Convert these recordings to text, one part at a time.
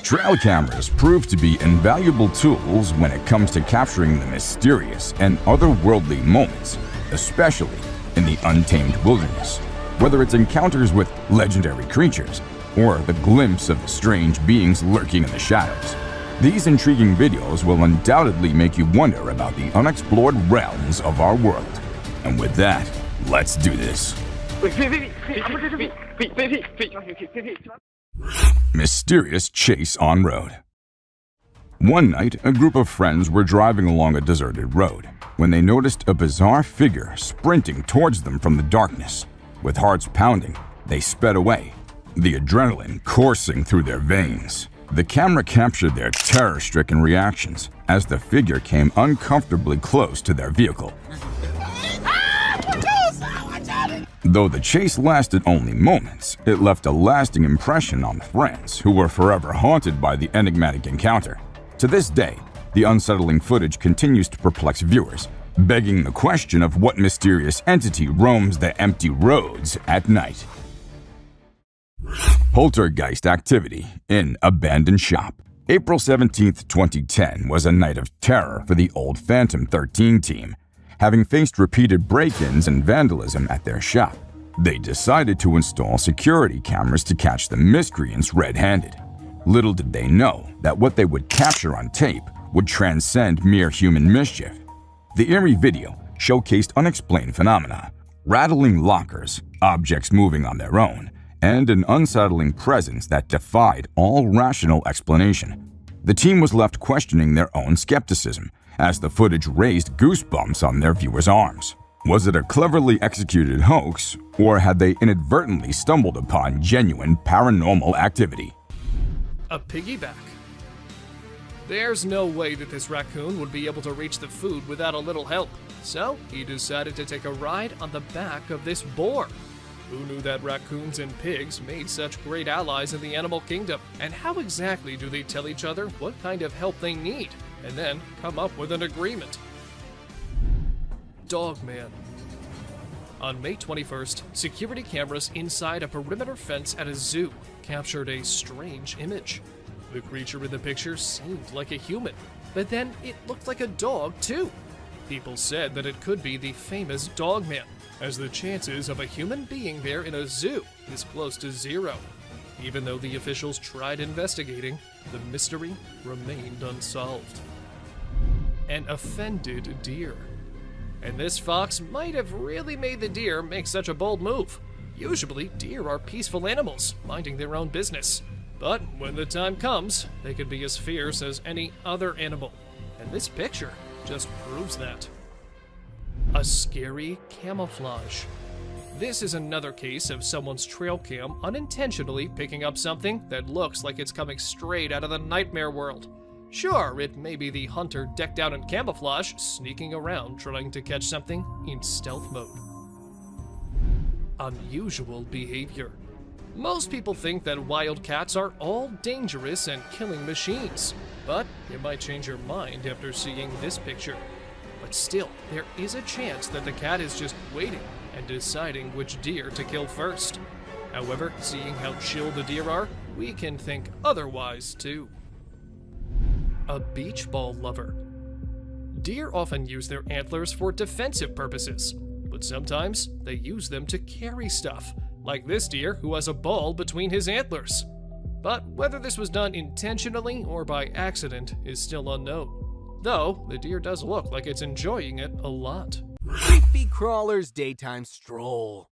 Trail cameras prove to be invaluable tools when it comes to capturing the mysterious and otherworldly moments, especially in the untamed wilderness. Whether it's encounters with legendary creatures or the glimpse of strange beings lurking in the shadows, these intriguing videos will undoubtedly make you wonder about the unexplored realms of our world. And with that, let's do this. Mysterious chase on road. One night, a group of friends were driving along a deserted road when they noticed a bizarre figure sprinting towards them from the darkness. With hearts pounding, they sped away, the adrenaline coursing through their veins. The camera captured their terror-stricken reactions as the figure came uncomfortably close to their vehicle. Though the chase lasted only moments, it left a lasting impression on the friends, who were forever haunted by the enigmatic encounter. To this day, the unsettling footage continues to perplex viewers, begging the question of what mysterious entity roams the empty roads at night. Poltergeist activity in abandoned shop. April 17, 2010 was a night of terror for the old Phantom 13 team. Having faced repeated break-ins and vandalism at their shop, they decided to install security cameras to catch the miscreants red-handed. Little did they know that what they would capture on tape would transcend mere human mischief. The eerie video showcased unexplained phenomena, rattling lockers, objects moving on their own, and an unsettling presence that defied all rational explanation. The team was left questioning their own skepticism as the footage raised goosebumps on their viewers' arms. Was it a cleverly executed hoax, or had they inadvertently stumbled upon genuine paranormal activity? A piggyback. There's no way that this raccoon would be able to reach the food without a little help, so he decided to take a ride on the back of this boar. Who knew that raccoons and pigs made such great allies in the animal kingdom? And how exactly do they tell each other what kind of help they need, and then come up with an agreement? Dogman. On May 21st, security cameras inside a perimeter fence at a zoo captured a strange image. The creature in the picture seemed like a human, but then it looked like a dog too. People said that it could be the famous Dogman, as the chances of a human being there in a zoo is close to zero. Even though the officials tried investigating, the mystery remained unsolved. An offended deer. And this fox might have really made the deer make such a bold move. Usually, deer are peaceful animals, minding their own business. But when the time comes, they can be as fierce as any other animal. And this picture just proves that. A scary camouflage. This is another case of someone's trail cam unintentionally picking up something that looks like it's coming straight out of the nightmare world. Sure, it may be the hunter decked out in camouflage, sneaking around trying to catch something in stealth mode. Unusual behavior. Most people think that wild cats are all dangerous and killing machines, but you might change your mind after seeing this picture. But still, there is a chance that the cat is just waiting and deciding which deer to kill first. However, seeing how chill the deer are, we can think otherwise too. A beach ball lover. Deer often use their antlers for defensive purposes, but sometimes they use them to carry stuff, like this deer who has a ball between his antlers. But whether this was done intentionally or by accident is still unknown. Though, the deer does look like it's enjoying it a lot. Creepy crawler's daytime stroll.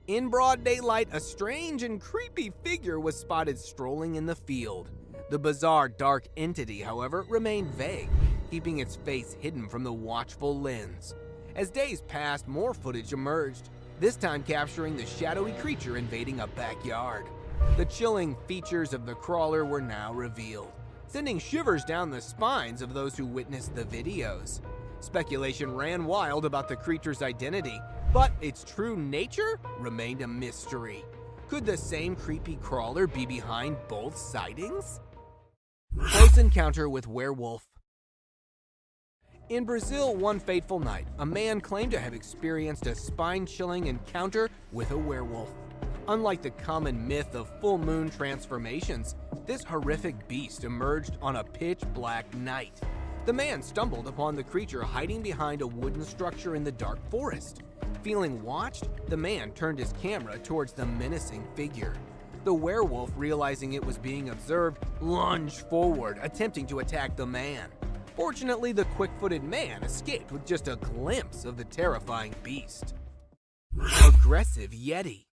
In broad daylight, a strange and creepy figure was spotted strolling in the field. The bizarre dark entity, however, remained vague, keeping its face hidden from the watchful lens. As days passed, more footage emerged, this time capturing the shadowy creature invading a backyard. The chilling features of the crawler were now revealed, sending shivers down the spines of those who witnessed the videos. Speculation ran wild about the creature's identity, but its true nature remained a mystery. Could the same creepy crawler be behind both sightings? Close encounter with werewolf. In Brazil, one fateful night, a man claimed to have experienced a spine-chilling encounter with a werewolf. Unlike the common myth of full moon transformations, This horrific beast emerged on a pitch-black night. The man stumbled upon the creature hiding behind a wooden structure in the dark forest. Feeling watched, the man turned his camera towards the menacing figure. The werewolf, realizing it was being observed, lunged forward, attempting to attack the man. Fortunately, the quick-footed man escaped with just a glimpse of the terrifying beast. Aggressive Yeti.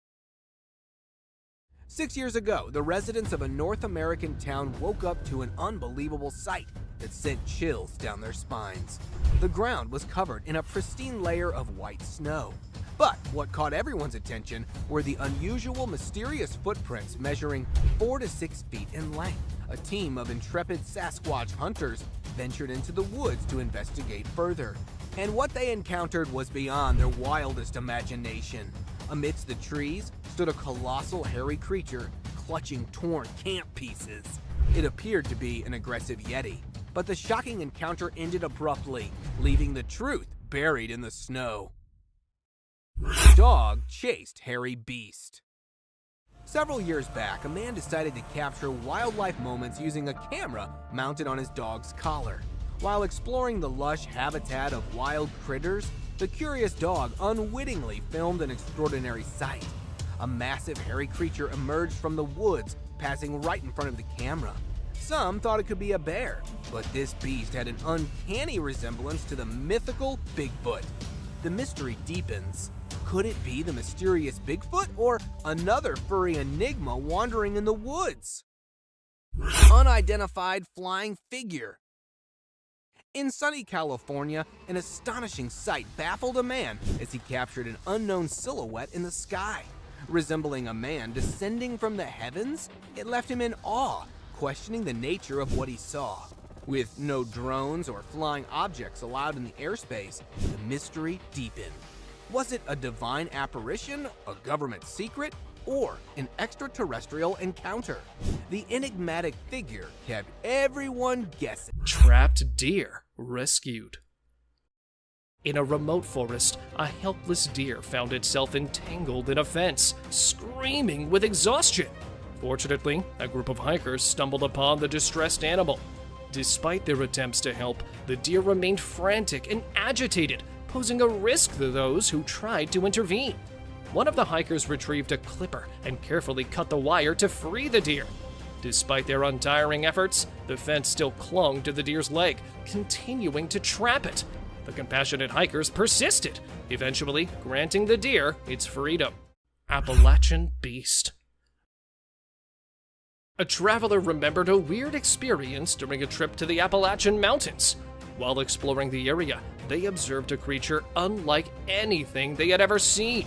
6 years ago, the residents of a North American town woke up to an unbelievable sight that sent chills down their spines. The ground was covered in a pristine layer of white snow. But what caught everyone's attention were the unusual, mysterious footprints measuring 4 to 6 feet in length. A team of intrepid Sasquatch hunters ventured into the woods to investigate further. And what they encountered was beyond their wildest imagination. Amidst the trees stood a colossal hairy creature clutching torn camp pieces. It appeared to be an aggressive Yeti, but the shocking encounter ended abruptly, leaving the truth buried in the snow. Dog chased hairy beast. Several years back, a man decided to capture wildlife moments using a camera mounted on his dog's collar. While exploring the lush habitat of wild critters, the curious dog unwittingly filmed an extraordinary sight. A massive hairy creature emerged from the woods, passing right in front of the camera. Some thought it could be a bear, but this beast had an uncanny resemblance to the mythical Bigfoot. The mystery deepens. Could it be the mysterious Bigfoot or another furry enigma wandering in the woods? Unidentified flying figure. In sunny California, an astonishing sight baffled a man as he captured an unknown silhouette in the sky. Resembling a man descending from the heavens, it left him in awe, questioning the nature of what he saw. With no drones or flying objects allowed in the airspace, the mystery deepened. Was it a divine apparition, a government secret, or an extraterrestrial encounter? The enigmatic figure kept everyone guessing. Trapped deer rescued. In a remote forest, a helpless deer found itself entangled in a fence, screaming with exhaustion. Fortunately, a group of hikers stumbled upon the distressed animal. Despite their attempts to help, the deer remained frantic and agitated, posing a risk to those who tried to intervene. One of the hikers retrieved a clipper and carefully cut the wire to free the deer. Despite their untiring efforts, the fence still clung to the deer's leg, continuing to trap it. The compassionate hikers persisted, eventually granting the deer its freedom. Appalachian Beast. A traveler remembered a weird experience during a trip to the Appalachian Mountains. While exploring the area, they observed a creature unlike anything they had ever seen.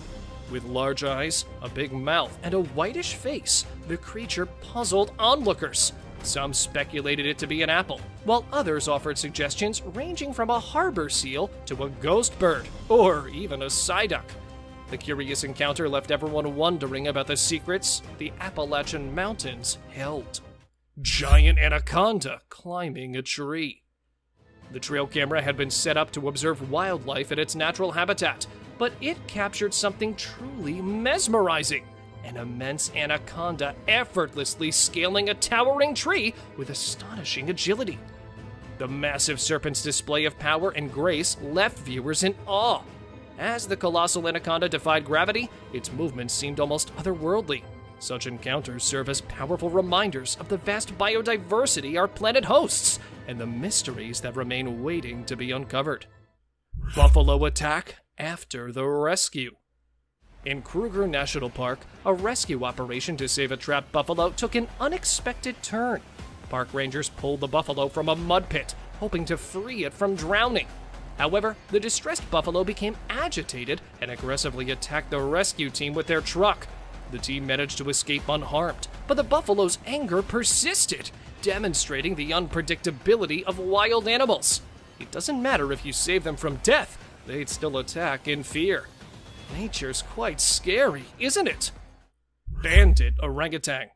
With large eyes, a big mouth, and a whitish face, the creature puzzled onlookers. Some speculated it to be an apple, while others offered suggestions ranging from a harbor seal to a ghost bird, or even a psyduck. The curious encounter left everyone wondering about the secrets the Appalachian Mountains held. Giant anaconda climbing a tree. The trail camera had been set up to observe wildlife in its natural habitat, but it captured something truly mesmerizing. An immense anaconda effortlessly scaling a towering tree with astonishing agility. The massive serpent's display of power and grace left viewers in awe. As the colossal anaconda defied gravity, its movements seemed almost otherworldly. Such encounters serve as powerful reminders of the vast biodiversity our planet hosts and the mysteries that remain waiting to be uncovered. Buffalo attack after the rescue. In Kruger National Park, a rescue operation to save a trapped buffalo took an unexpected turn. Park rangers pulled the buffalo from a mud pit, hoping to free it from drowning. However, the distressed buffalo became agitated and aggressively attacked the rescue team with their truck. The team managed to escape unharmed, but the buffalo's anger persisted, demonstrating the unpredictability of wild animals. It doesn't matter if you save them from death, they'd still attack in fear. Nature's quite scary, isn't it? Bandit orangutan.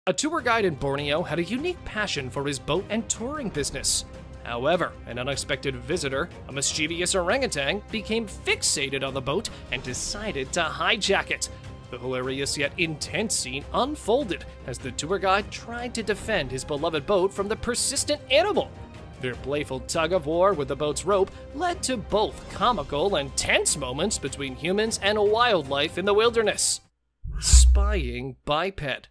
A tour guide in Borneo had a unique passion for his boat and touring business. However, an unexpected visitor, a mischievous orangutan, became fixated on the boat and decided to hijack it. The hilarious yet intense scene unfolded as the tour guide tried to defend his beloved boat from the persistent animal. Their playful tug of war with the boat's rope led to both comical and tense moments between humans and wildlife in the wilderness. Spying biped.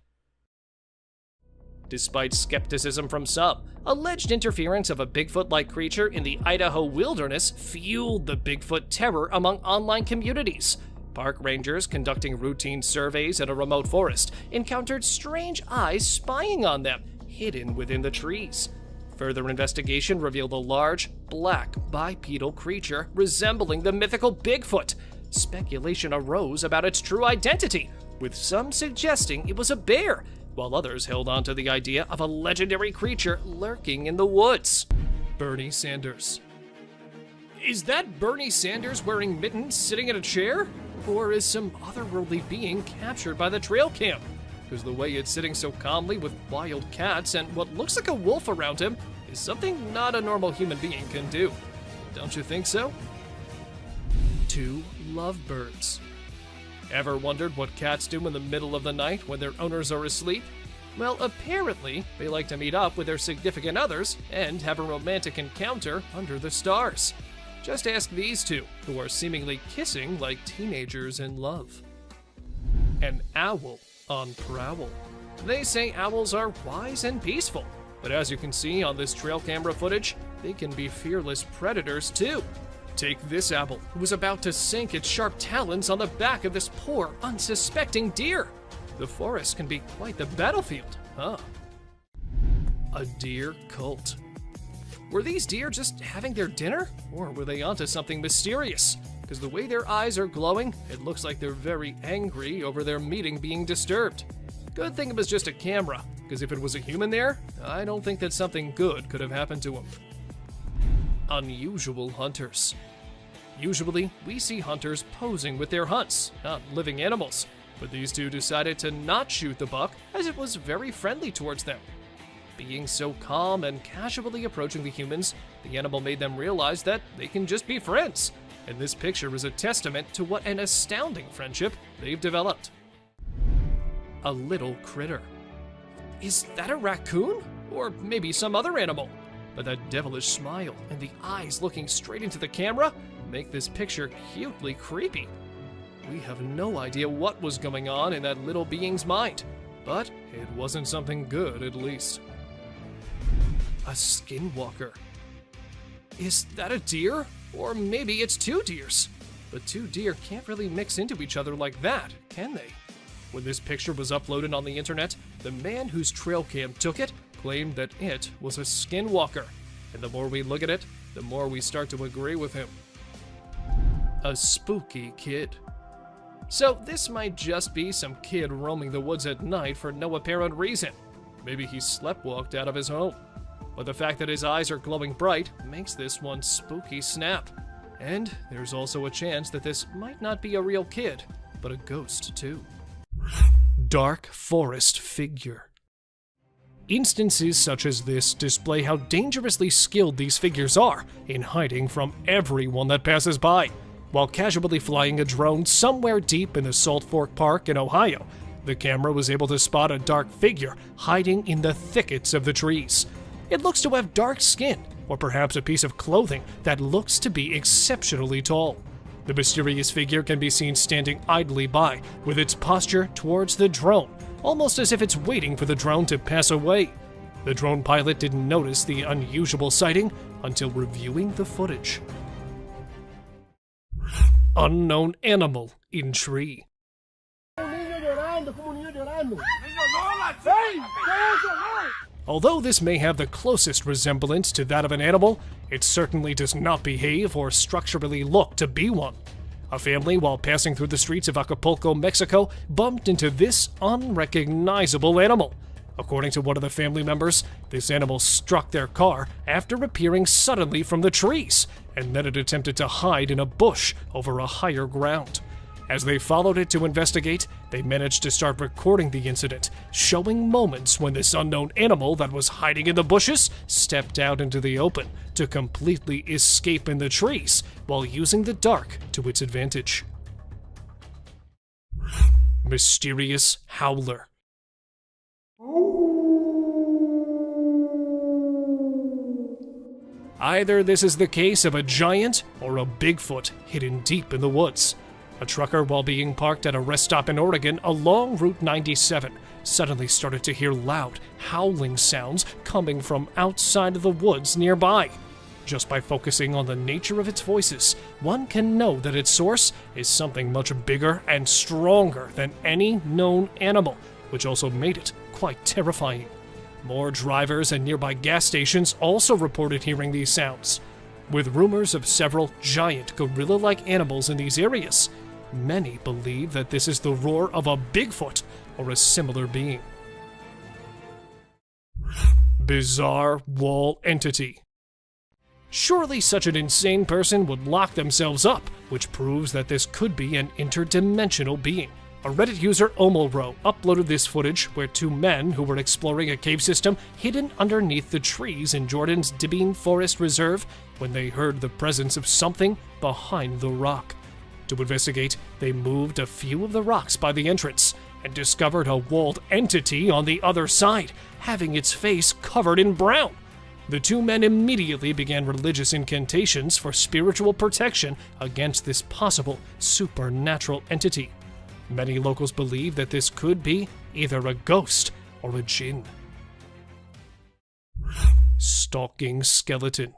Despite skepticism from some, alleged interference of a Bigfoot-like creature in the Idaho wilderness fueled the Bigfoot terror among online communities. Park rangers conducting routine surveys in a remote forest encountered strange eyes spying on them, hidden within the trees. Further investigation revealed a large, black, bipedal creature resembling the mythical Bigfoot. Speculation arose about its true identity, with some suggesting it was a bear, while others held on to the idea of a legendary creature lurking in the woods. Bernie Sanders. Is that Bernie Sanders wearing mittens sitting in a chair? Or is some otherworldly being captured by the trail cam? Because the way it's sitting so calmly with wild cats and what looks like a wolf around him is something not a normal human being can do. Don't you think so? 2 lovebirds. Ever wondered what cats do in the middle of the night when their owners are asleep? Well, apparently, they like to meet up with their significant others and have a romantic encounter under the stars. Just ask these two, who are seemingly kissing like teenagers in love. An owl on prowl. They say owls are wise and peaceful, but as you can see on this trail camera footage, they can be fearless predators too. Take this owl, who was about to sink its sharp talons on the back of this poor, unsuspecting deer. The forest can be quite the battlefield, huh? A deer cult. Were these deer just having their dinner? Or were they onto something mysterious? Because the way their eyes are glowing, it looks like they're very angry over their meeting being disturbed. Good thing it was just a camera, because if it was a human there, I don't think that something good could have happened to him. Unusual hunters. Usually, we see hunters posing with their hunts, not living animals, but these two decided to not shoot the buck as it was very friendly towards them. Being so calm and casually approaching the humans, the animal made them realize that they can just be friends, and this picture is a testament to what an astounding friendship they've developed. A little critter. Is that a raccoon? Or maybe some other animal? But that devilish smile and the eyes looking straight into the camera make this picture cutely creepy. We have no idea what was going on in that little being's mind, but it wasn't something good at least. A skinwalker. Is that a deer? Or maybe it's 2 deers. But 2 deer can't really mix into each other like that, can they? When this picture was uploaded on the internet, the man whose trail cam took it claimed that it was a skinwalker. And the more we look at it, the more we start to agree with him. A spooky kid. So this might just be some kid roaming the woods at night for no apparent reason. Maybe he sleptwalked out of his home. But the fact that his eyes are glowing bright makes this one spooky snap. And there's also a chance that this might not be a real kid, but a ghost too. Dark forest figure. Instances such as this display how dangerously skilled these figures are in hiding from everyone that passes by. While casually flying a drone somewhere deep in the Salt Fork Park in Ohio, the camera was able to spot a dark figure hiding in the thickets of the trees. It looks to have dark skin, or perhaps a piece of clothing that looks to be exceptionally tall. The mysterious figure can be seen standing idly by, with its posture towards the drone, almost as if it's waiting for the drone to pass away. The drone pilot didn't notice the unusual sighting until reviewing the footage. Unknown animal in tree. Although this may have the closest resemblance to that of an animal, it certainly does not behave or structurally look to be one. A family, while passing through the streets of Acapulco, Mexico, bumped into this unrecognizable animal. According to one of the family members, this animal struck their car after appearing suddenly from the trees, and then it attempted to hide in a bush over a higher ground. As they followed it to investigate, they managed to start recording the incident, showing moments when this unknown animal that was hiding in the bushes stepped out into the open to completely escape in the trees while using the dark to its advantage. mysterious howler. Either this is the case of a giant or a Bigfoot hidden deep in the woods. A trucker, while being parked at a rest stop in Oregon along Route 97, suddenly started to hear loud, howling sounds coming from outside of the woods nearby. Just by focusing on the nature of its voices, one can know that its source is something much bigger and stronger than any known animal, which also made it quite terrifying. More drivers and nearby gas stations also reported hearing these sounds. With rumors of several giant gorilla-like animals in these areas, many believe that this is the roar of a Bigfoot or a similar being. Bizarre wall entity. Surely such an insane person would lock themselves up, which proves that this could be an interdimensional being. A Reddit user, Omolro, uploaded this footage where two men who were exploring a cave system hidden underneath the trees in Jordan's Dibine Forest Reserve when they heard the presence of something behind the rock. To investigate, they moved a few of the rocks by the entrance and discovered a walled entity on the other side, having its face covered in brown. The two men immediately began religious incantations for spiritual protection against this possible supernatural entity. Many locals believe that this could be either a ghost or a jinn. Stalking skeleton.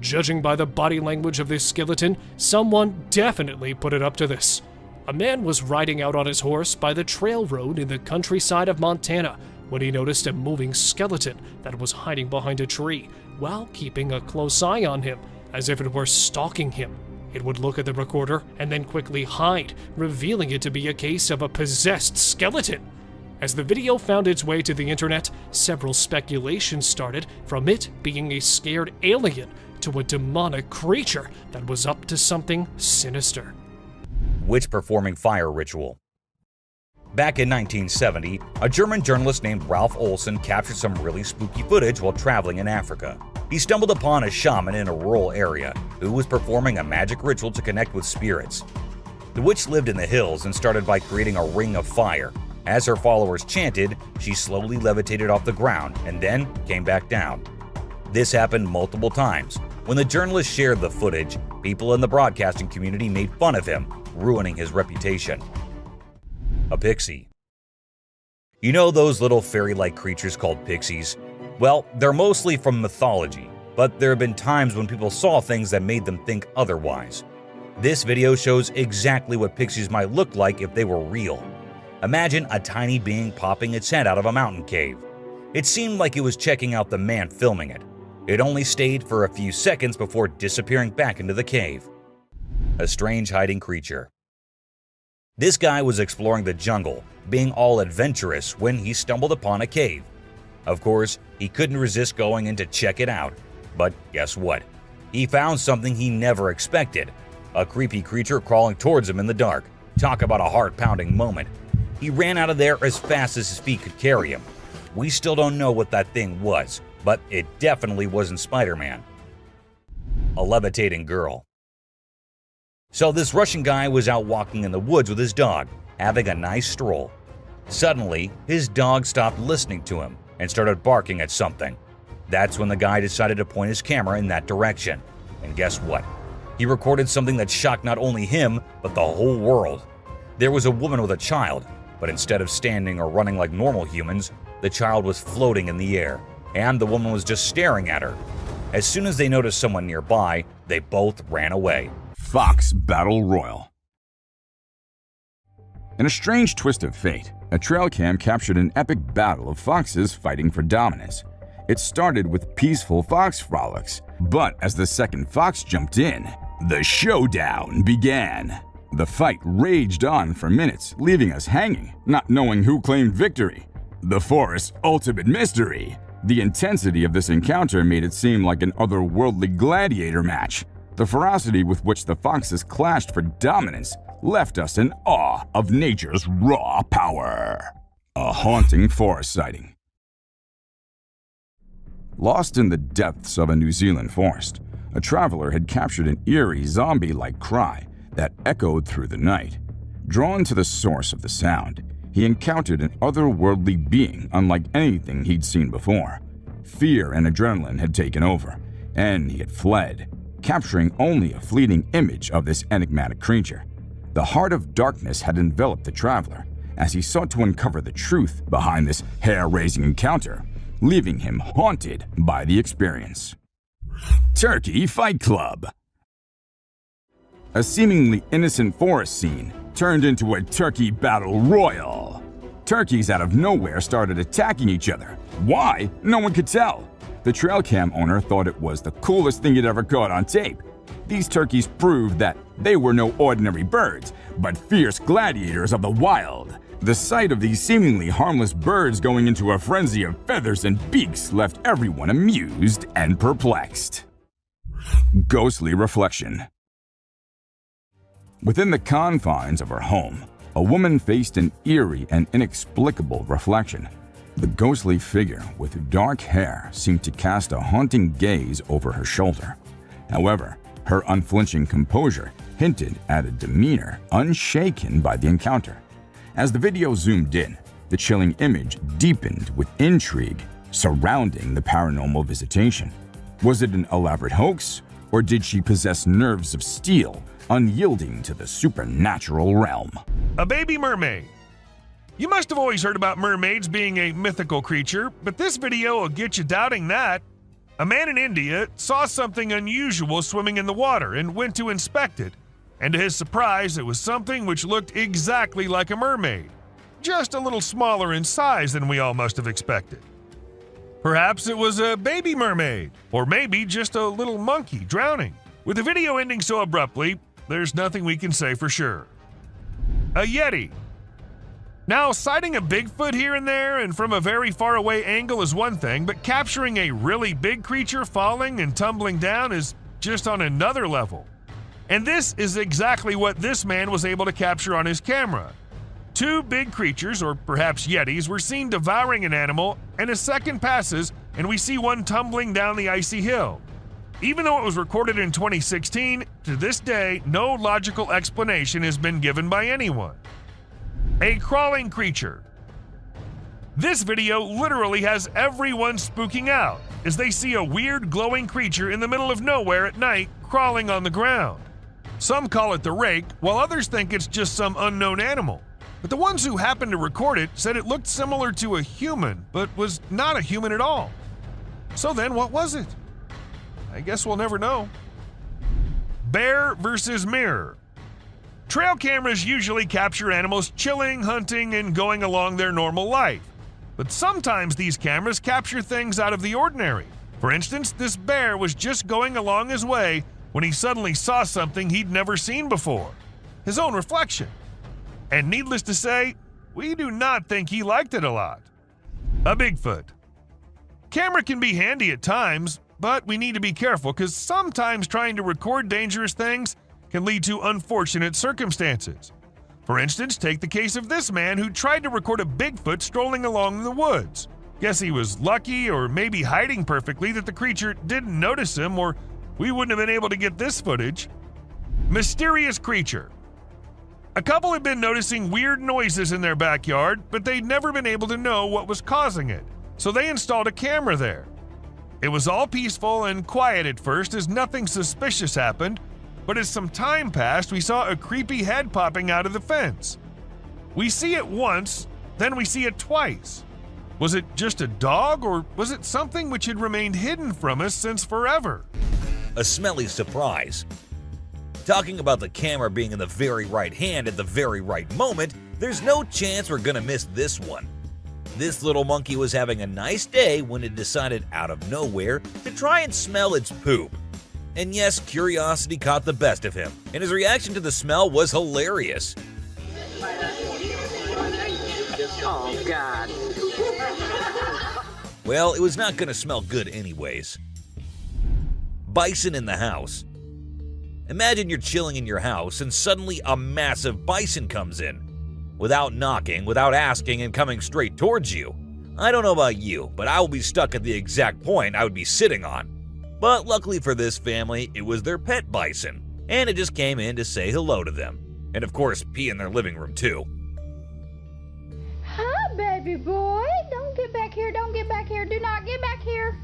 Judging by the body language of this skeleton, someone definitely put it up to this. A man was riding out on his horse by the trail road in the countryside of Montana when he noticed a moving skeleton that was hiding behind a tree while keeping a close eye on him, as if it were stalking him. It would look at the recorder and then quickly hide, revealing it to be a case of a possessed skeleton. As the video found its way to the internet, several speculations started, from it being a scared alien to a demonic creature that was up to something sinister. Witch performing fire ritual. Back in 1970, a German journalist named Ralph Olsen captured some really spooky footage while traveling in Africa. He stumbled upon a shaman in a rural area who was performing a magic ritual to connect with spirits. The witch lived in the hills and started by creating a ring of fire. As her followers chanted, she slowly levitated off the ground and then came back down. This happened multiple times. When the journalist shared the footage, people in the broadcasting community made fun of him, ruining his reputation. A pixie. You know those little fairy-like creatures called pixies? Well, they're mostly from mythology, but there have been times when people saw things that made them think otherwise. This video shows exactly what pixies might look like if they were real. Imagine a tiny being popping its head out of a mountain cave. It seemed like it was checking out the man filming it. It only stayed for a few seconds before disappearing back into the cave. A strange hiding creature. This guy was exploring the jungle, being all adventurous when he stumbled upon a cave. Of course, he couldn't resist going in to check it out. But guess what? He found something he never expected. A creepy creature crawling towards him in the dark. Talk about a heart-pounding moment. He ran out of there as fast as his feet could carry him. We still don't know what that thing was, but it definitely wasn't Spider-Man. A levitating girl. So this Russian guy was out walking in the woods with his dog, having a nice stroll. Suddenly, his dog stopped listening to him and started barking at something. That's when the guy decided to point his camera in that direction. And guess what? He recorded something that shocked not only him, but the whole world. There was a woman with a child, but instead of standing or running like normal humans, the child was floating in the air, and the woman was just staring at her. As soon as they noticed someone nearby, they both ran away. Fox Battle Royal. In a strange twist of fate, a trail cam captured an epic battle of foxes fighting for dominance. It started with peaceful fox frolics, but as the second fox jumped in, the showdown began. The fight raged on for minutes, leaving us hanging, not knowing who claimed victory. The forest's ultimate mystery. The intensity of this encounter made it seem like an otherworldly gladiator match. The ferocity with which the foxes clashed for dominance left us in awe of nature's raw power. A haunting forest sighting. Lost in the depths of a New Zealand forest, a traveler had captured an eerie zombie-like cry that echoed through the night. Drawn to the source of the sound, he encountered an otherworldly being unlike anything he'd seen before. Fear and adrenaline had taken over, and he had fled, capturing only a fleeting image of this enigmatic creature. The heart of darkness had enveloped the traveler as he sought to uncover the truth behind this hair-raising encounter, leaving him haunted by the experience. Turkey Fight Club. A seemingly innocent forest scene turned into a turkey battle royal. Turkeys out of nowhere started attacking each other. Why? No one could tell. The trail cam owner thought it was the coolest thing he'd ever caught on tape. These turkeys proved that they were no ordinary birds, but fierce gladiators of the wild. The sight of these seemingly harmless birds going into a frenzy of feathers and beaks left everyone amused and perplexed. Ghostly reflection. Within the confines of her home, a woman faced an eerie and inexplicable reflection. The ghostly figure with dark hair seemed to cast a haunting gaze over her shoulder. However, her unflinching composure hinted at a demeanor unshaken by the encounter. As the video zoomed in, the chilling image deepened with intrigue surrounding the paranormal visitation. Was it an elaborate hoax, or did she possess nerves of steel, unyielding to the supernatural realm? A baby mermaid. You must have always heard about mermaids being a mythical creature, but this video will get you doubting that. A man in India saw something unusual swimming in the water and went to inspect it. And to his surprise, it was something which looked exactly like a mermaid, just a little smaller in size than we all must have expected. Perhaps it was a baby mermaid, or maybe just a little monkey drowning. With the video ending so abruptly, there's nothing we can say for sure. A Yeti. Now, sighting a Bigfoot here and there and from a very far away angle is one thing, but capturing a really big creature falling and tumbling down is just on another level. And this is exactly what this man was able to capture on his camera. Two big creatures, or perhaps Yetis, were seen devouring an animal, and a second passes and we see one tumbling down the icy hill. Even though it was recorded in 2016, to this day, no logical explanation has been given by anyone. A crawling creature. This video literally has everyone spooking out as they see a weird glowing creature in the middle of nowhere at night crawling on the ground. Some call it the rake, while others think it's just some unknown animal. But the ones who happened to record it said it looked similar to a human, but was not a human at all. So then, what was it? I guess we'll never know. Bear versus mirror. Trail cameras usually capture animals chilling, hunting, and going along their normal life. But sometimes these cameras capture things out of the ordinary. For instance, this bear was just going along his way when he suddenly saw something he'd never seen before, his own reflection. And needless to say, we do not think he liked it a lot. A Bigfoot. Camera can be handy at times, but we need to be careful because sometimes trying to record dangerous things can lead to unfortunate circumstances. For instance, take the case of this man who tried to record a Bigfoot strolling along in the woods. Guess he was lucky, or maybe hiding perfectly, that the creature didn't notice him, or we wouldn't have been able to get this footage. Mysterious creature. A couple had been noticing weird noises in their backyard, but they'd never been able to know what was causing it, so they installed a camera there. It was all peaceful and quiet at first as nothing suspicious happened, but as some time passed, we saw a creepy head popping out of the fence. We see it once, then we see it twice. Was it just a dog, or was it something which had remained hidden from us since forever? A smelly surprise. Talking about the camera being in the very right hand at the very right moment, there's no chance we're gonna miss this one. This little monkey was having a nice day when it decided out of nowhere to try and smell its poop. And yes, curiosity caught the best of him, and his reaction to the smell was hilarious. Oh, God. Well, it was not gonna smell good anyways. Bison in the house. Imagine you're chilling in your house and suddenly a massive bison comes in. Without knocking, without asking, and coming straight towards you. I don't know about you, but I will be stuck at the exact point I would be sitting on. But luckily for this family, it was their pet bison, and it just came in to say hello to them. And of course, pee in their living room too. Hi, baby boy. Don't get back here. Don't get back here. Do not get back here.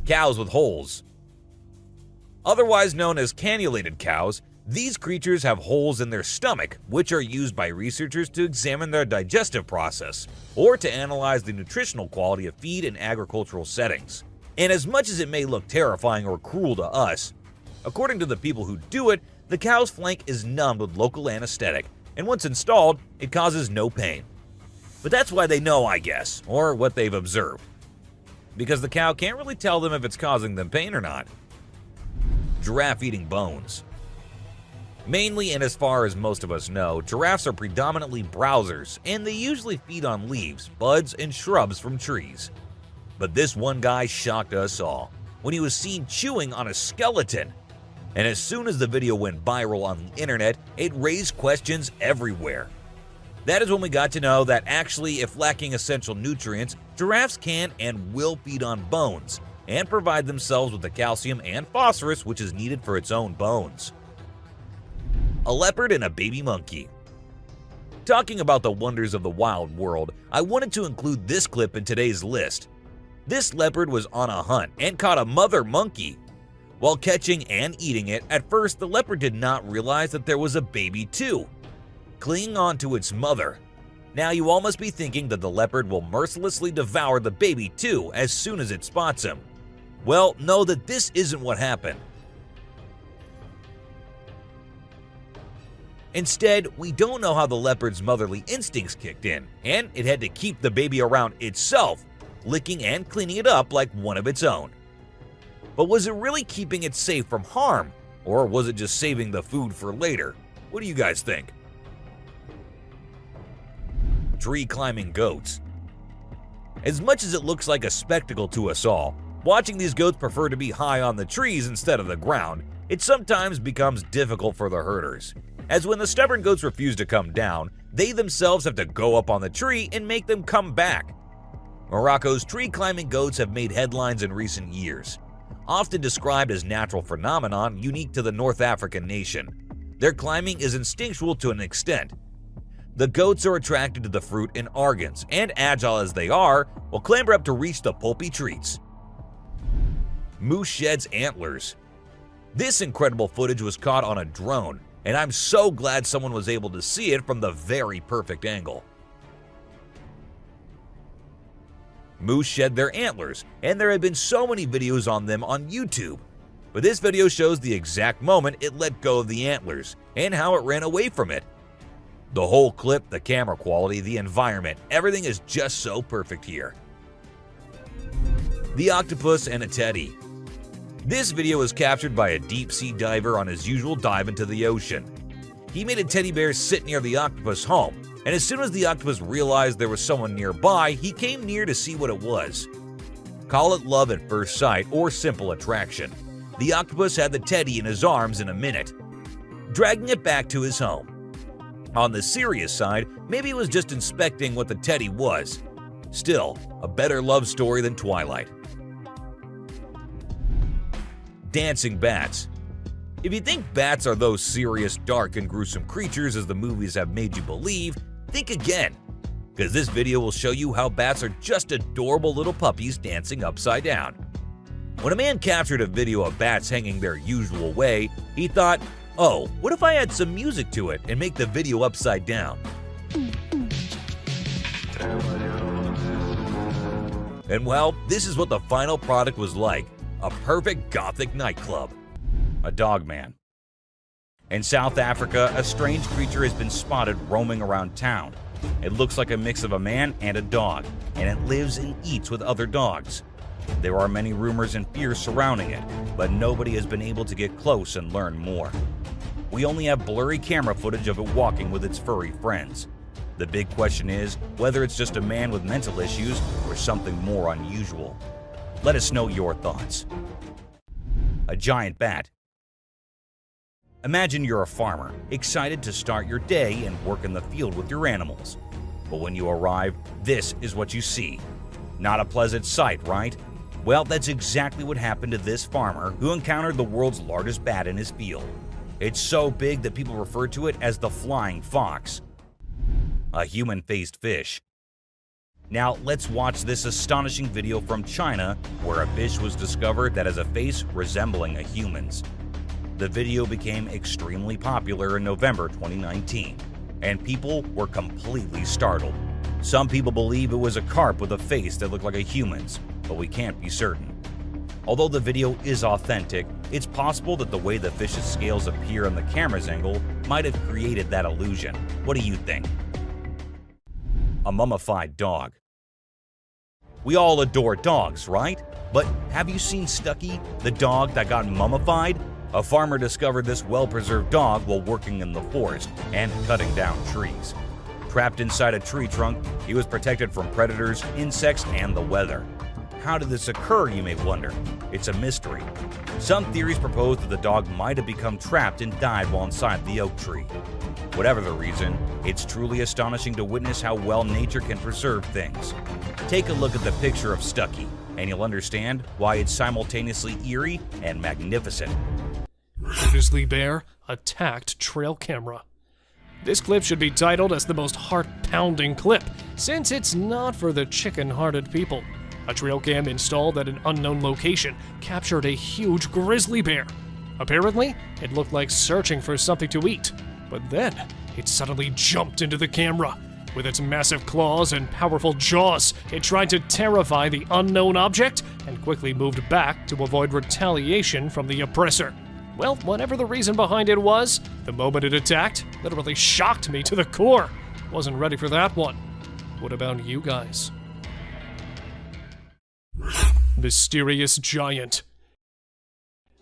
Cows with holes. Otherwise known as cannulated cows, these creatures have holes in their stomach, which are used by researchers to examine their digestive process or to analyze the nutritional quality of feed in agricultural settings. And as much as it may look terrifying or cruel to us, according to the people who do it, the cow's flank is numbed with local anesthetic, and once installed, it causes no pain. But that's why they know, I guess, or what they've observed. Because the cow can't really tell them if it's causing them pain or not. Giraffe eating bones. Mainly, and as far as most of us know, giraffes are predominantly browsers, and they usually feed on leaves, buds, and shrubs from trees. But this one guy shocked us all when he was seen chewing on a skeleton. And as soon as the video went viral on the internet, it raised questions everywhere. That is when we got to know that actually, if lacking essential nutrients, giraffes can and will feed on bones and provide themselves with the calcium and phosphorus which is needed for its own bones. A leopard and a baby monkey. Talking about the wonders of the wild world, I wanted to include this clip in today's list. This leopard was on a hunt and caught a mother monkey. While catching and eating it, at first the leopard did not realize that there was a baby too, clinging on to its mother. Now you all must be thinking that the leopard will mercilessly devour the baby too as soon as it spots him. Well, know that this isn't what happened. Instead, we don't know how the leopard's motherly instincts kicked in, and it had to keep the baby around itself, licking and cleaning it up like one of its own. But was it really keeping it safe from harm, or was it just saving the food for later? What do you guys think? Tree climbing goats. As much as it looks like a spectacle to us all, watching these goats prefer to be high on the trees instead of the ground, it sometimes becomes difficult for the herders, as when the stubborn goats refuse to come down, they themselves have to go up on the tree and make them come back. Morocco's tree climbing goats have made headlines in recent years, often described as natural phenomenon unique to the North African nation. Their climbing is instinctual to an extent. The goats are attracted to the fruit and argans, and agile as they are, will clamber up to reach the pulpy treats. Moose sheds antlers. This incredible footage was caught on a drone, and I'm so glad someone was able to see it from the very perfect angle. Moose shed their antlers, and there have been so many videos on them on YouTube. But this video shows the exact moment it let go of the antlers, and how it ran away from it. The whole clip, the camera quality, the environment, everything is just so perfect here. The octopus and a teddy. This video was captured by a deep-sea diver on his usual dive into the ocean. He made a teddy bear sit near the octopus home, and as soon as the octopus realized there was someone nearby, he came near to see what it was. Call it love at first sight or simple attraction. The octopus had the teddy in his arms in a minute, dragging it back to his home. On the serious side, maybe it was just inspecting what the teddy was. Still, a better love story than Twilight. Dancing bats. If you think bats are those serious, dark, and gruesome creatures as the movies have made you believe, think again, because this video will show you how bats are just adorable little puppies dancing upside down. When a man captured a video of bats hanging their usual way, he thought, oh, what if I add some music to it and make the video upside down? And well, this is what the final product was like. A perfect gothic nightclub. A dog man. In South Africa, a strange creature has been spotted roaming around town. It looks like a mix of a man and a dog, and it lives and eats with other dogs. There are many rumors and fears surrounding it, but nobody has been able to get close and learn more. We only have blurry camera footage of it walking with its furry friends. The big question is whether it's just a man with mental issues or something more unusual. Let us know your thoughts. A giant bat. Imagine you're a farmer, excited to start your day and work in the field with your animals. But when you arrive, this is what you see. Not a pleasant sight, right? Well, that's exactly what happened to this farmer who encountered the world's largest bat in his field. It's so big that people refer to it as the flying fox, a human-faced fish. Now, let's watch this astonishing video from China where a fish was discovered that has a face resembling a human's. The video became extremely popular in November 2019, and people were completely startled. Some people believe it was a carp with a face that looked like a human's, but we can't be certain. Although the video is authentic, it's possible that the way the fish's scales appear on the camera's angle might have created that illusion. What do you think? A mummified dog. We all adore dogs, right? But have you seen Stucky, the dog that got mummified? A farmer discovered this well-preserved dog while working in the forest and cutting down trees. Trapped inside a tree trunk, he was protected from predators, insects, and the weather. How did this occur, you may wonder? It's a mystery. Some theories propose that the dog might have become trapped and died while inside the oak tree. Whatever the reason, it's truly astonishing to witness how well nature can preserve things. Take a look at the picture of Stucky, and you'll understand why it's simultaneously eerie and magnificent. Grizzly bear attacked trail camera. This clip should be titled as the most heart-pounding clip, since it's not for the chicken-hearted people. A trail cam installed at an unknown location captured a huge grizzly bear. Apparently, it looked like searching for something to eat, but then it suddenly jumped into the camera. With its massive claws and powerful jaws, it tried to terrify the unknown object and quickly moved back to avoid retaliation from the oppressor. Well, whatever the reason behind it was, the moment it attacked literally shocked me to the core. Wasn't ready for that one. What about you guys? Mysterious giant.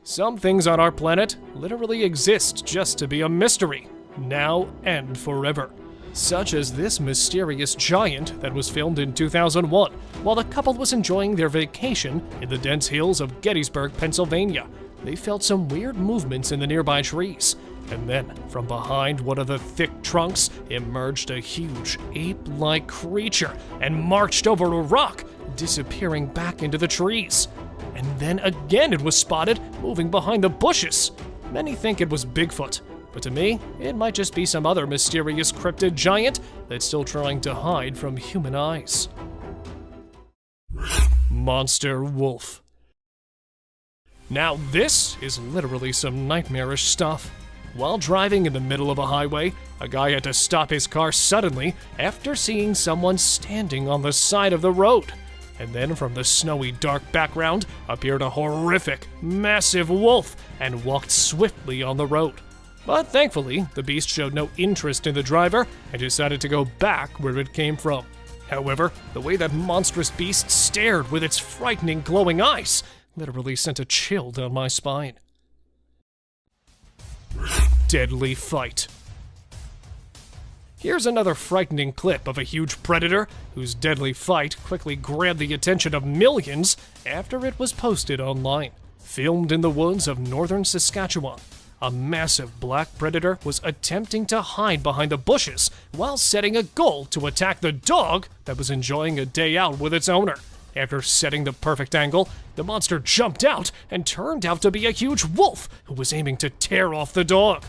Some things on our planet literally exist just to be a mystery, now and forever. Such as this mysterious giant that was filmed in 2001 while the couple was enjoying their vacation in the dense hills of Gettysburg, Pennsylvania. They felt some weird movements in the nearby trees, and then from behind one of the thick trunks emerged a huge ape-like creature and marched over a rock, disappearing back into the trees. And then again it was spotted moving behind the bushes. Many think it was Bigfoot, but to me, it might just be some other mysterious cryptid giant that's still trying to hide from human eyes. Monster wolf. Now this is literally some nightmarish stuff. While driving in the middle of a highway, a guy had to stop his car suddenly after seeing someone standing on the side of the road. And then from the snowy dark background appeared a horrific, massive wolf and walked swiftly on the road. But thankfully, the beast showed no interest in the driver and decided to go back where it came from. However, the way that monstrous beast stared with its frightening glowing eyes literally sent a chill down my spine. Deadly fight. Here's another frightening clip of a huge predator whose deadly fight quickly grabbed the attention of millions after it was posted online. Filmed in the woods of northern Saskatchewan, a massive black predator was attempting to hide behind the bushes while setting a goal to attack the dog that was enjoying a day out with its owner. After setting the perfect angle, the monster jumped out and turned out to be a huge wolf who was aiming to tear off the dog.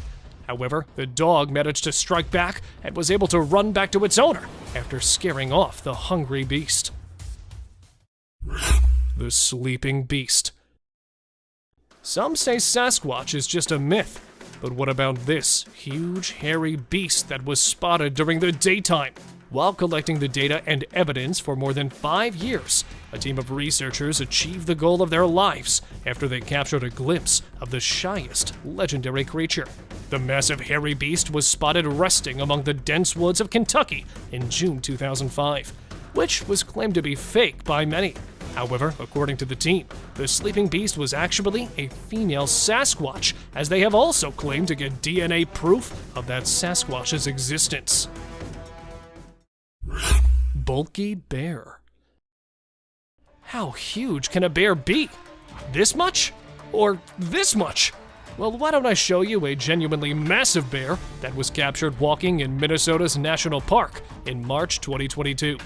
However, the dog managed to strike back and was able to run back to its owner after scaring off the hungry beast. The sleeping beast. Some say Sasquatch is just a myth, but what about this huge hairy beast that was spotted during the daytime? While collecting the data and evidence for more than 5 years, a team of researchers achieved the goal of their lives after they captured a glimpse of the shyest legendary creature. The massive hairy beast was spotted resting among the dense woods of Kentucky in June 2005, which was claimed to be fake by many. However, according to the team, the sleeping beast was actually a female Sasquatch, as they have also claimed to get DNA proof of that Sasquatch's existence. Bulky bear. How huge can a bear be? This much? Or this much? Well, why don't I show you a genuinely massive bear that was captured walking in Minnesota's National Park in March 2022.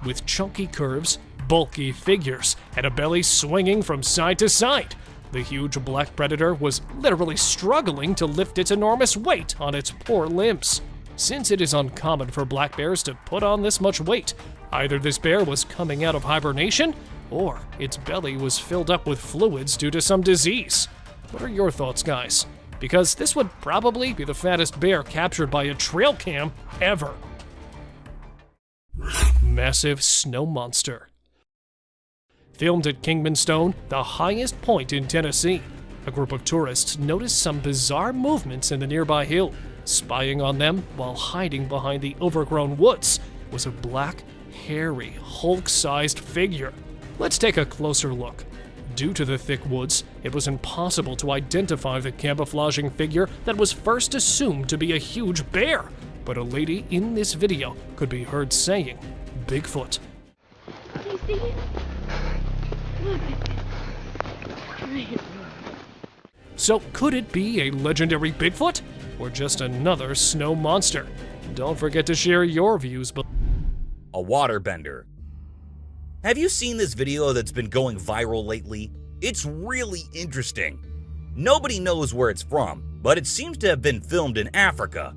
With chunky curves, bulky figures had a belly swinging from side to side. The huge black predator was literally struggling to lift its enormous weight on its poor limbs. Since it is uncommon for black bears to put on this much weight, either this bear was coming out of hibernation, or its belly was filled up with fluids due to some disease. What are your thoughts, guys? Because this would probably be the fattest bear captured by a trail cam ever. Massive snow monster. Filmed at Kingman Stone, the highest point in Tennessee, a group of tourists noticed some bizarre movements in the nearby hill. Spying on them while hiding behind the overgrown woods was a black, hairy, Hulk-sized figure. Let's take a closer look. Due to the thick woods, it was impossible to identify the camouflaging figure that was first assumed to be a huge bear, but a lady in this video could be heard saying, "Bigfoot." Do you see it? Look at this. So could it be a legendary Bigfoot, or just another snow monster? Don't forget to share your views below. A waterbender. Have you seen this video that's been going viral lately? It's really interesting. Nobody knows where it's from, but it seems to have been filmed in Africa.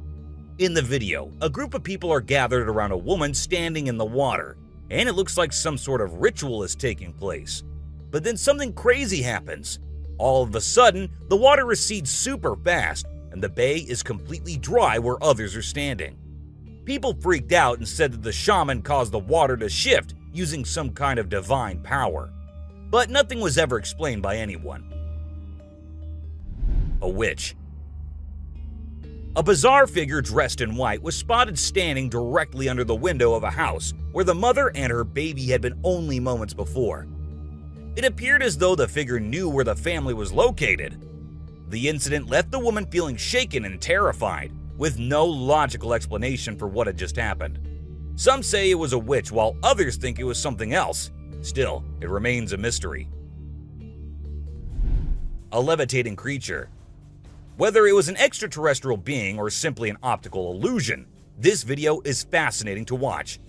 In the video, a group of people are gathered around a woman standing in the water, and it looks like some sort of ritual is taking place. But then something crazy happens. All of a sudden, the water recedes super fast, and the bay is completely dry where others are standing. People freaked out and said that the shaman caused the water to shift using some kind of divine power. But nothing was ever explained by anyone. A witch. A bizarre figure dressed in white was spotted standing directly under the window of a house where the mother and her baby had been only moments before. It appeared as though the figure knew where the family was located. The incident left the woman feeling shaken and terrified, with no logical explanation for what had just happened. Some say it was a witch, while others think it was something else. Still, it remains a mystery. A levitating creature. Whether it was an extraterrestrial being or simply an optical illusion, this video is fascinating to watch.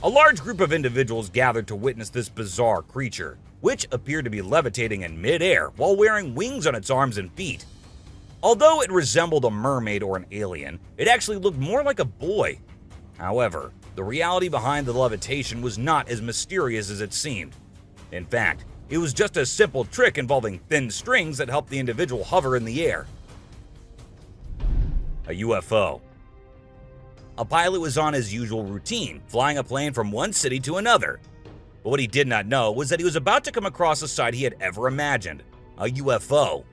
A large group of individuals gathered to witness this bizarre creature, which appeared to be levitating in mid-air while wearing wings on its arms and feet. Although it resembled a mermaid or an alien, it actually looked more like a boy. However, the reality behind the levitation was not as mysterious as it seemed. In fact, it was just a simple trick involving thin strings that helped the individual hover in the air. A UFO. A pilot was on his usual routine, flying a plane from one city to another. But what he did not know was that he was about to come across a sight he had ever imagined, a UFO.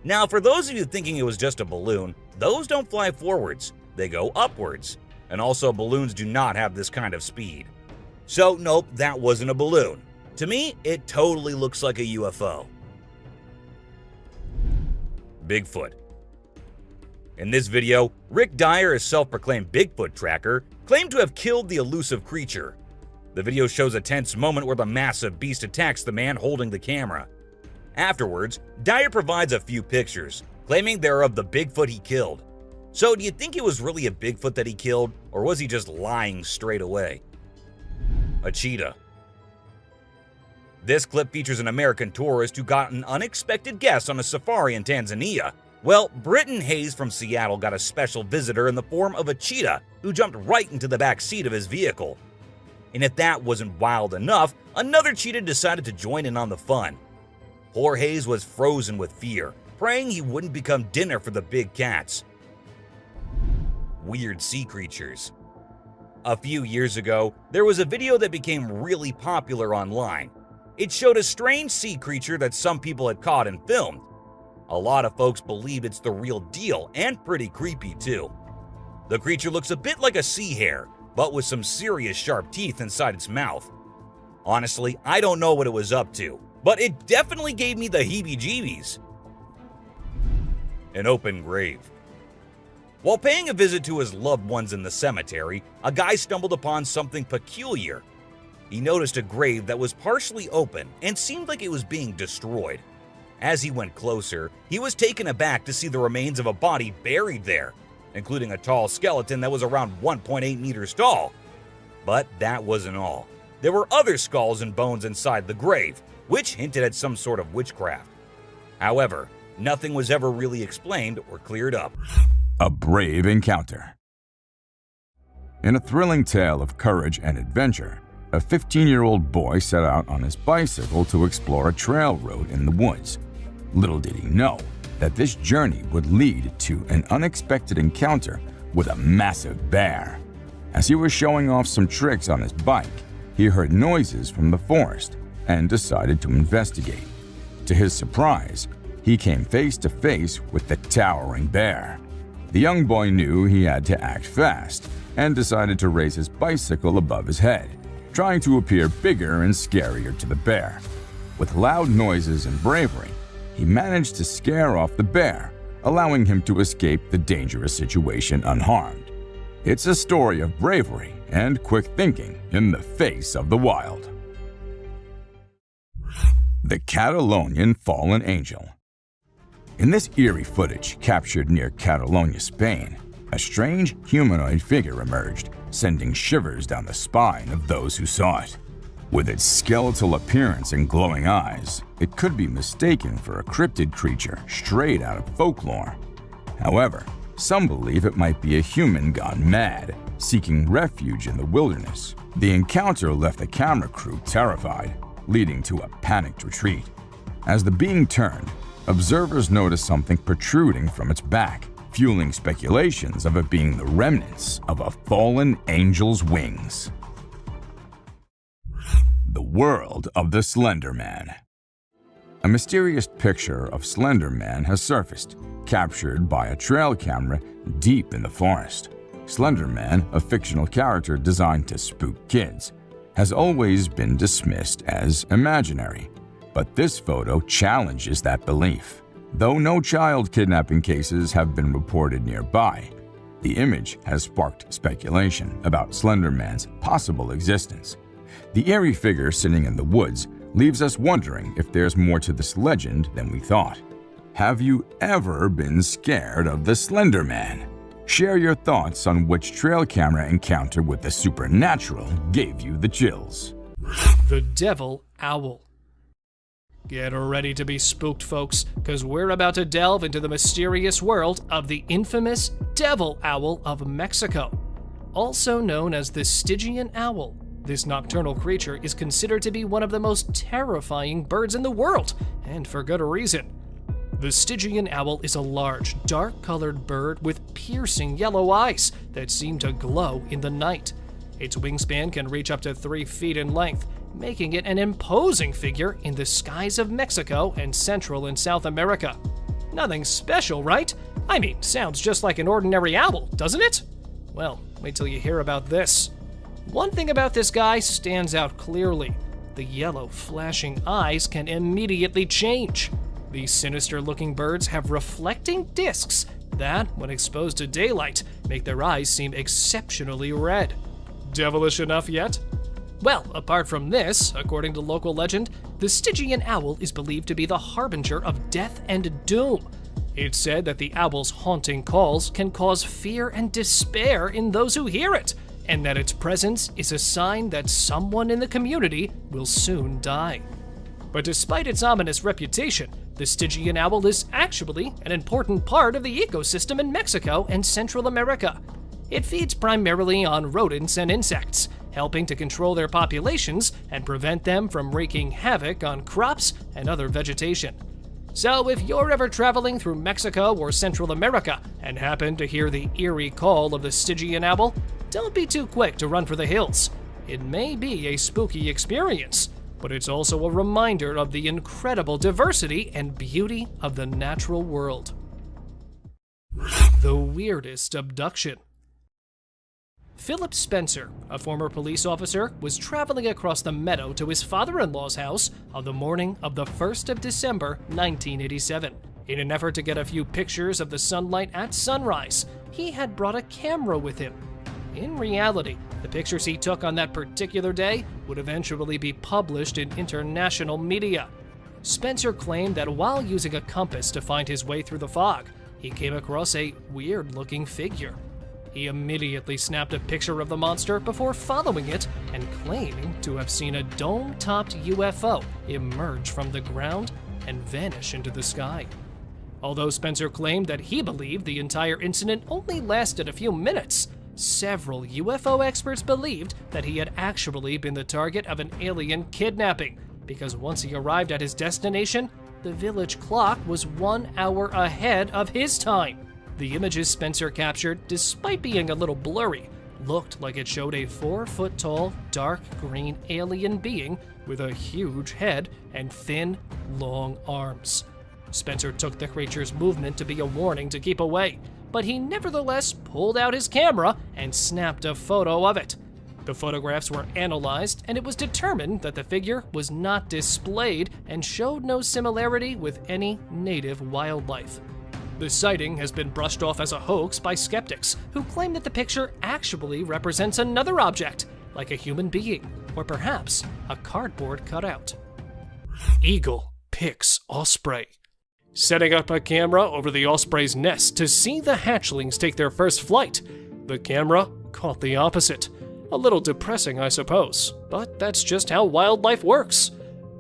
Now, for those of you thinking it was just a balloon, those don't fly forwards, they go upwards. And also, balloons do not have this kind of speed. So, nope, that wasn't a balloon. To me, it totally looks like a UFO. Bigfoot. In this video, Rick Dyer, a self-proclaimed Bigfoot tracker, claimed to have killed the elusive creature. The video shows a tense moment where the massive beast attacks the man holding the camera. Afterwards, Dyer provides a few pictures, claiming they're of the Bigfoot he killed. So do you think it was really a Bigfoot that he killed, or was he just lying straight away? A cheetah. This clip features an American tourist who got an unexpected guest on a safari in Tanzania. Well, Britton Hayes from Seattle got a special visitor in the form of a cheetah who jumped right into the back seat of his vehicle. And if that wasn't wild enough, another cheetah decided to join in on the fun. Poor Hayes was frozen with fear, praying he wouldn't become dinner for the big cats. Weird sea creatures. A few years ago, there was a video that became really popular online. It showed a strange sea creature that some people had caught and filmed. A lot of folks believe it's the real deal and pretty creepy too. The creature looks a bit like a sea hare, but with some serious sharp teeth inside its mouth. Honestly, I don't know what it was up to, but it definitely gave me the heebie-jeebies. An open grave. While paying a visit to his loved ones in the cemetery, a guy stumbled upon something peculiar. He noticed a grave that was partially open and seemed like it was being destroyed. As he went closer, he was taken aback to see the remains of a body buried there, including a tall skeleton that was around 1.8 meters tall. But that wasn't all. There were other skulls and bones inside the grave, which hinted at some sort of witchcraft. However, nothing was ever really explained or cleared up. A brave encounter. In a thrilling tale of courage and adventure, a 15-year-old boy set out on his bicycle to explore a trail road in the woods. Little did he know that this journey would lead to an unexpected encounter with a massive bear. As he was showing off some tricks on his bike, he heard noises from the forest and decided to investigate. To his surprise, he came face to face with the towering bear. The young boy knew he had to act fast and decided to raise his bicycle above his head, trying to appear bigger and scarier to the bear. With loud noises and bravery, he managed to scare off the bear, allowing him to escape the dangerous situation unharmed. It's a story of bravery and quick thinking in the face of the wild. The Catalonian Fallen Angel. In this eerie footage captured near Catalonia, Spain, a strange humanoid figure emerged, sending shivers down the spine of those who saw it. With its skeletal appearance and glowing eyes, it could be mistaken for a cryptid creature straight out of folklore. However, some believe it might be a human gone mad, seeking refuge in the wilderness. The encounter left the camera crew terrified, leading to a panicked retreat. As the being turned, observers noticed something protruding from its back, fueling speculations of it being the remnants of a fallen angel's wings. The world of the Slender Man. A mysterious picture of Slender Man has surfaced, captured by a trail camera deep in the forest. Slender Man, a fictional character designed to spook kids, has always been dismissed as imaginary, but this photo challenges that belief. Though no child kidnapping cases have been reported nearby, the image has sparked speculation about Slender Man's possible existence. The eerie figure sitting in the woods leaves us wondering if there's more to this legend than we thought. Have you ever been scared of the Slender Man? Share your thoughts on which trail camera encounter with the supernatural gave you the chills. The Devil Owl. Get ready to be spooked, folks, because we're about to delve into the mysterious world of the infamous Devil Owl of Mexico. Also known as the Stygian Owl, this nocturnal creature is considered to be one of the most terrifying birds in the world, and for good reason. The Stygian owl is a large, dark-colored bird with piercing yellow eyes that seem to glow in the night. Its wingspan can reach up to 3 feet in length, making it an imposing figure in the skies of Mexico and Central and South America. Nothing special, right? I mean, sounds just like an ordinary owl, doesn't it? Well, wait till you hear about this. One thing about this guy stands out clearly. The yellow, flashing eyes can immediately change. These sinister-looking birds have reflecting discs that, when exposed to daylight, make their eyes seem exceptionally red. Devilish enough yet? Well, apart from this, according to local legend, the Stygian owl is believed to be the harbinger of death and doom. It's said that the owl's haunting calls can cause fear and despair in those who hear it, and that its presence is a sign that someone in the community will soon die. But despite its ominous reputation, the Stygian owl is actually an important part of the ecosystem in Mexico and Central America. It feeds primarily on rodents and insects, helping to control their populations and prevent them from wreaking havoc on crops and other vegetation. So if you're ever traveling through Mexico or Central America and happen to hear the eerie call of the Stygian owl, don't be too quick to run for the hills. It may be a spooky experience, but it's also a reminder of the incredible diversity and beauty of the natural world. The weirdest abduction. Philip Spencer, a former police officer, was traveling across the meadow to his father-in-law's house on the morning of the 1st of December, 1987. In an effort to get a few pictures of the sunlight at sunrise, he had brought a camera with him. In reality, the pictures he took on that particular day would eventually be published in international media. Spencer claimed that while using a compass to find his way through the fog, he came across a weird-looking figure. He immediately snapped a picture of the monster before following it and claiming to have seen a dome-topped UFO emerge from the ground and vanish into the sky. Although Spencer claimed that he believed the entire incident only lasted a few minutes, several UFO experts believed that he had actually been the target of an alien kidnapping, because once he arrived at his destination, the village clock was 1 hour ahead of his time. The images Spencer captured, despite being a little blurry, looked like it showed a 4-foot-tall, dark green alien being with a huge head and thin, long arms. Spencer took the creature's movement to be a warning to keep away, but he nevertheless pulled out his camera and snapped a photo of it. The photographs were analyzed, and it was determined that the figure was not displayed and showed no similarity with any native wildlife. The sighting has been brushed off as a hoax by skeptics, who claim that the picture actually represents another object, like a human being, or perhaps a cardboard cutout. Eagle picks osprey. Setting up a camera over the osprey's nest to see the hatchlings take their first flight, the camera caught the opposite. A little depressing, I suppose, but that's just how wildlife works.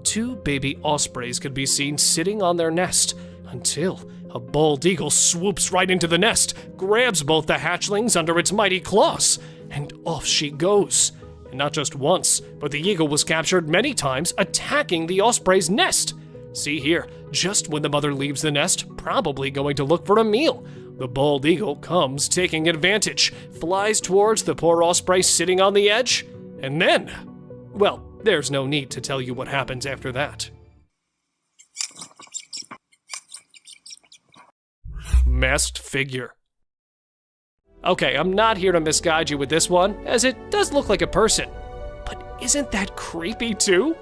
2 baby ospreys could be seen sitting on their nest until a bald eagle swoops right into the nest, grabs both the hatchlings under its mighty claws, and off she goes. And not just once, but the eagle was captured many times attacking the osprey's nest. See here, just when the mother leaves the nest, probably going to look for a meal, the bald eagle comes taking advantage, flies towards the poor osprey sitting on the edge, and then, well, there's no need to tell you what happens after that. Masked figure. Okay, I'm not here to misguide you with this one, as it does look like a person. But isn't that creepy too?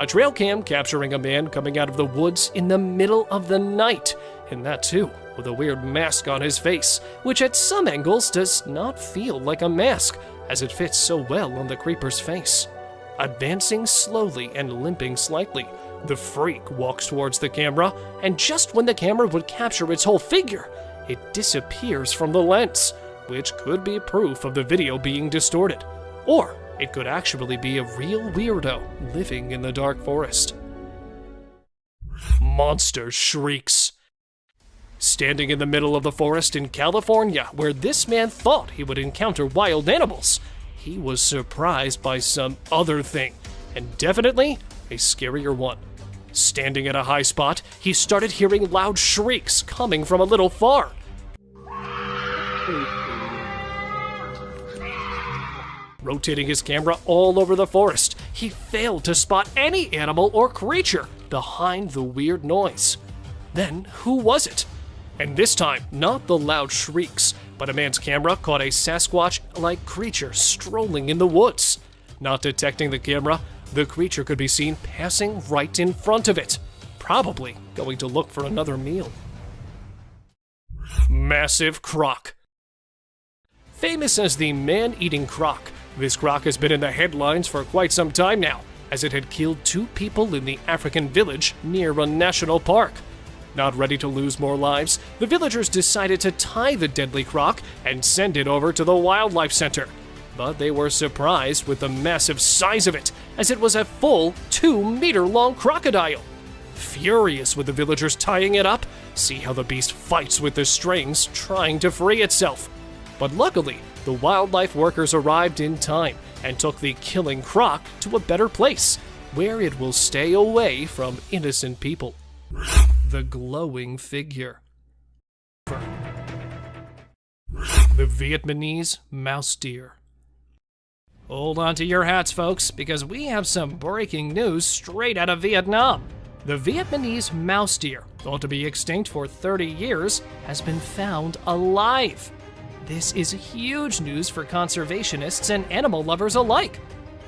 A trail cam capturing a man coming out of the woods in the middle of the night, and that too with a weird mask on his face, which at some angles does not feel like a mask, as it fits so well on the creeper's face. Advancing slowly and limping slightly, the freak walks towards the camera, and just when the camera would capture its whole figure, it disappears from the lens, which could be proof of the video being distorted. Or it could actually be a real weirdo living in the dark forest. Monster shrieks. Standing in the middle of the forest in California, where this man thought he would encounter wild animals, he was surprised by some other thing, and definitely a scarier one. Standing at a high spot, he started hearing loud shrieks coming from a little far. Rotating his camera all over the forest, he failed to spot any animal or creature behind the weird noise. Then, who was it? And this time, not the loud shrieks, but a man's camera caught a Sasquatch-like creature strolling in the woods. Not detecting the camera, the creature could be seen passing right in front of it, probably going to look for another meal. Massive croc. Famous as the man-eating croc, this croc has been in the headlines for quite some time now, as it had killed 2 people in the African village near a national park. Not ready to lose more lives, the villagers decided to tie the deadly croc and send it over to the wildlife center. But they were surprised with the massive size of it, as it was a full 2-meter-long crocodile. Furious with the villagers tying it up, see how the beast fights with the strings, trying to free itself. But luckily, the wildlife workers arrived in time and took the killing croc to a better place, where it will stay away from innocent people. The glowing figure. The Vietnamese mouse deer. Hold on to your hats, folks, because we have some breaking news straight out of Vietnam. The Vietnamese mouse deer, thought to be extinct for 30 years, has been found alive. This is huge news for conservationists and animal lovers alike.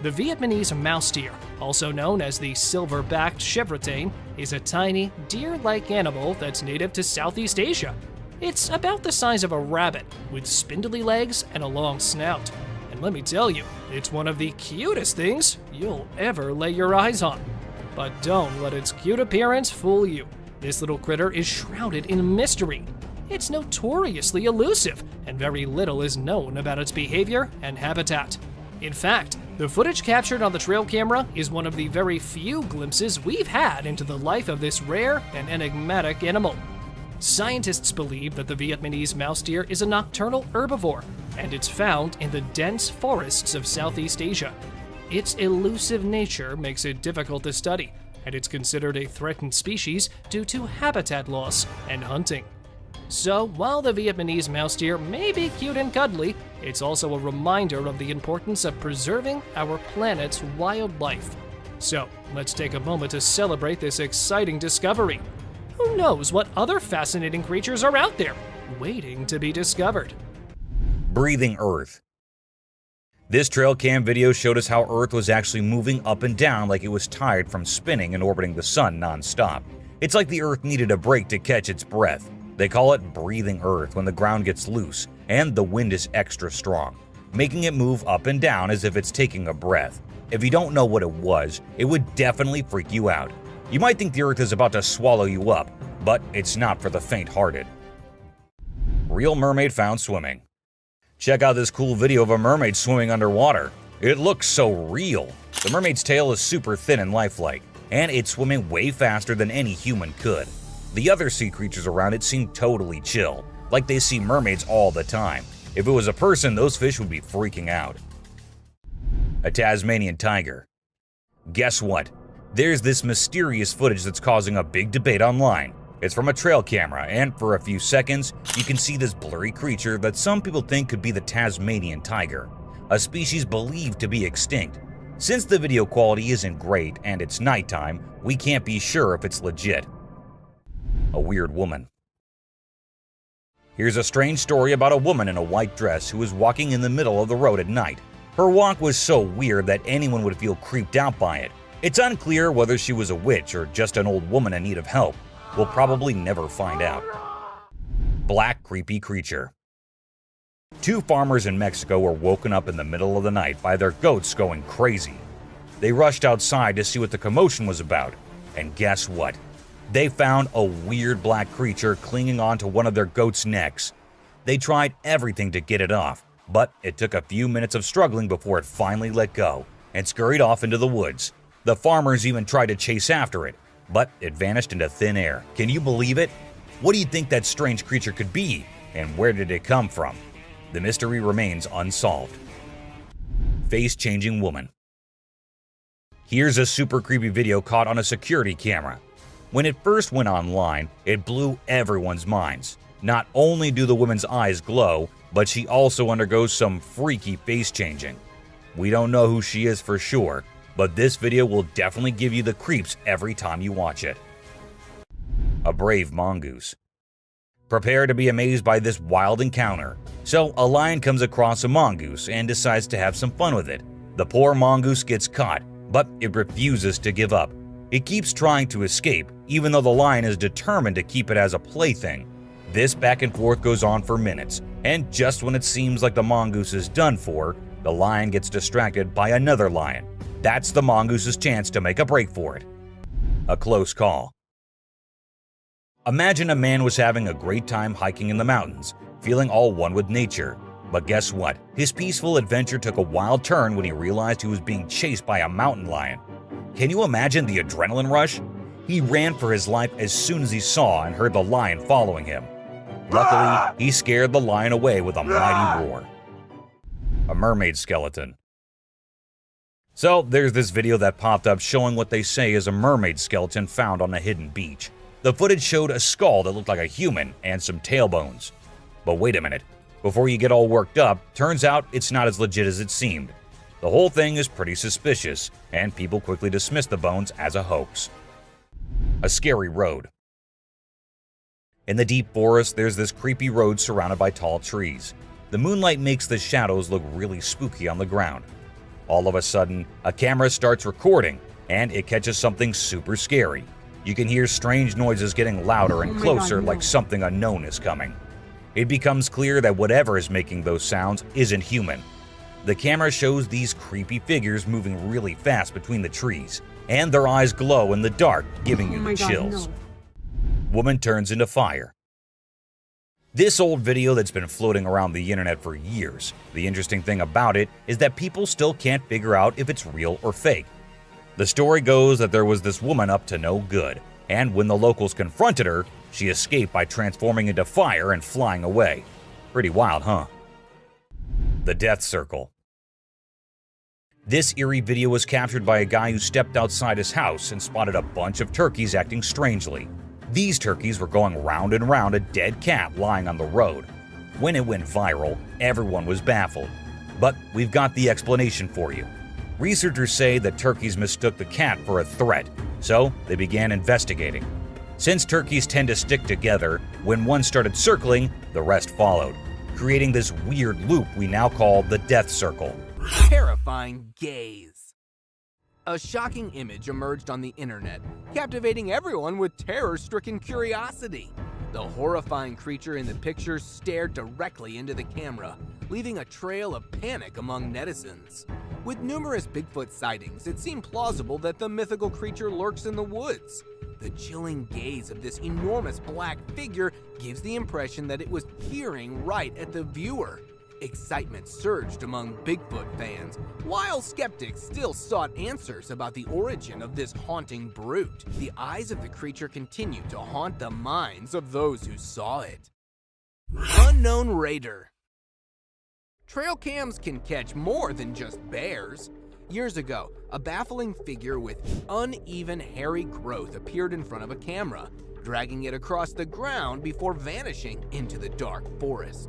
The Vietnamese mouse deer, also known as the silver-backed chevrotain, is a tiny, deer-like animal that's native to Southeast Asia. It's about the size of a rabbit, with spindly legs and a long snout. And let me tell you, it's one of the cutest things you'll ever lay your eyes on. But don't let its cute appearance fool you. This little critter is shrouded in mystery. it's notoriously elusive, and very little is known about its behavior and habitat. In fact, the footage captured on the trail camera is one of the very few glimpses we've had into the life of this rare and enigmatic animal. Scientists believe that the Vietnamese mouse deer is a nocturnal herbivore, and it's found in the dense forests of Southeast Asia. Its elusive nature makes it difficult to study, and it's considered a threatened species due to habitat loss and hunting. So, while the Vietnamese mouse deer may be cute and cuddly, it's also a reminder of the importance of preserving our planet's wildlife. So, let's take a moment to celebrate this exciting discovery. Who knows what other fascinating creatures are out there, waiting to be discovered? Breathing Earth. This trail cam video showed us how Earth was actually moving up and down like it was tired from spinning and orbiting the sun non-stop. It's like the Earth needed a break to catch its breath. They call it breathing Earth when the ground gets loose and the wind is extra strong, making it move up and down as if it's taking a breath. If you don't know what it was, it would definitely freak you out. You might think the Earth is about to swallow you up, but it's not for the faint-hearted. Real mermaid found swimming. Check out this cool video of a mermaid swimming underwater. It looks so real. The mermaid's tail is super thin and lifelike, and it's swimming way faster than any human could. The other sea creatures around it seem totally chill, like they see mermaids all the time. If it was a person, those fish would be freaking out. A Tasmanian tiger. Guess what? There's this mysterious footage that's causing a big debate online. It's from a trail camera, and for a few seconds, you can see this blurry creature that some people think could be the Tasmanian tiger, a species believed to be extinct. Since the video quality isn't great and it's nighttime, we can't be sure if it's legit. A weird woman. Here's a strange story about a woman in a white dress who was walking in the middle of the road at night. Her walk was so weird that anyone would feel creeped out by it. It's unclear whether she was a witch or just an old woman in need of help. We'll probably never find out. Black creepy creature. Two farmers in Mexico were woken up in the middle of the night by their goats going crazy. They rushed outside to see what the commotion was about, and guess what? They found a weird black creature clinging onto one of their goats' necks. They tried everything to get it off, but it took a few minutes of struggling before it finally let go and scurried off into the woods. The farmers even tried to chase after it, but it vanished into thin air. Can you believe it? What do you think that strange creature could be, and where did it come from? The mystery remains unsolved. Face-changing woman. Here's a super creepy video caught on a security camera. When it first went online, it blew everyone's minds. Not only do the woman's eyes glow, but she also undergoes some freaky face changing. We don't know who she is for sure, but this video will definitely give you the creeps every time you watch it. A brave mongoose. Prepare to be amazed by this wild encounter. So, a lion comes across a mongoose and decides to have some fun with it. The poor mongoose gets caught, but it refuses to give up. It keeps trying to escape, even though the lion is determined to keep it as a plaything. This back and forth goes on for minutes, and just when it seems like the mongoose is done for, the lion gets distracted by another lion. That's the mongoose's chance to make a break for it. A close call. Imagine a man was having a great time hiking in the mountains, feeling all one with nature. But guess what? His peaceful adventure took a wild turn when he realized he was being chased by a mountain lion. Can you imagine the adrenaline rush? He ran for his life as soon as he saw and heard the lion following him. Luckily, he scared the lion away with a mighty roar. A mermaid skeleton. So, there's this video that popped up showing what they say is a mermaid skeleton found on a hidden beach. The footage showed a skull that looked like a human and some tailbones. But wait a minute. Before you get all worked up, turns out it's not as legit as it seemed. The whole thing is pretty suspicious, and people quickly dismiss the bones as a hoax. A scary road. In the deep forest, there's this creepy road surrounded by tall trees. The moonlight makes the shadows look really spooky on the ground. All of a sudden, a camera starts recording, and it catches something super scary. You can hear strange noises getting louder and closer, like something unknown is coming. It becomes clear that whatever is making those sounds isn't human. The camera shows these creepy figures moving really fast between the trees, and their eyes glow in the dark, giving you the chills. Woman turns into fire. This old video that's been floating around the internet for years. The interesting thing about it is that people still can't figure out if it's real or fake. The story goes that there was this woman up to no good, and when the locals confronted her, she escaped by transforming into fire and flying away. Pretty wild, huh? The Death Circle. This eerie video was captured by a guy who stepped outside his house and spotted a bunch of turkeys acting strangely. These turkeys were going round and round a dead cat lying on the road. When it went viral, everyone was baffled. But we've got the explanation for you. Researchers say that turkeys mistook the cat for a threat, so they began investigating. Since turkeys tend to stick together, when one started circling, the rest followed, creating this weird loop we now call the Death Circle. Terrifying gaze. A shocking image emerged on the internet, captivating everyone with terror-stricken curiosity. The horrifying creature in the picture stared directly into the camera, leaving a trail of panic among netizens. With numerous Bigfoot sightings, it seemed plausible that the mythical creature lurks in the woods. The chilling gaze of this enormous black figure gives the impression that it was peering right at the viewer. Excitement surged among Bigfoot fans, while skeptics still sought answers about the origin of this haunting brute. The eyes of the creature continued to haunt the minds of those who saw it. Unknown Raider. Trail cams can catch more than just bears. Years ago, a baffling figure with uneven hairy growth appeared in front of a camera, dragging it across the ground before vanishing into the dark forest.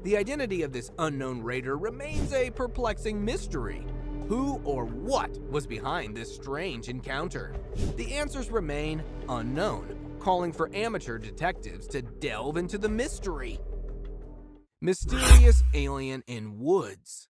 The identity of this unknown raider remains a perplexing mystery. Who or what was behind this strange encounter? The answers remain unknown, calling for amateur detectives to delve into the mystery. Mysterious alien in woods.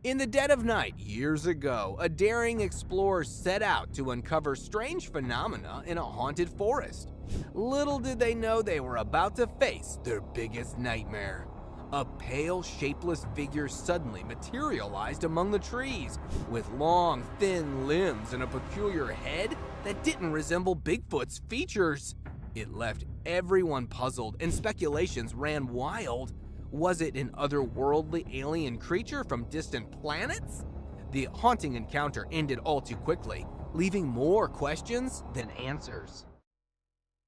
In the dead of night years ago, a daring explorer set out to uncover strange phenomena in a haunted forest. Little did they know they were about to face their biggest nightmare. A pale, shapeless figure suddenly materialized among the trees, with long, thin limbs and a peculiar head that didn't resemble Bigfoot's features. It left everyone puzzled, and speculations ran wild. Was it an otherworldly alien creature from distant planets? The haunting encounter ended all too quickly, leaving more questions than answers.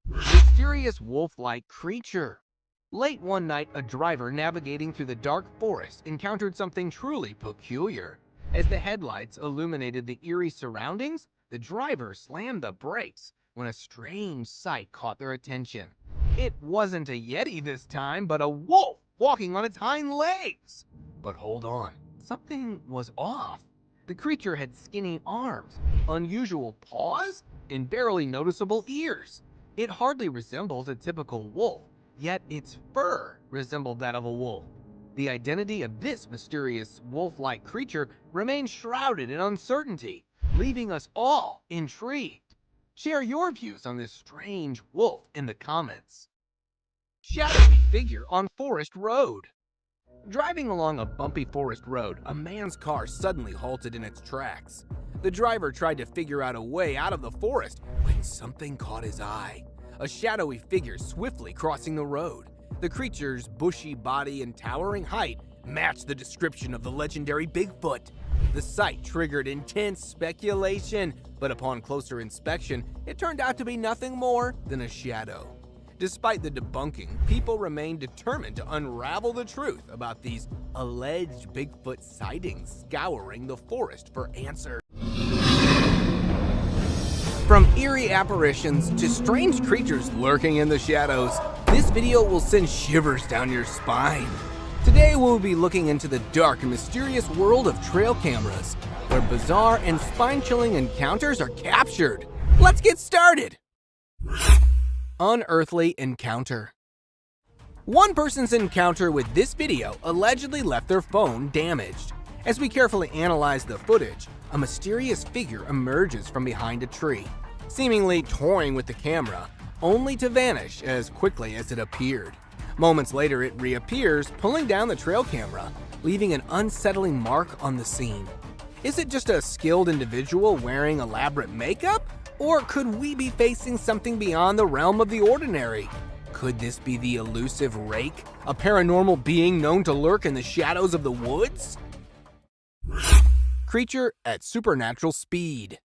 Mysterious wolf-like creature. Late one night, a driver navigating through the dark forest encountered something truly peculiar. As the headlights illuminated the eerie surroundings, the driver slammed the brakes when a strange sight caught their attention. It wasn't a Yeti this time, but a wolf walking on its hind legs. But hold on, something was off. The creature had skinny arms, unusual paws, and barely noticeable ears. It hardly resembled a typical wolf, yet its fur resembled that of a wolf. The identity of this mysterious wolf-like creature remains shrouded in uncertainty, leaving us all intrigued. Share your views on this strange wolf in the comments. Shadowy figure on forest road. Driving along a bumpy forest road, a man's car suddenly halted in its tracks. The driver tried to figure out a way out of the forest when something caught his eye. A shadowy figure swiftly crossing the road. The creature's bushy body and towering height matched the description of the legendary Bigfoot. The sight triggered intense speculation, but upon closer inspection, it turned out to be nothing more than a shadow. Despite the debunking, people remain determined to unravel the truth about these alleged Bigfoot sightings, scouring the forest for answers. From eerie apparitions to strange creatures lurking in the shadows, this video will send shivers down your spine. Today we'll be looking into the dark and mysterious world of trail cameras, where bizarre and spine-chilling encounters are captured. Let's get started! Unearthly encounter. One person's encounter with this video allegedly left their phone damaged. As we carefully analyze the footage, a mysterious figure emerges from behind a tree, seemingly toying with the camera, only to vanish as quickly as it appeared. Moments later, it reappears, pulling down the trail camera, leaving an unsettling mark on the scene. Is it just a skilled individual wearing elaborate makeup? Or could we be facing something beyond the realm of the ordinary? Could this be the elusive Rake, a paranormal being known to lurk in the shadows of the woods? Creature at supernatural speed.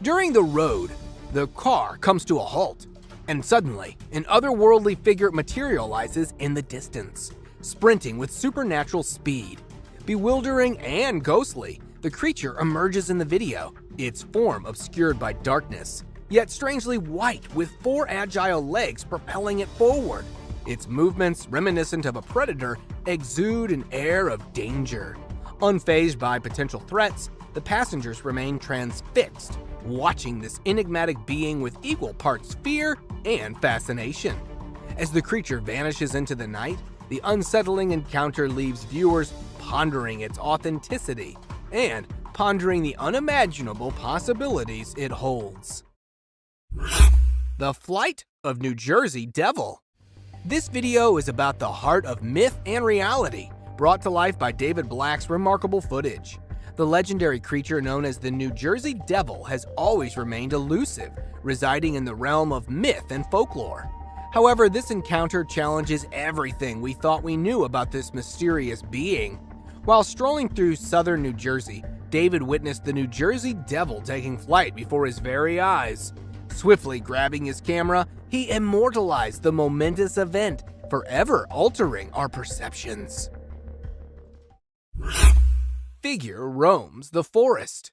During the road, the car comes to a halt, and suddenly, an otherworldly figure materializes in the distance, sprinting with supernatural speed. Bewildering and ghostly, the creature emerges in the video, its form obscured by darkness, yet strangely white with 4 agile legs propelling it forward. Its movements, reminiscent of a predator, exude an air of danger. Unfazed by potential threats, the passengers remain transfixed, watching this enigmatic being with equal parts fear and fascination. As the creature vanishes into the night, the unsettling encounter leaves viewers pondering its authenticity and pondering the unimaginable possibilities it holds. The Flight of New Jersey Devil. This video is about the heart of myth and reality, brought to life by David Black's remarkable footage. The legendary creature known as the New Jersey Devil has always remained elusive, residing in the realm of myth and folklore. However, this encounter challenges everything we thought we knew about this mysterious being. While strolling through southern New Jersey, David witnessed the New Jersey Devil taking flight before his very eyes. Swiftly grabbing his camera, he immortalized the momentous event, forever altering our perceptions. Figure roams the forest.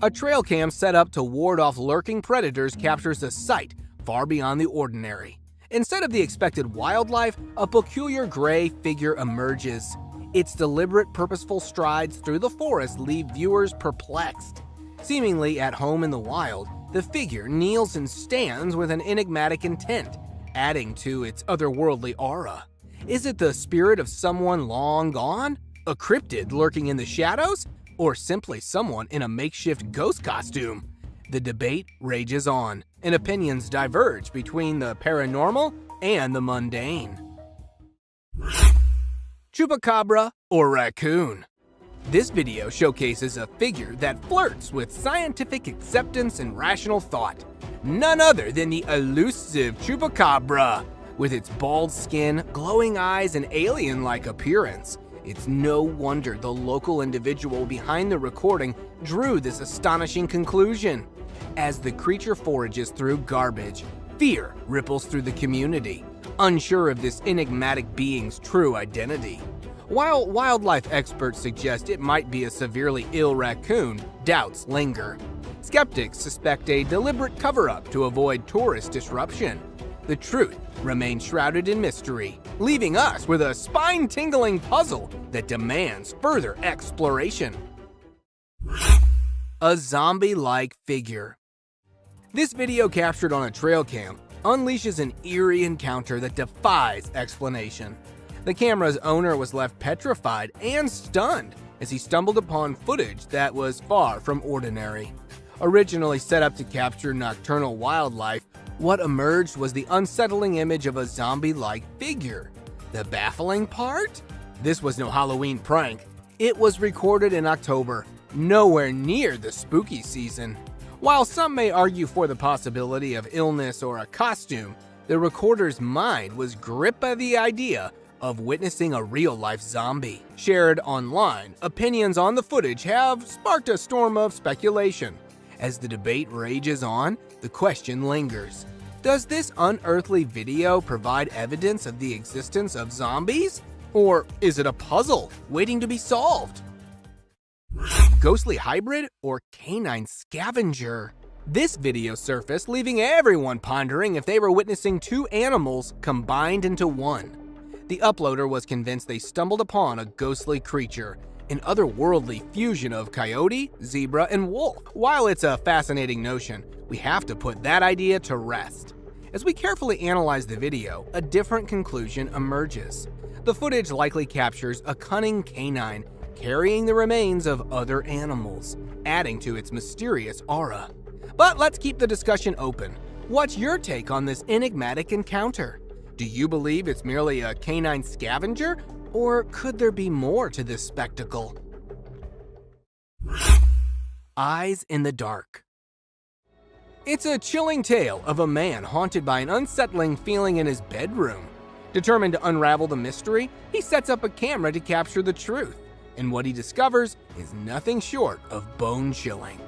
A trail cam set up to ward off lurking predators captures a sight far beyond the ordinary. Instead of the expected wildlife, a peculiar gray figure emerges. Its deliberate, purposeful strides through the forest leave viewers perplexed. Seemingly at home in the wild, the figure kneels and stands with an enigmatic intent, adding to its otherworldly aura. Is it the spirit of someone long gone? A cryptid lurking in the shadows? Or simply someone in a makeshift ghost costume? The debate rages on, and opinions diverge between the paranormal and the mundane. Chupacabra or raccoon? This video showcases a figure that flirts with scientific acceptance and rational thought. None other than the elusive Chupacabra. With its bald skin, glowing eyes, and alien-like appearance, it's no wonder the local individual behind the recording drew this astonishing conclusion. As the creature forages through garbage, fear ripples through the community, unsure of this enigmatic being's true identity. While wildlife experts suggest it might be a severely ill raccoon, doubts linger. Skeptics suspect a deliberate cover-up to avoid tourist disruption. The truth remains shrouded in mystery, leaving us with a spine-tingling puzzle that demands further exploration. A zombie-like figure. This video, captured on a trail cam, unleashes an eerie encounter that defies explanation. The camera's owner was left petrified and stunned as he stumbled upon footage that was far from ordinary. Originally set up to capture nocturnal wildlife, what emerged was the unsettling image of a zombie-like figure. The baffling part? This was no Halloween prank. It was recorded in October, nowhere near the spooky season. While some may argue for the possibility of illness or a costume, the recorder's mind was gripped by the idea of witnessing a real-life zombie. Shared online, opinions on the footage have sparked a storm of speculation. As the debate rages on, the question lingers. Does this unearthly video provide evidence of the existence of zombies? Or is it a puzzle waiting to be solved? Ghostly hybrid or canine scavenger? This video surfaced, leaving everyone pondering if they were witnessing 2 animals combined into one. The uploader was convinced they stumbled upon a ghostly creature, an otherworldly fusion of coyote, zebra, and wolf. While it's a fascinating notion, we have to put that idea to rest. As we carefully analyze the video, a different conclusion emerges. The footage likely captures a cunning canine carrying the remains of other animals, adding to its mysterious aura. But let's keep the discussion open. What's your take on this enigmatic encounter? Do you believe it's merely a canine scavenger, or could there be more to this spectacle? Eyes in the dark. It's a chilling tale of a man haunted by an unsettling feeling in his bedroom. Determined to unravel the mystery, he sets up a camera to capture the truth, and what he discovers is nothing short of bone-chilling.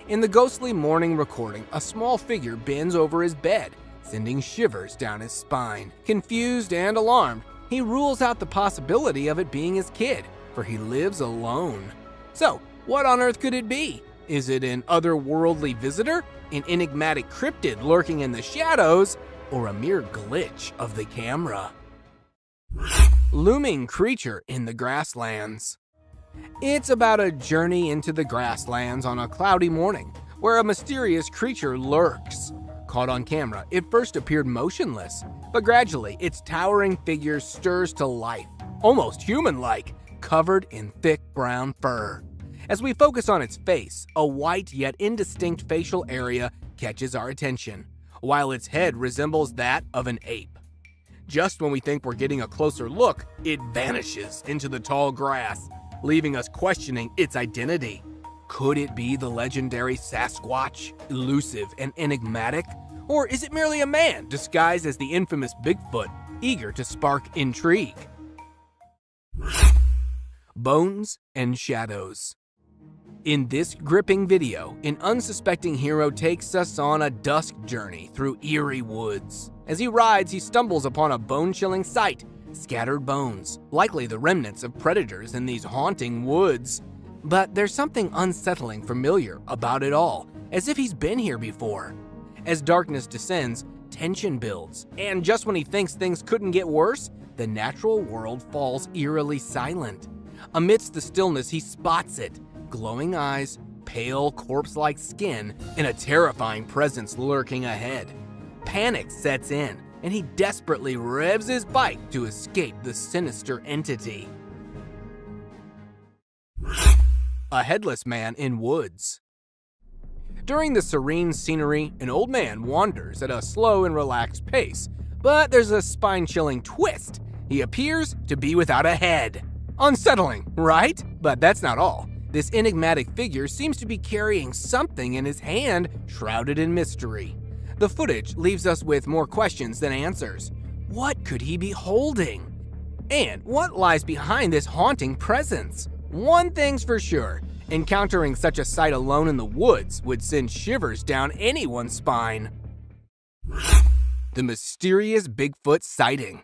In the ghostly morning recording, a small figure bends over his bed, sending shivers down his spine. Confused and alarmed, he rules out the possibility of it being his kid, for he lives alone. So, what on earth could it be? Is it an otherworldly visitor, an enigmatic cryptid lurking in the shadows, or a mere glitch of the camera? Looming creature in the grasslands. It's about a journey into the grasslands on a cloudy morning, where a mysterious creature lurks. Caught on camera, it first appeared motionless, but gradually its towering figure stirs to life, almost human-like, covered in thick brown fur. As we focus on its face, a white yet indistinct facial area catches our attention, while its head resembles that of an ape. Just when we think we're getting a closer look, it vanishes into the tall grass, leaving us questioning its identity. Could it be the legendary Sasquatch, elusive and enigmatic? Or is it merely a man disguised as the infamous Bigfoot, eager to spark intrigue? Bones and shadows. In this gripping video, an unsuspecting hero takes us on a dusk journey through eerie woods. As he rides, he stumbles upon a bone-chilling sight, scattered bones, likely the remnants of predators in these haunting woods. But there's something unsettling familiar about it all, as if he's been here before. As darkness descends, tension builds, and just when he thinks things couldn't get worse, the natural world falls eerily silent. Amidst the stillness, he spots it. Glowing eyes, pale, corpse-like skin, and a terrifying presence lurking ahead. Panic sets in, and he desperately revs his bike to escape the sinister entity. A headless man in woods. During the serene scenery, an old man wanders at a slow and relaxed pace, but there's a spine-chilling twist. He appears to be without a head. Unsettling, right? But that's not all. This enigmatic figure seems to be carrying something in his hand, shrouded in mystery. The footage leaves us with more questions than answers. What could he be holding? And what lies behind this haunting presence? One thing's for sure, encountering such a sight alone in the woods would send shivers down anyone's spine. The mysterious Bigfoot sighting.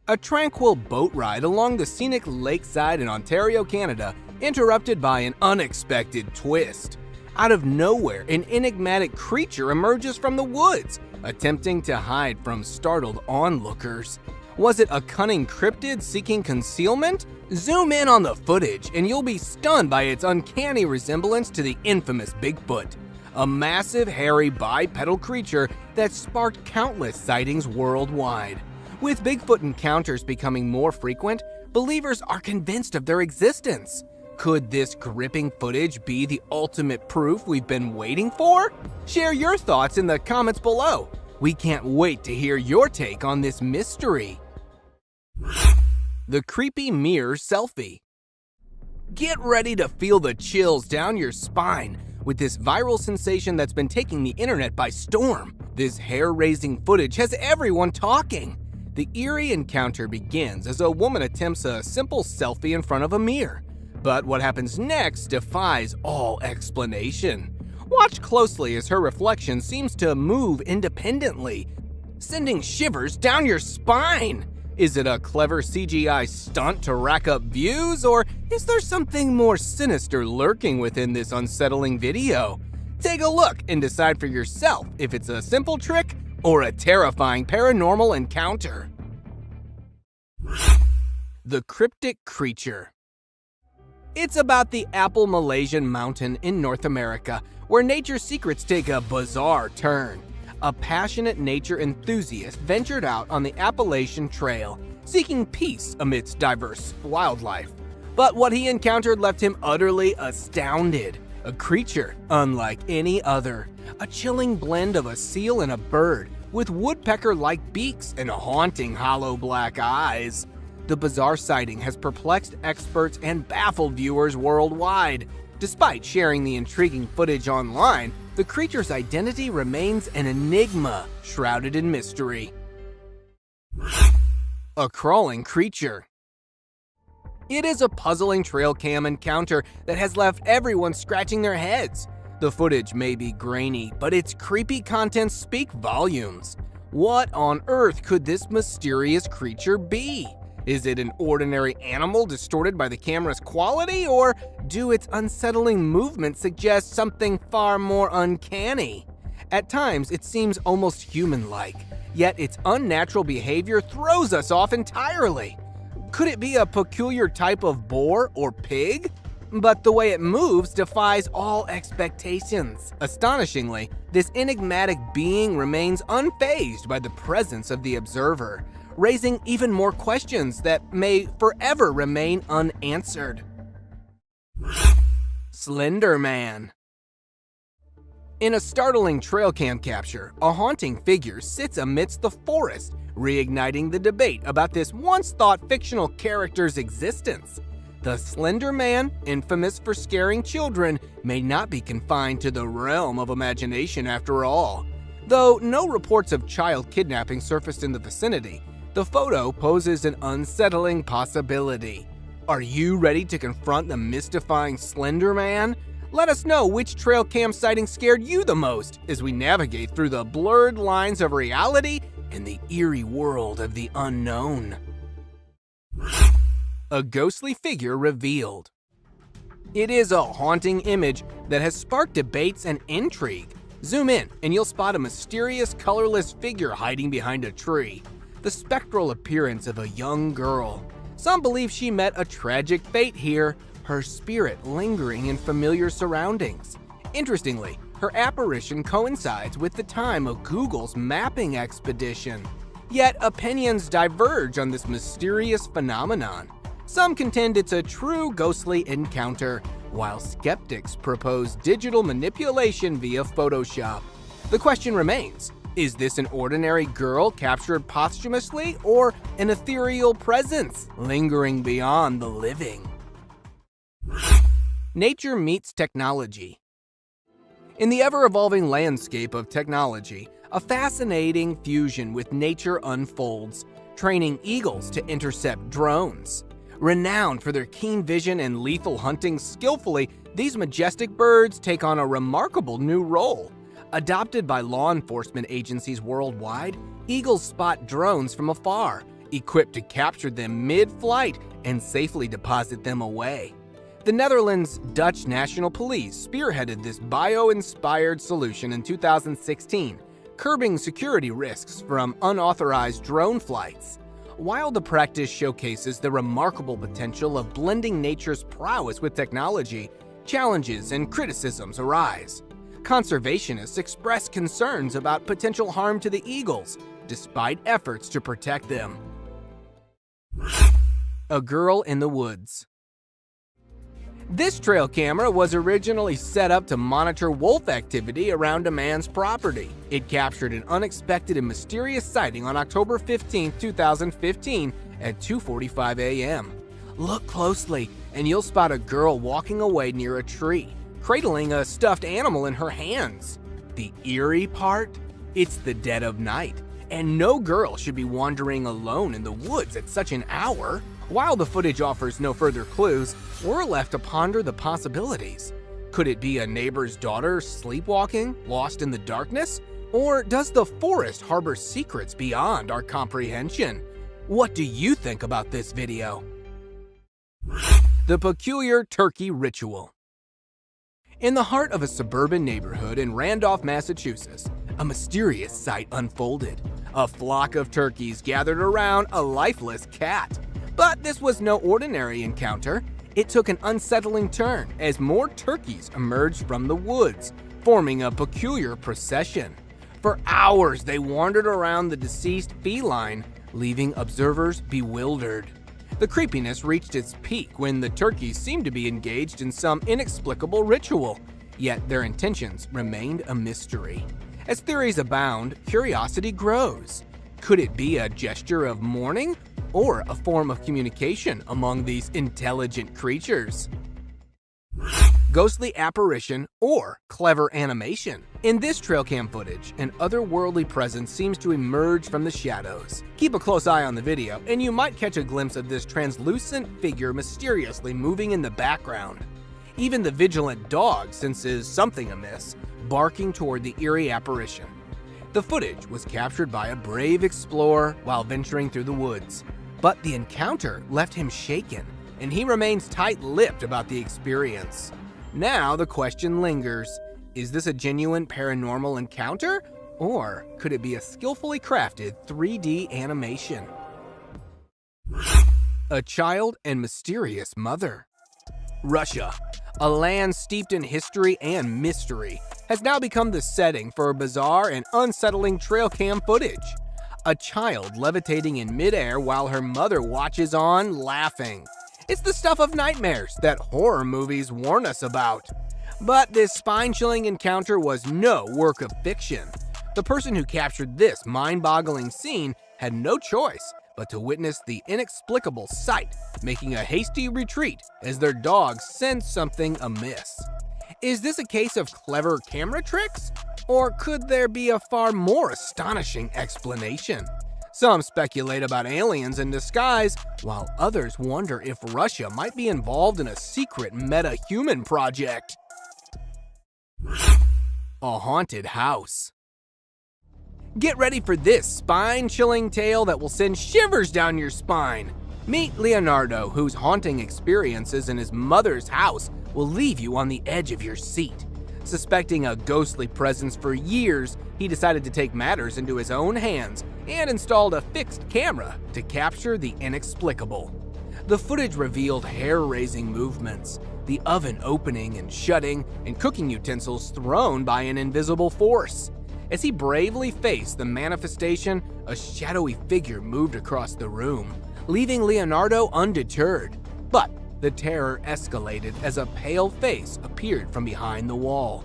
A tranquil boat ride along the scenic lakeside in Ontario, Canada, interrupted by an unexpected twist. Out of nowhere, an enigmatic creature emerges from the woods, attempting to hide from startled onlookers. Was it a cunning cryptid seeking concealment? Zoom in on the footage and you'll be stunned by its uncanny resemblance to the infamous Bigfoot, a massive, hairy, bipedal creature that sparked countless sightings worldwide. With Bigfoot encounters becoming more frequent, believers are convinced of their existence. Could this gripping footage be the ultimate proof we've been waiting for? Share your thoughts in the comments below. We can't wait to hear your take on this mystery. The creepy mirror selfie. Get ready to feel the chills down your spine with this viral sensation that's been taking the internet by storm. This hair-raising footage has everyone talking. The eerie encounter begins as a woman attempts a simple selfie in front of a mirror. But what happens next defies all explanation. Watch closely as her reflection seems to move independently, sending shivers down your spine. Is it a clever CGI stunt to rack up views, or is there something more sinister lurking within this unsettling video? Take a look and decide for yourself if it's a simple trick or a terrifying paranormal encounter. The cryptic creature. It's about the Apple Malaysian mountain in North America, where nature's secrets take a bizarre turn. A passionate nature enthusiast ventured out on the Appalachian Trail, seeking peace amidst diverse wildlife. But what he encountered left him utterly astounded. A creature unlike any other. A chilling blend of a seal and a bird, with woodpecker-like beaks and haunting hollow black eyes. The bizarre sighting has perplexed experts and baffled viewers worldwide. Despite sharing the intriguing footage online, the creature's identity remains an enigma shrouded in mystery. A crawling creature. It is a puzzling trail cam encounter that has left everyone scratching their heads. The footage may be grainy, but its creepy contents speak volumes. What on earth could this mysterious creature be? Is it an ordinary animal distorted by the camera's quality, or do its unsettling movements suggest something far more uncanny? At times, it seems almost human-like, yet its unnatural behavior throws us off entirely. Could it be a peculiar type of boar or pig? But the way it moves defies all expectations. Astonishingly, this enigmatic being remains unfazed by the presence of the observer, raising even more questions that may forever remain unanswered. Slender Man. In a startling trail cam capture, a haunting figure sits amidst the forest, reigniting the debate about this once-thought fictional character's existence. The Slender Man, infamous for scaring children, may not be confined to the realm of imagination after all. Though no reports of child kidnapping surfaced in the vicinity, the photo poses an unsettling possibility. Are you ready to confront the mystifying Slender Man? Let us know which trail cam sighting scared you the most as we navigate through the blurred lines of reality and the eerie world of the unknown. A ghostly figure revealed. It is a haunting image that has sparked debates and intrigue. Zoom in and you'll spot a mysterious, colorless figure hiding behind a tree. The spectral appearance of a young girl. Some believe she met a tragic fate here, her spirit lingering in familiar surroundings. Interestingly, her apparition coincides with the time of Google's mapping expedition. Yet opinions diverge on this mysterious phenomenon. Some contend it's a true ghostly encounter, while skeptics propose digital manipulation via Photoshop. The question remains, is this an ordinary girl captured posthumously, or an ethereal presence lingering beyond the living? Nature meets technology. In the ever-evolving landscape of technology, a fascinating fusion with nature unfolds, training eagles to intercept drones. Renowned for their keen vision and lethal hunting skillfully, these majestic birds take on a remarkable new role. Adopted by law enforcement agencies worldwide, eagles spot drones from afar, equipped to capture them mid-flight and safely deposit them away. The Netherlands' Dutch National Police spearheaded this bio-inspired solution in 2016, curbing security risks from unauthorized drone flights. While the practice showcases the remarkable potential of blending nature's prowess with technology, challenges and criticisms arise. Conservationists express concerns about potential harm to the eagles, despite efforts to protect them. A girl in the woods. This trail camera was originally set up to monitor wolf activity around a man's property. It captured an unexpected and mysterious sighting on October 15, 2015 at 2:45 a.m. Look closely and you'll spot a girl walking away near a tree, cradling a stuffed animal in her hands. The eerie part? It's the dead of night, and no girl should be wandering alone in the woods at such an hour. While the footage offers no further clues, we're left to ponder the possibilities. Could it be a neighbor's daughter sleepwalking, lost in the darkness? Or does the forest harbor secrets beyond our comprehension? What do you think about this video? The peculiar turkey ritual. In the heart of a suburban neighborhood in Randolph, Massachusetts, a mysterious sight unfolded. A flock of turkeys gathered around a lifeless cat. But this was no ordinary encounter. It took an unsettling turn as more turkeys emerged from the woods, forming a peculiar procession. For hours, they wandered around the deceased feline, leaving observers bewildered. The creepiness reached its peak when the turkeys seemed to be engaged in some inexplicable ritual, yet their intentions remained a mystery. As theories abound, curiosity grows. Could it be a gesture of mourning or a form of communication among these intelligent creatures? ghostly apparition, or clever animation. In this trail cam footage, an otherworldly presence seems to emerge from the shadows. Keep a close eye on the video, and you might catch a glimpse of this translucent figure mysteriously moving in the background. Even the vigilant dog senses something amiss, barking toward the eerie apparition. The footage was captured by a brave explorer while venturing through the woods, but the encounter left him shaken, and he remains tight-lipped about the experience. Now the question lingers, is this a genuine paranormal encounter, or could it be a skillfully crafted 3D animation? A child and mysterious mother. Russia, a land steeped in history and mystery, has now become the setting for bizarre and unsettling trail cam footage. A child levitating in midair while her mother watches on, laughing. It's the stuff of nightmares that horror movies warn us about. But this spine-chilling encounter was no work of fiction. The person who captured this mind-boggling scene had no choice but to witness the inexplicable sight, making a hasty retreat as their dog sensed something amiss. Is this a case of clever camera tricks? Or could there be a far more astonishing explanation? Some speculate about aliens in disguise, while others wonder if Russia might be involved in a secret meta-human project. A haunted house. Get ready for this spine-chilling tale that will send shivers down your spine. Meet Leonardo, whose haunting experiences in his mother's house will leave you on the edge of your seat. Suspecting a ghostly presence for years, he decided to take matters into his own hands and installed a fixed camera to capture the inexplicable. The footage revealed hair-raising movements, the oven opening and shutting, and cooking utensils thrown by an invisible force. As he bravely faced the manifestation, a shadowy figure moved across the room, leaving Leonardo undeterred. But the terror escalated as a pale face appeared from behind the wall.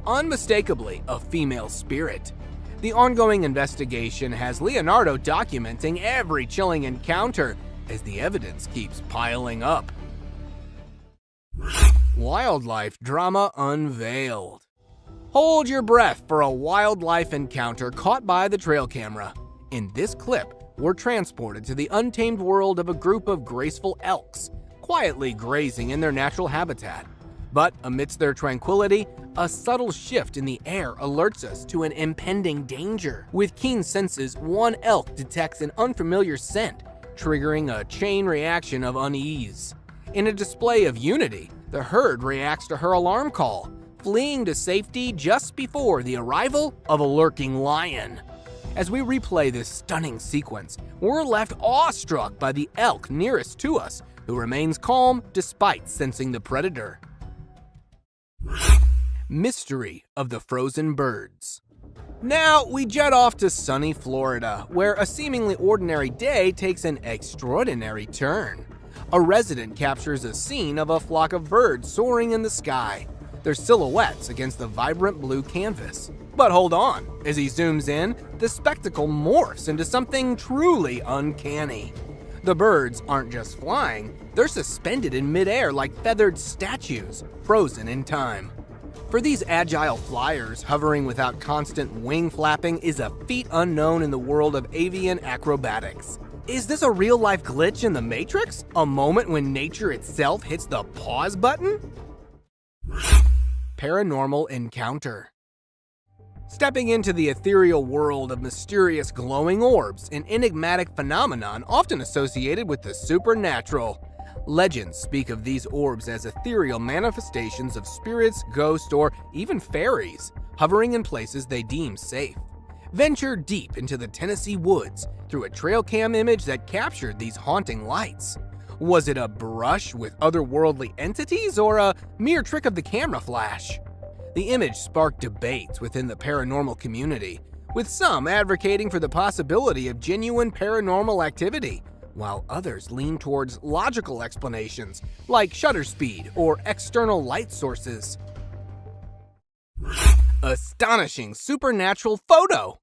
Unmistakably a female spirit. The ongoing investigation has Leonardo documenting every chilling encounter as the evidence keeps piling up. Wildlife drama unveiled. Hold your breath for a wildlife encounter caught by the trail camera. In this clip, we're transported to the untamed world of a group of graceful elks, quietly grazing in their natural habitat. But amidst their tranquility, a subtle shift in the air alerts us to an impending danger. With keen senses, one elk detects an unfamiliar scent, triggering a chain reaction of unease. In a display of unity, the herd reacts to her alarm call, fleeing to safety just before the arrival of a lurking lion. As we replay this stunning sequence, we're left awestruck by the elk nearest to us, who remains calm despite sensing the predator. Mystery of the frozen birds. Now we jet off to sunny Florida, where a seemingly ordinary day takes an extraordinary turn. A resident captures a scene of a flock of birds soaring in the sky, their silhouettes against the vibrant blue canvas. But hold on, as he zooms in, the spectacle morphs into something truly uncanny. The birds aren't just flying, they're suspended in midair like feathered statues, frozen in time. For these agile flyers, hovering without constant wing flapping is a feat unknown in the world of avian acrobatics. Is this a real-life glitch in the Matrix? A moment when nature itself hits the pause button? Paranormal encounter. Stepping into the ethereal world of mysterious glowing orbs, an enigmatic phenomenon often associated with the supernatural. Legends speak of these orbs as ethereal manifestations of spirits, ghosts, or even fairies, hovering in places they deem safe. Venture deep into the Tennessee woods through a trail cam image that captured these haunting lights. Was it a brush with otherworldly entities or a mere trick of the camera flash? The image sparked debates within the paranormal community, with some advocating for the possibility of genuine paranormal activity, while others lean towards logical explanations like shutter speed or external light sources. Astonishing supernatural photo!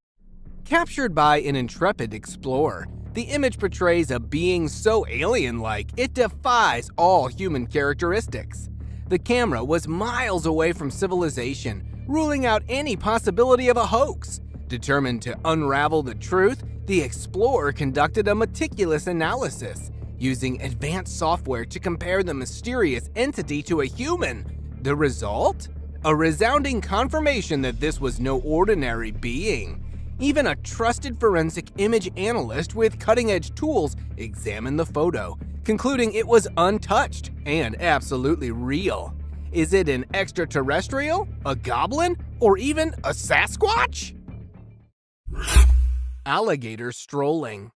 Captured by an intrepid explorer, the image portrays a being so alien-like it defies all human characteristics. The camera was miles away from civilization, ruling out any possibility of a hoax. Determined to unravel the truth, the explorer conducted a meticulous analysis, using advanced software to compare the mysterious entity to a human. The result? A resounding confirmation that this was no ordinary being. Even a trusted forensic image analyst with cutting-edge tools examined the photo, concluding it was untouched and absolutely real. Is it an extraterrestrial, a goblin, or even a Sasquatch? Alligator strolling.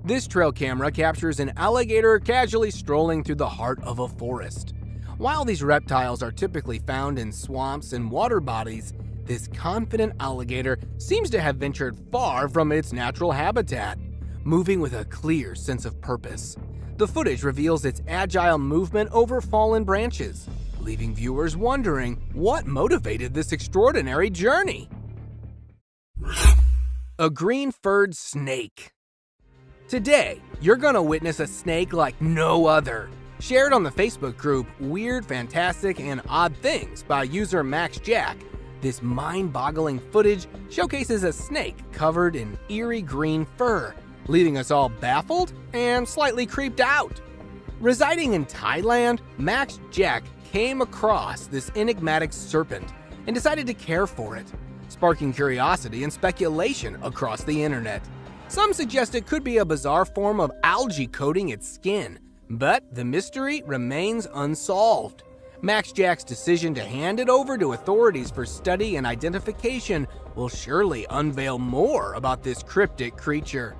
This trail camera captures an alligator casually strolling through the heart of a forest. While these reptiles are typically found in swamps and water bodies, this confident alligator seems to have ventured far from its natural habitat, moving with a clear sense of purpose. The footage reveals its agile movement over fallen branches, leaving viewers wondering what motivated this extraordinary journey. A green-furred snake. Today, you're gonna witness a snake like no other. Shared on the Facebook group Weird, Fantastic, and Odd Things by user MaxJack, this mind-boggling footage showcases a snake covered in eerie green fur, leaving us all baffled and slightly creeped out. Residing in Thailand, MaxJack came across this enigmatic serpent and decided to care for it, sparking curiosity and speculation across the internet. Some suggest it could be a bizarre form of algae coating its skin, but the mystery remains unsolved. MaxJack's decision to hand it over to authorities for study and identification will surely unveil more about this cryptic creature.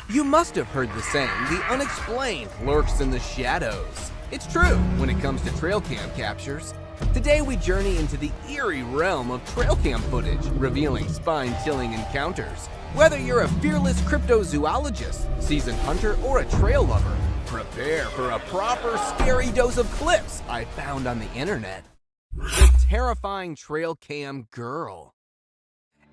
You must have heard the saying, the unexplained lurks in the shadows. It's true when it comes to trail cam captures. Today we journey into the eerie realm of trail cam footage, revealing spine-chilling encounters. Whether you're a fearless cryptozoologist, seasoned hunter, or a trail lover, prepare for a proper scary dose of clips I found on the internet. The terrifying trail cam girl.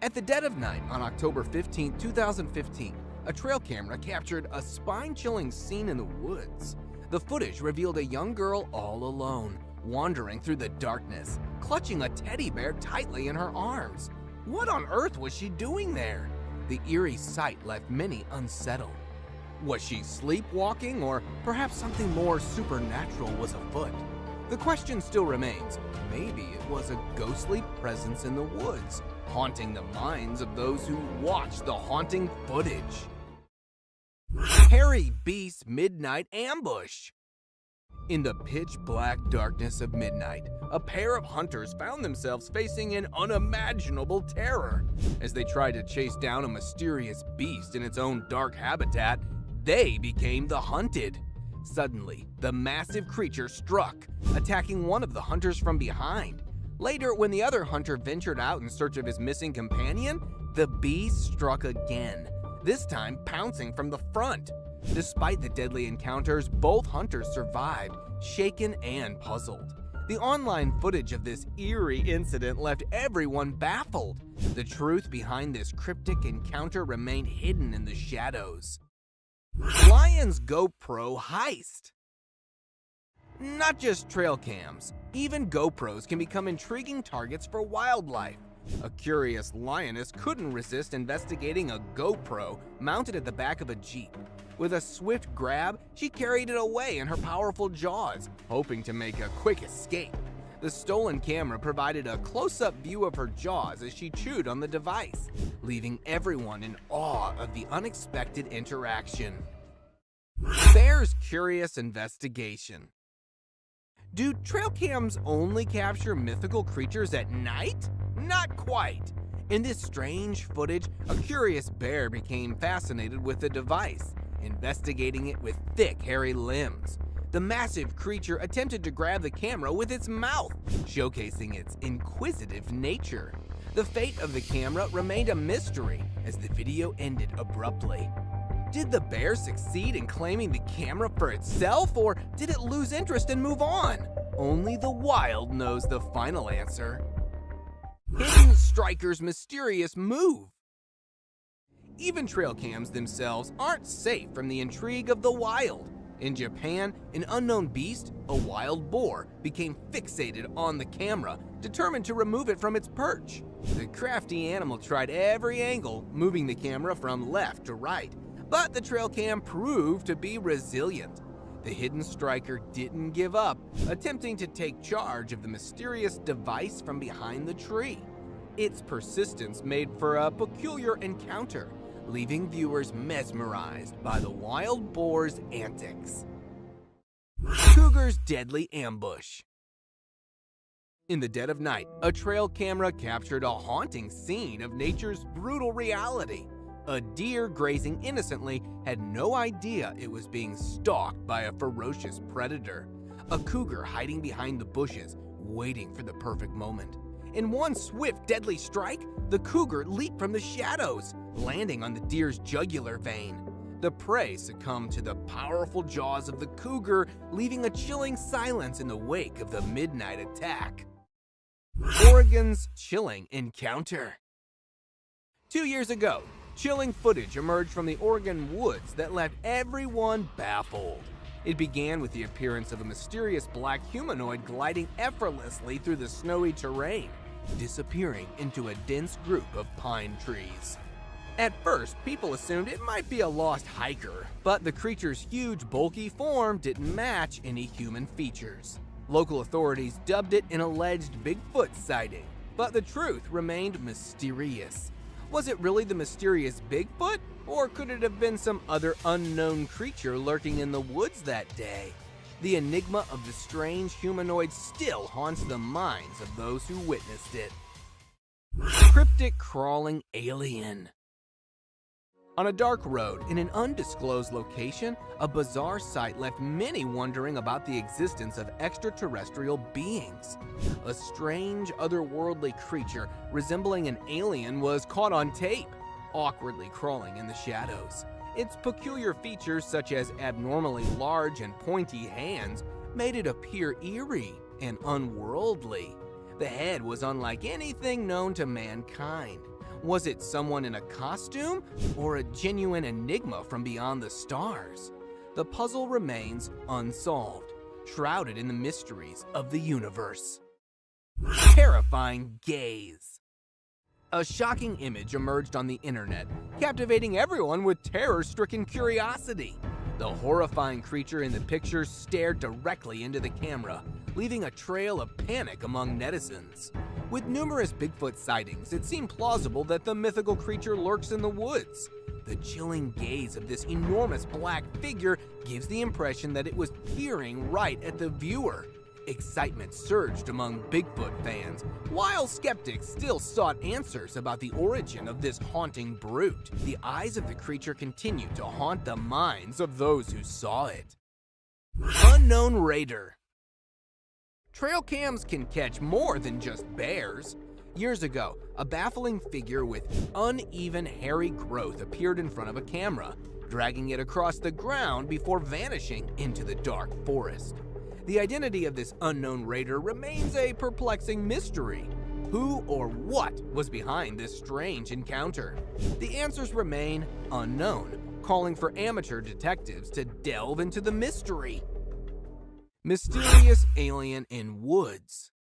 At the dead of night on October 15, 2015, a trail camera captured a spine-chilling scene in the woods. The footage revealed a young girl all alone, wandering through the darkness, clutching a teddy bear tightly in her arms. What on earth was she doing there? The eerie sight left many unsettled. Was she sleepwalking, or perhaps something more supernatural was afoot? The question still remains. Maybe it was a ghostly presence in the woods, haunting the minds of those who watched the haunting footage. Hairy Beast Midnight Ambush. In the pitch-black darkness of midnight, a pair of hunters found themselves facing an unimaginable terror. As they tried to chase down a mysterious beast in its own dark habitat, they became the hunted. Suddenly, the massive creature struck, attacking one of the hunters from behind. Later, when the other hunter ventured out in search of his missing companion, the beast struck again, this time pouncing from the front. Despite the deadly encounters, both hunters survived, shaken and puzzled. The online footage of this eerie incident left everyone baffled. The truth behind this cryptic encounter remained hidden in the shadows. Lion's GoPro heist. Not just trail cams, even GoPros can become intriguing targets for wildlife. A curious lioness couldn't resist investigating a GoPro mounted at the back of a Jeep. With a swift grab, she carried it away in her powerful jaws, hoping to make a quick escape. The stolen camera provided a close-up view of her jaws as she chewed on the device, leaving everyone in awe of the unexpected interaction. Bear's curious investigation. Do trail cams only capture mythical creatures at night? Not quite. In this strange footage, a curious bear became fascinated with the device, investigating it with thick, hairy limbs. The massive creature attempted to grab the camera with its mouth, showcasing its inquisitive nature. The fate of the camera remained a mystery as the video ended abruptly. Did the bear succeed in claiming the camera for itself, or did it lose interest and move on? Only the wild knows the final answer. Hidden Striker's mysterious move. even trail cams themselves aren't safe from the intrigue of the wild. In Japan, an unknown beast, a wild boar, became fixated on the camera, determined to remove it from its perch. The crafty animal tried every angle, moving the camera from left to right, but the trail cam proved to be resilient. The hidden striker didn't give up, attempting to take charge of the mysterious device from behind the tree. Its persistence made for a peculiar encounter, leaving viewers mesmerized by the wild boar's antics. Cougar's deadly ambush. In the dead of night, a trail camera captured a haunting scene of nature's brutal reality. A deer grazing innocently had no idea it was being stalked by a ferocious predator. A cougar hiding behind the bushes, waiting for the perfect moment. In one swift, deadly strike, the cougar leaped from the shadows, landing on the deer's jugular vein. The prey succumbed to the powerful jaws of the cougar, leaving a chilling silence in the wake of the midnight attack. Oregon's chilling encounter. 2 years ago, chilling footage emerged from the Oregon woods that left everyone baffled. It began with the appearance of a mysterious black humanoid gliding effortlessly through the snowy terrain, disappearing into a dense group of pine trees. At first, people assumed it might be a lost hiker, but the creature's huge, bulky form didn't match any human features. Local authorities dubbed it an alleged Bigfoot sighting, but the truth remained mysterious. Was it really the mysterious Bigfoot, or could it have been some other unknown creature lurking in the woods that day? The enigma of the strange humanoid still haunts the minds of those who witnessed it. Cryptic crawling alien. On a dark road in an undisclosed location, a bizarre sight left many wondering about the existence of extraterrestrial beings. A strange, otherworldly creature resembling an alien was caught on tape, awkwardly crawling in the shadows. Its peculiar features, such as abnormally large and pointy hands, made it appear eerie and unworldly. The head was unlike anything known to mankind. Was it someone in a costume, or a genuine enigma from beyond the stars? The puzzle remains unsolved, shrouded in the mysteries of the universe. Terrifying gaze. A shocking image emerged on the internet, captivating everyone with terror-stricken curiosity. The horrifying creature in the picture stared directly into the camera, leaving a trail of panic among netizens. With numerous Bigfoot sightings, it seemed plausible that the mythical creature lurks in the woods. The chilling gaze of this enormous black figure gives the impression that it was peering right at the viewer. Excitement surged among Bigfoot fans, while skeptics still sought answers about the origin of this haunting brute. The eyes of the creature continued to haunt the minds of those who saw it. Unknown raider. Trail cams can catch more than just bears. Years ago, a baffling figure with uneven hairy growth appeared in front of a camera, dragging it across the ground before vanishing into the dark forest. The identity of this unknown raider remains a perplexing mystery. Who or what was behind this strange encounter? The answers remain unknown, calling for amateur detectives to delve into the mystery. Mysterious alien in woods.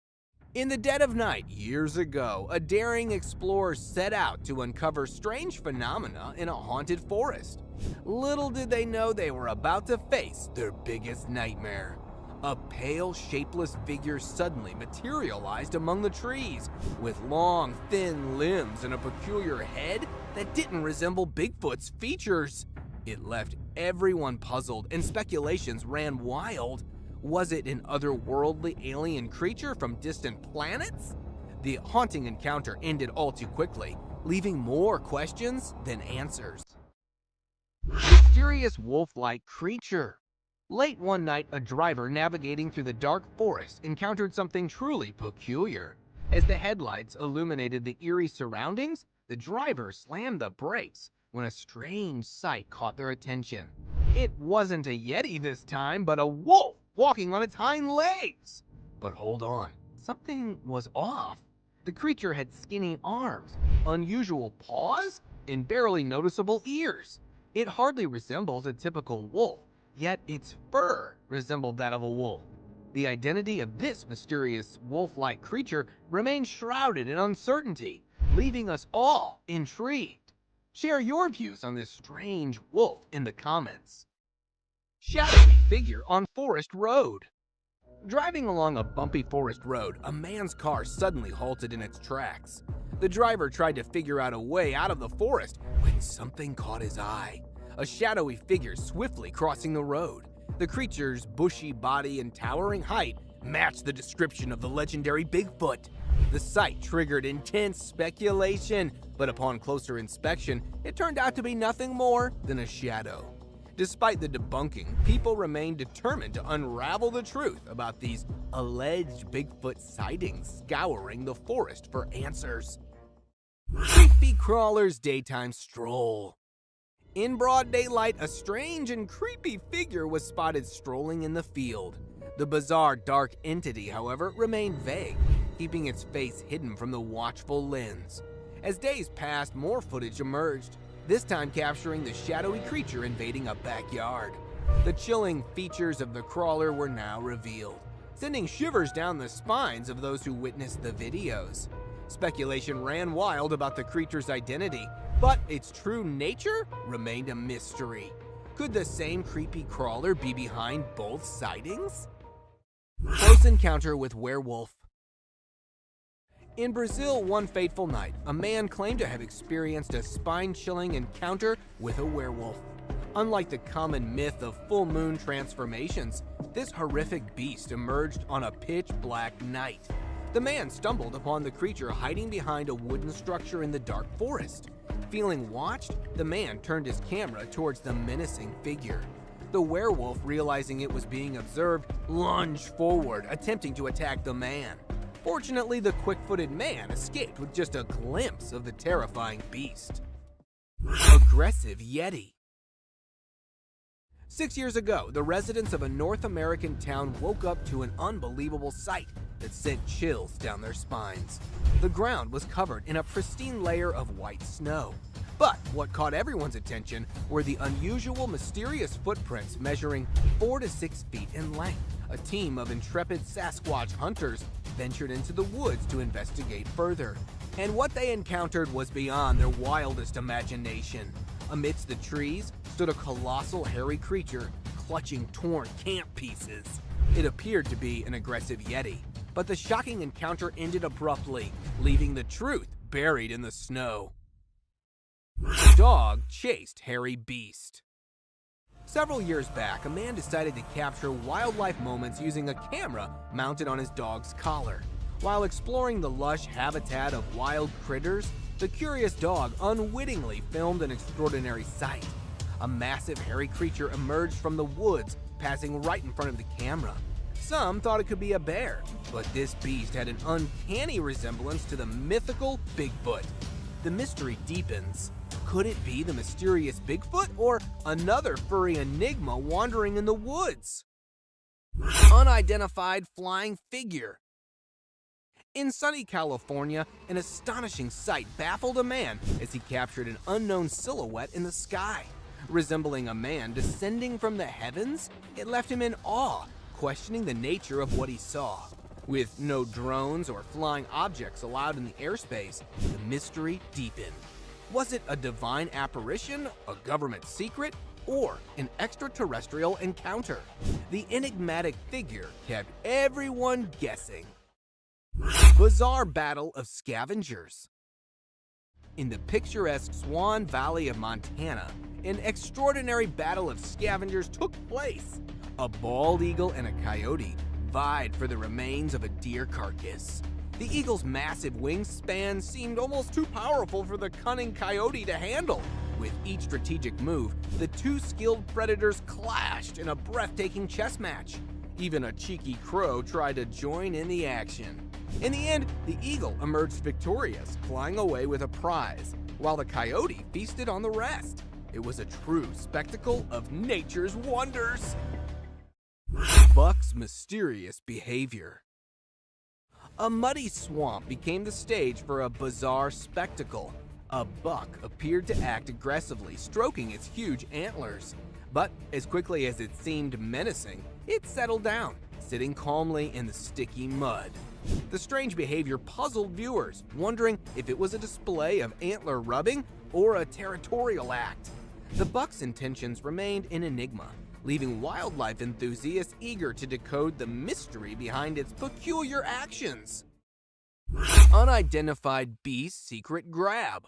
In the dead of night, years ago, a daring explorer set out to uncover strange phenomena in a haunted forest. Little did they know they were about to face their biggest nightmare. A pale, shapeless figure suddenly materialized among the trees, with long, thin limbs and a peculiar head that didn't resemble Bigfoot's features. It left everyone puzzled, and speculations ran wild. Was it an otherworldly alien creature from distant planets? The haunting encounter ended all too quickly, leaving more questions than answers. Mysterious wolf-like creature. Late one night, a driver navigating through the dark forest encountered something truly peculiar. As the headlights illuminated the eerie surroundings, the driver slammed the brakes when a strange sight caught their attention. It wasn't a Yeti this time, but a wolf walking on its hind legs. But hold on, something was off. The creature had skinny arms, unusual paws, and barely noticeable ears. It hardly resembles a typical wolf, yet its fur resembled that of a wolf. The identity of this mysterious wolf-like creature remains shrouded in uncertainty, leaving us all intrigued. Share your views on this strange wolf in the comments. Shadowy figure on forest road. Driving along a bumpy forest road, a man's car suddenly halted in its tracks. The driver tried to figure out a way out of the forest when something caught his eye. A shadowy figure swiftly crossing the road. The creature's bushy body and towering height matched the description of the legendary Bigfoot. The sight triggered intense speculation, but upon closer inspection, it turned out to be nothing more than a shadow. Despite the debunking, people remain determined to unravel the truth about these alleged Bigfoot sightings scouring the forest for answers. Creepy Crawler's daytime stroll. In broad daylight, a strange and creepy figure was spotted strolling in the field. The bizarre dark entity, however, remained vague, keeping its face hidden from the watchful lens. As days passed, more footage emerged, this time capturing the shadowy creature invading a backyard. The chilling features of the crawler were now revealed, sending shivers down the spines of those who witnessed the videos. Speculation ran wild about the creature's identity, but its true nature remained a mystery. Could the same creepy crawler be behind both sightings? Close encounter with werewolf. In Brazil, one fateful night, a man claimed to have experienced a spine-chilling encounter with a werewolf. Unlike the common myth of full moon transformations, this horrific beast emerged on a pitch-black night. The man stumbled upon the creature hiding behind a wooden structure in the dark forest. Feeling watched, the man turned his camera towards the menacing figure. The werewolf, realizing it was being observed, lunged forward, attempting to attack the man. Fortunately, the quick-footed man escaped with just a glimpse of the terrifying beast. Aggressive Yeti. 6 years ago, the residents of a North American town woke up to an unbelievable sight that sent chills down their spines. The ground was covered in a pristine layer of white snow. But what caught everyone's attention were the unusual, mysterious footprints measuring 4 to 6 feet in length. A team of intrepid Sasquatch hunters ventured into the woods to investigate further. And what they encountered was beyond their wildest imagination. Amidst the trees stood a colossal hairy creature clutching torn camp pieces. It appeared to be an aggressive Yeti, but the shocking encounter ended abruptly, leaving the truth buried in the snow. Dog chased hairy beast. Several years back, a man decided to capture wildlife moments using a camera mounted on his dog's collar. While exploring the lush habitat of wild critters, the curious dog unwittingly filmed an extraordinary sight. A massive hairy creature emerged from the woods, passing right in front of the camera. Some thought it could be a bear, but this beast had an uncanny resemblance to the mythical Bigfoot. The mystery deepens. Could it be the mysterious Bigfoot or another furry enigma wandering in the woods? Unidentified flying figure. In sunny California, an astonishing sight baffled a man as he captured an unknown silhouette in the sky. Resembling a man descending from the heavens, it left him in awe, questioning the nature of what he saw. With no drones or flying objects allowed in the airspace, the mystery deepened. Was it a divine apparition, a government secret, or an extraterrestrial encounter? The enigmatic figure kept everyone guessing. Bizarre battle of scavengers. In the picturesque Swan Valley of Montana, an extraordinary battle of scavengers took place. A bald eagle and a coyote vied for the remains of a deer carcass. The eagle's massive wingspan seemed almost too powerful for the cunning coyote to handle. With each strategic move, the two skilled predators clashed in a breathtaking chess match. Even a cheeky crow tried to join in the action. In the end, the eagle emerged victorious, flying away with a prize, while the coyote feasted on the rest. It was a true spectacle of nature's wonders. Buck's mysterious behavior. A muddy swamp became the stage for a bizarre spectacle. A buck appeared to act aggressively, stroking its huge antlers. But as quickly as it seemed menacing, it settled down, sitting calmly in the sticky mud. The strange behavior puzzled viewers, wondering if it was a display of antler rubbing or a territorial act. The buck's intentions remained an enigma, leaving wildlife enthusiasts eager to decode the mystery behind its peculiar actions. Unidentified beast's secret grab.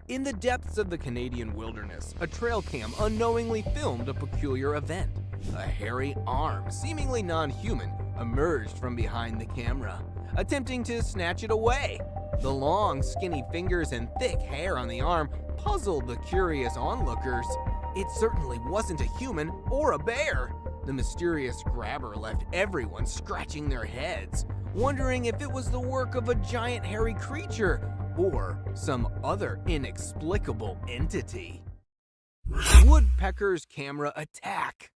In the depths of the Canadian wilderness, a trail cam unknowingly filmed a peculiar event. A hairy arm, seemingly non-human, emerged from behind the camera, attempting to snatch it away. The long, skinny fingers and thick hair on the arm puzzled the curious onlookers. It certainly wasn't a human or a bear. The mysterious grabber left everyone scratching their heads, wondering if it was the work of a giant hairy creature or some other inexplicable entity. Woodpecker's camera attack.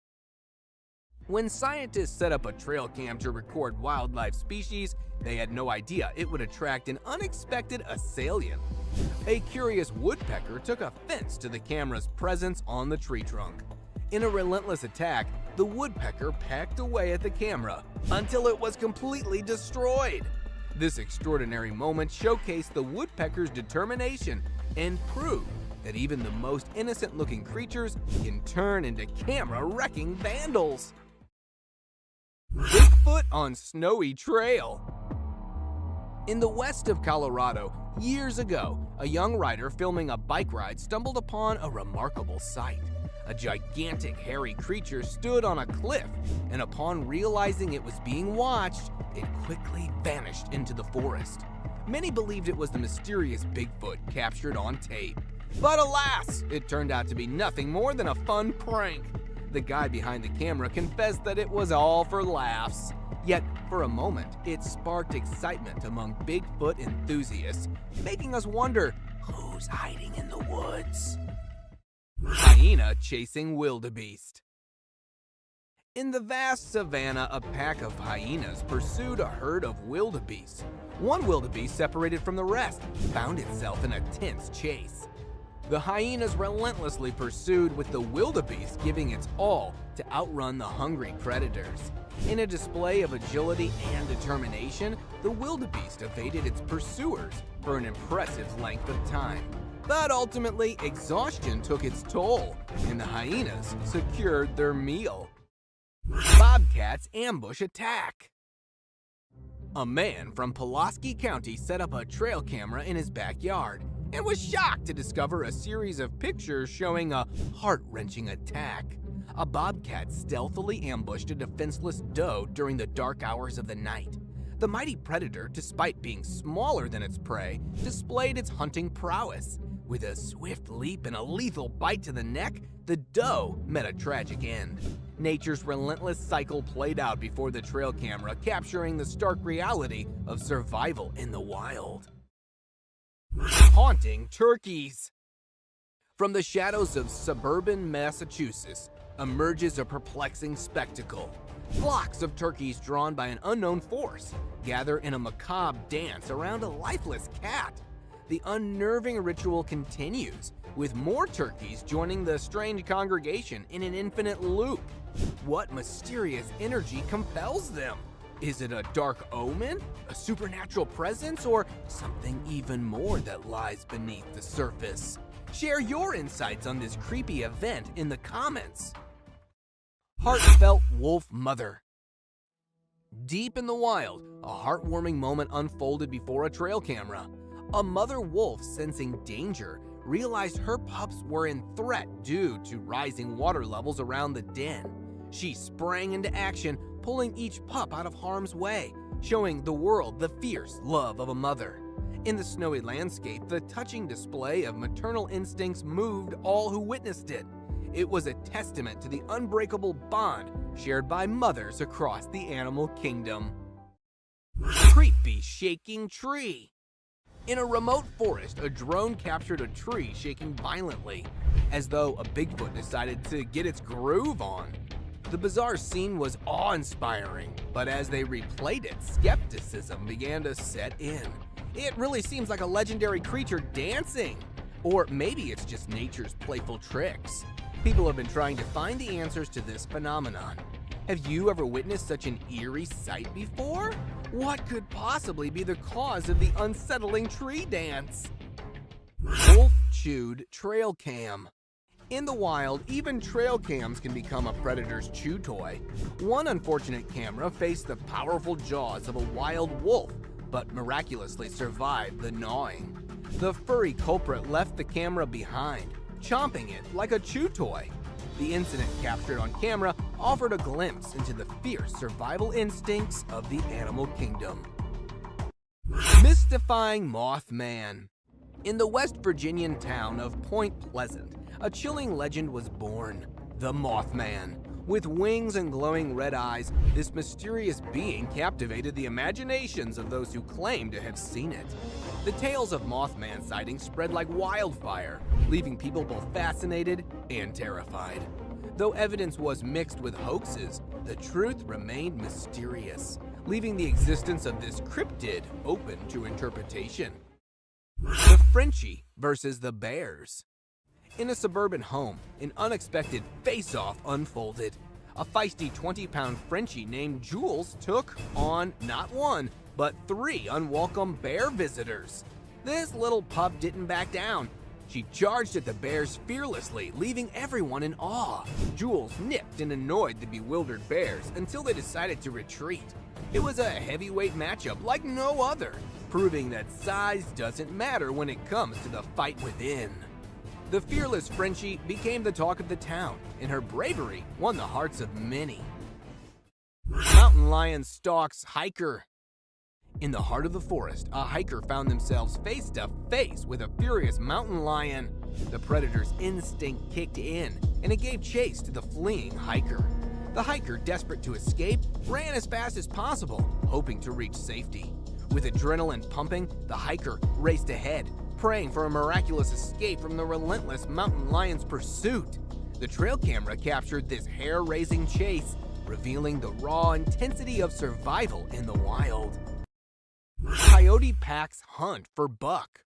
When scientists set up a trail cam to record wildlife species, they had no idea it would attract an unexpected assailant. A curious woodpecker took offense to the camera's presence on the tree trunk. In a relentless attack, the woodpecker pecked away at the camera until it was completely destroyed. This extraordinary moment showcased the woodpecker's determination and proved that even the most innocent-looking creatures can turn into camera-wrecking vandals. Bigfoot on snowy trail. In the west of Colorado, years ago, a young rider filming a bike ride stumbled upon a remarkable sight. A gigantic hairy creature stood on a cliff, and upon realizing it was being watched, it quickly vanished into the forest. Many believed it was the mysterious Bigfoot captured on tape. But alas, it turned out to be nothing more than a fun prank. The guy behind the camera confessed that it was all for laughs. Yet, for a moment, it sparked excitement among Bigfoot enthusiasts, making us wonder, who's hiding in the woods? Hyena chasing wildebeest. In the vast savanna, a pack of hyenas pursued a herd of wildebeest. One wildebeest, separated from the rest, found itself in a tense chase. The hyenas relentlessly pursued, with the wildebeest giving its all to outrun the hungry predators. In a display of agility and determination, the wildebeest evaded its pursuers for an impressive length of time. But ultimately, exhaustion took its toll, and the hyenas secured their meal. Bobcat's ambush attack. A man from Pulaski County set up a trail camera in his backyard and was shocked to discover a series of pictures showing a heart-wrenching attack. A bobcat stealthily ambushed a defenseless doe during the dark hours of the night. The mighty predator, despite being smaller than its prey, displayed its hunting prowess. With a swift leap and a lethal bite to the neck, the doe met a tragic end. Nature's relentless cycle played out before the trail camera, capturing the stark reality of survival in the wild. Haunting turkeys. From the shadows of suburban Massachusetts emerges a perplexing spectacle. Flocks of turkeys drawn by an unknown force gather in a macabre dance around a lifeless cat. The unnerving ritual continues, with more turkeys joining the strange congregation in an infinite loop. What mysterious energy compels them? Is it a dark omen, a supernatural presence, or something even more that lies beneath the surface? Share your insights on this creepy event in the comments. Heartfelt wolf mother. Deep in the wild, a heartwarming moment unfolded before a trail camera. A mother wolf, sensing danger, realized her pups were in threat due to rising water levels around the den. She sprang into action, pulling each pup out of harm's way, showing the world the fierce love of a mother. In the snowy landscape, the touching display of maternal instincts moved all who witnessed it. It was a testament to the unbreakable bond shared by mothers across the animal kingdom. Creepy shaking tree. In a remote forest, a drone captured a tree shaking violently, as though a Bigfoot decided to get its groove on. The bizarre scene was awe-inspiring, but as they replayed it, skepticism began to set in. It really seems like a legendary creature dancing. Or maybe it's just nature's playful tricks. People have been trying to find the answers to this phenomenon. Have you ever witnessed such an eerie sight before? What could possibly be the cause of the unsettling tree dance? Wolf-chewed trail cam. In the wild, even trail cams can become a predator's chew toy. One unfortunate camera faced the powerful jaws of a wild wolf, but miraculously survived the gnawing. The furry culprit left the camera behind, chomping it like a chew toy. The incident captured on camera offered a glimpse into the fierce survival instincts of the animal kingdom. Mystifying Mothman. In the West Virginian town of Point Pleasant, a chilling legend was born, the Mothman. With wings and glowing red eyes, this mysterious being captivated the imaginations of those who claimed to have seen it. The tales of Mothman sightings spread like wildfire, leaving people both fascinated and terrified. Though evidence was mixed with hoaxes, the truth remained mysterious, leaving the existence of this cryptid open to interpretation. The Frenchie versus the Bears. In a suburban home, an unexpected face-off unfolded. A feisty 20-pound Frenchie named Jules took on not one, but 3 unwelcome bear visitors. This little pup didn't back down. She charged at the bears fearlessly, leaving everyone in awe. Jules nipped and annoyed the bewildered bears until they decided to retreat. It was a heavyweight matchup like no other, proving that size doesn't matter when it comes to the fight within. The fearless Frenchie became the talk of the town, and her bravery won the hearts of many. Mountain lion stalks hiker. In the heart of the forest, a hiker found themselves face to face with a furious mountain lion. The predator's instinct kicked in, and it gave chase to the fleeing hiker. The hiker, desperate to escape, ran as fast as possible, hoping to reach safety. With adrenaline pumping, the hiker raced ahead, praying for a miraculous escape from the relentless mountain lion's pursuit. The trail camera captured this hair-raising chase, revealing the raw intensity of survival in the wild. Coyote packs hunt for buck.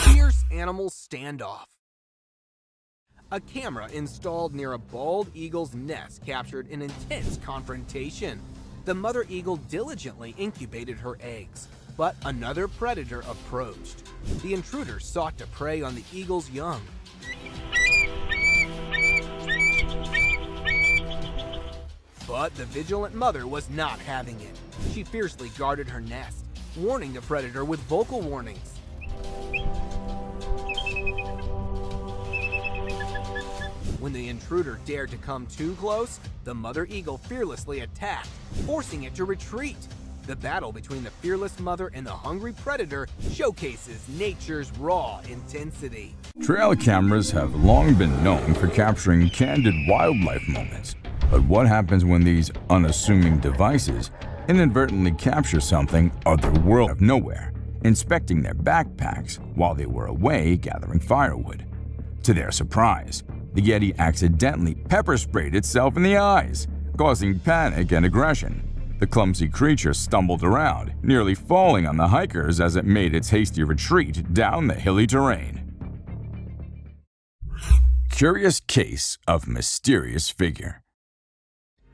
Fierce animal standoff. A camera installed near a bald eagle's nest captured an intense confrontation. The mother eagle diligently incubated her eggs, but another predator approached. The intruder sought to prey on the eagle's young. But the vigilant mother was not having it. She fiercely guarded her nest, warning the predator with vocal warnings. When the intruder dared to come too close, the mother eagle fearlessly attacked, forcing it to retreat. The battle between the fearless mother and the hungry predator showcases nature's raw intensity. Trail cameras have long been known for capturing candid wildlife moments. But what happens when these unassuming devices inadvertently capture something otherworldly out of nowhere, inspecting their backpacks while they were away gathering firewood? To their surprise, the Yeti accidentally pepper sprayed itself in the eyes, causing panic and aggression. The clumsy creature stumbled around, nearly falling on the hikers as it made its hasty retreat down the hilly terrain. Curious case of mysterious figure.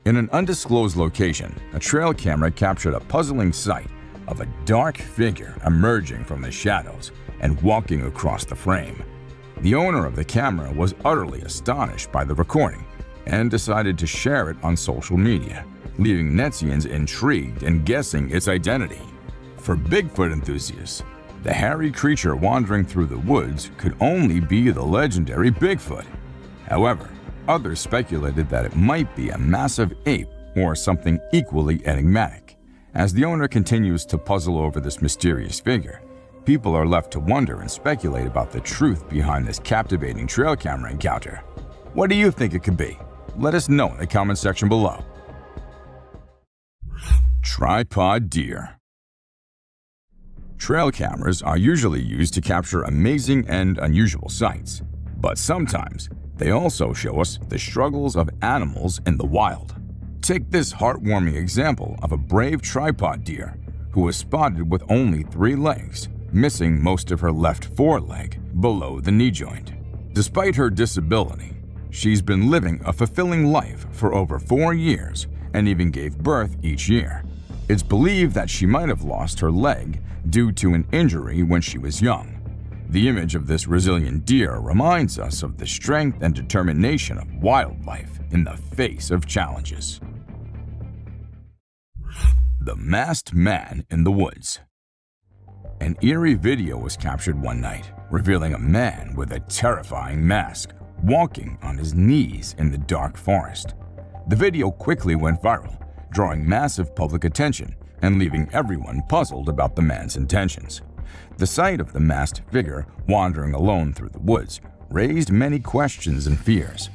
In an undisclosed location, a trail camera captured a puzzling sight of a dark figure emerging from the shadows and walking across the frame. The owner of the camera was utterly astonished by the recording and decided to share it on social media, leaving Netzians intrigued and guessing its identity. For Bigfoot enthusiasts, the hairy creature wandering through the woods could only be the legendary Bigfoot. However, others speculated that it might be a massive ape or something equally enigmatic. As the owner continues to puzzle over this mysterious figure, people are left to wonder and speculate about the truth behind this captivating trail camera encounter. What do you think it could be? Let us know in the comment section below. Tripod deer. Trail cameras are usually used to capture amazing and unusual sights, but sometimes they also show us the struggles of animals in the wild. Take this heartwarming example of a brave tripod deer who was spotted with only 3 legs, missing most of her left foreleg below the knee joint. Despite her disability, she's been living a fulfilling life for over 4 years and even gave birth each year. It's believed that she might have lost her leg due to an injury when she was young. The image of this resilient deer reminds us of the strength and determination of wildlife in the face of challenges. The Masked Man in the Woods. An eerie video was captured one night, revealing a man with a terrifying mask walking on his knees in the dark forest. The video quickly went viral, drawing massive public attention and leaving everyone puzzled about the man's intentions. The sight of the masked figure wandering alone through the woods raised many questions and fears.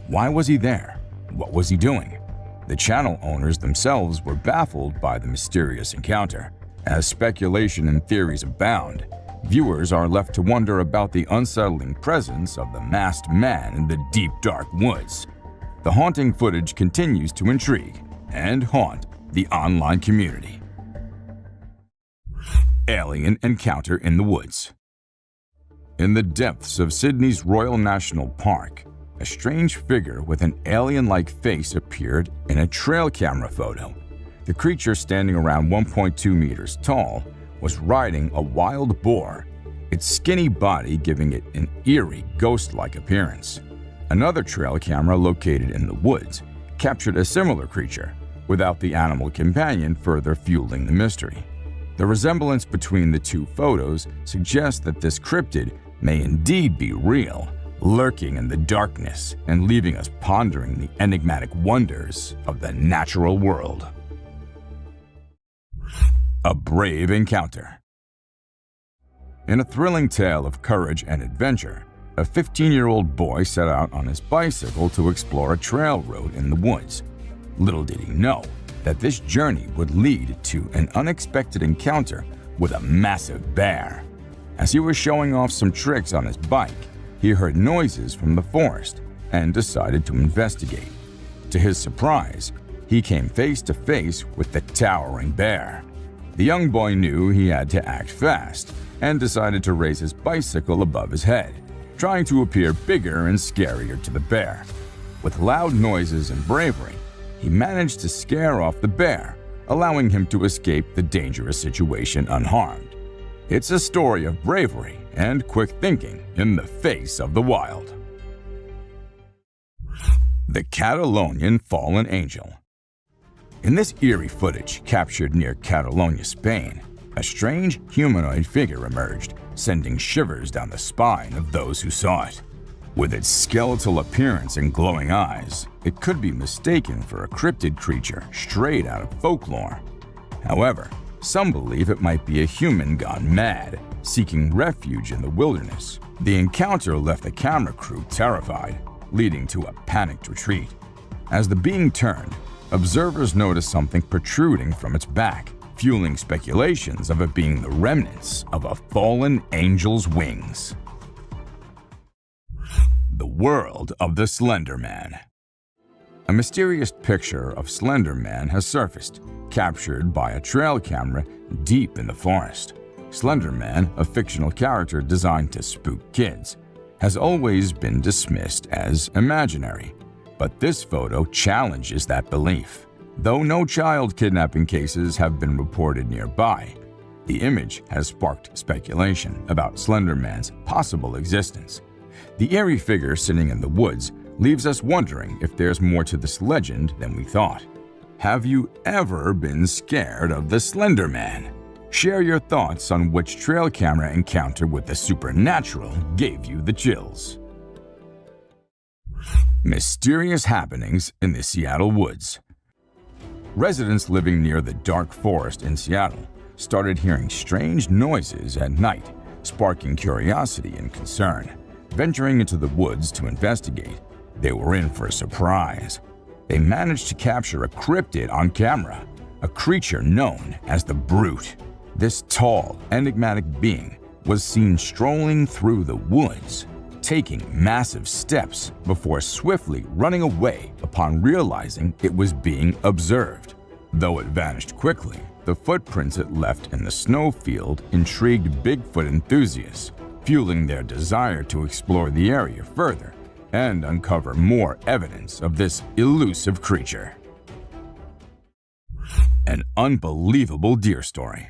Why was he there? What was he doing? The channel owners themselves were baffled by the mysterious encounter. As speculation and theories abound, viewers are left to wonder about the unsettling presence of the masked man in the deep, dark woods. The haunting footage continues to intrigue and haunt the online community. Alien encounter in the woods. In the depths of Sydney's Royal National Park, a strange figure with an alien-like face appeared in a trail camera photo. The creature, standing around 1.2 meters tall, was riding a wild boar, its skinny body giving it an eerie, ghost-like appearance. Another trail camera located in the woods captured a similar creature, without the animal companion further fueling the mystery. The resemblance between the two photos suggests that this cryptid may indeed be real, lurking in the darkness and leaving us pondering the enigmatic wonders of the natural world. A brave encounter. In a thrilling tale of courage and adventure, a 15-year-old boy set out on his bicycle to explore a trail road in the woods. Little did he know that this journey would lead to an unexpected encounter with a massive bear. As he was showing off some tricks on his bike, he heard noises from the forest and decided to investigate. To his surprise, he came face to face with the towering bear. The young boy knew he had to act fast and decided to raise his bicycle above his head, trying to appear bigger and scarier to the bear. With loud noises and bravery, he managed to scare off the bear, allowing him to escape the dangerous situation unharmed. It's a story of bravery and quick thinking in the face of the wild. The Catalonian Fallen Angel. In this eerie footage captured near Catalonia, Spain, a strange humanoid figure emerged, sending shivers down the spine of those who saw it. With its skeletal appearance and glowing eyes, it could be mistaken for a cryptid creature straight out of folklore. However, some believe it might be a human gone mad, seeking refuge in the wilderness. The encounter left the camera crew terrified, leading to a panicked retreat. As the being turned, observers noticed something protruding from its back, fueling speculations of it being the remnants of a fallen angel's wings. The world of the Slender Man. A mysterious picture of Slender Man has surfaced, captured by a trail camera deep in the forest. Slender Man, a fictional character designed to spook kids, has always been dismissed as imaginary, but this photo challenges that belief. Though no child kidnapping cases have been reported nearby, the image has sparked speculation about Slender Man's possible existence. The eerie figure sitting in the woods leaves us wondering if there's more to this legend than we thought. Have you ever been scared of the Slender Man? Share your thoughts on which trail camera encounter with the supernatural gave you the chills. Mysterious happenings in the Seattle woods. Residents living near the dark forest in Seattle started hearing strange noises at night, sparking curiosity and concern. Venturing into the woods to investigate, they were in for a surprise. They managed to capture a cryptid on camera, a creature known as the Brute. This tall, enigmatic being was seen strolling through the woods, taking massive steps before swiftly running away upon realizing it was being observed. Though it vanished quickly, The footprints it left in the snowfield intrigued Bigfoot enthusiasts, fueling their desire to explore the area further and uncover more evidence of this elusive creature. An unbelievable deer story.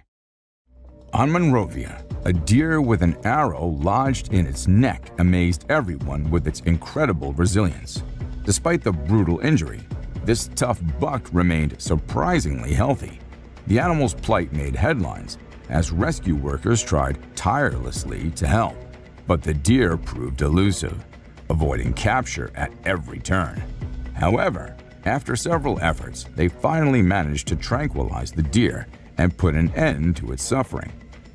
On Monrovia, a deer with an arrow lodged in its neck amazed everyone with its incredible resilience. Despite the brutal injury, this tough buck remained surprisingly healthy. The animal's plight made headlines as rescue workers tried tirelessly to help, but the deer proved elusive, avoiding capture at every turn. However, after several efforts, they finally managed to tranquilize the deer and put an end to its suffering.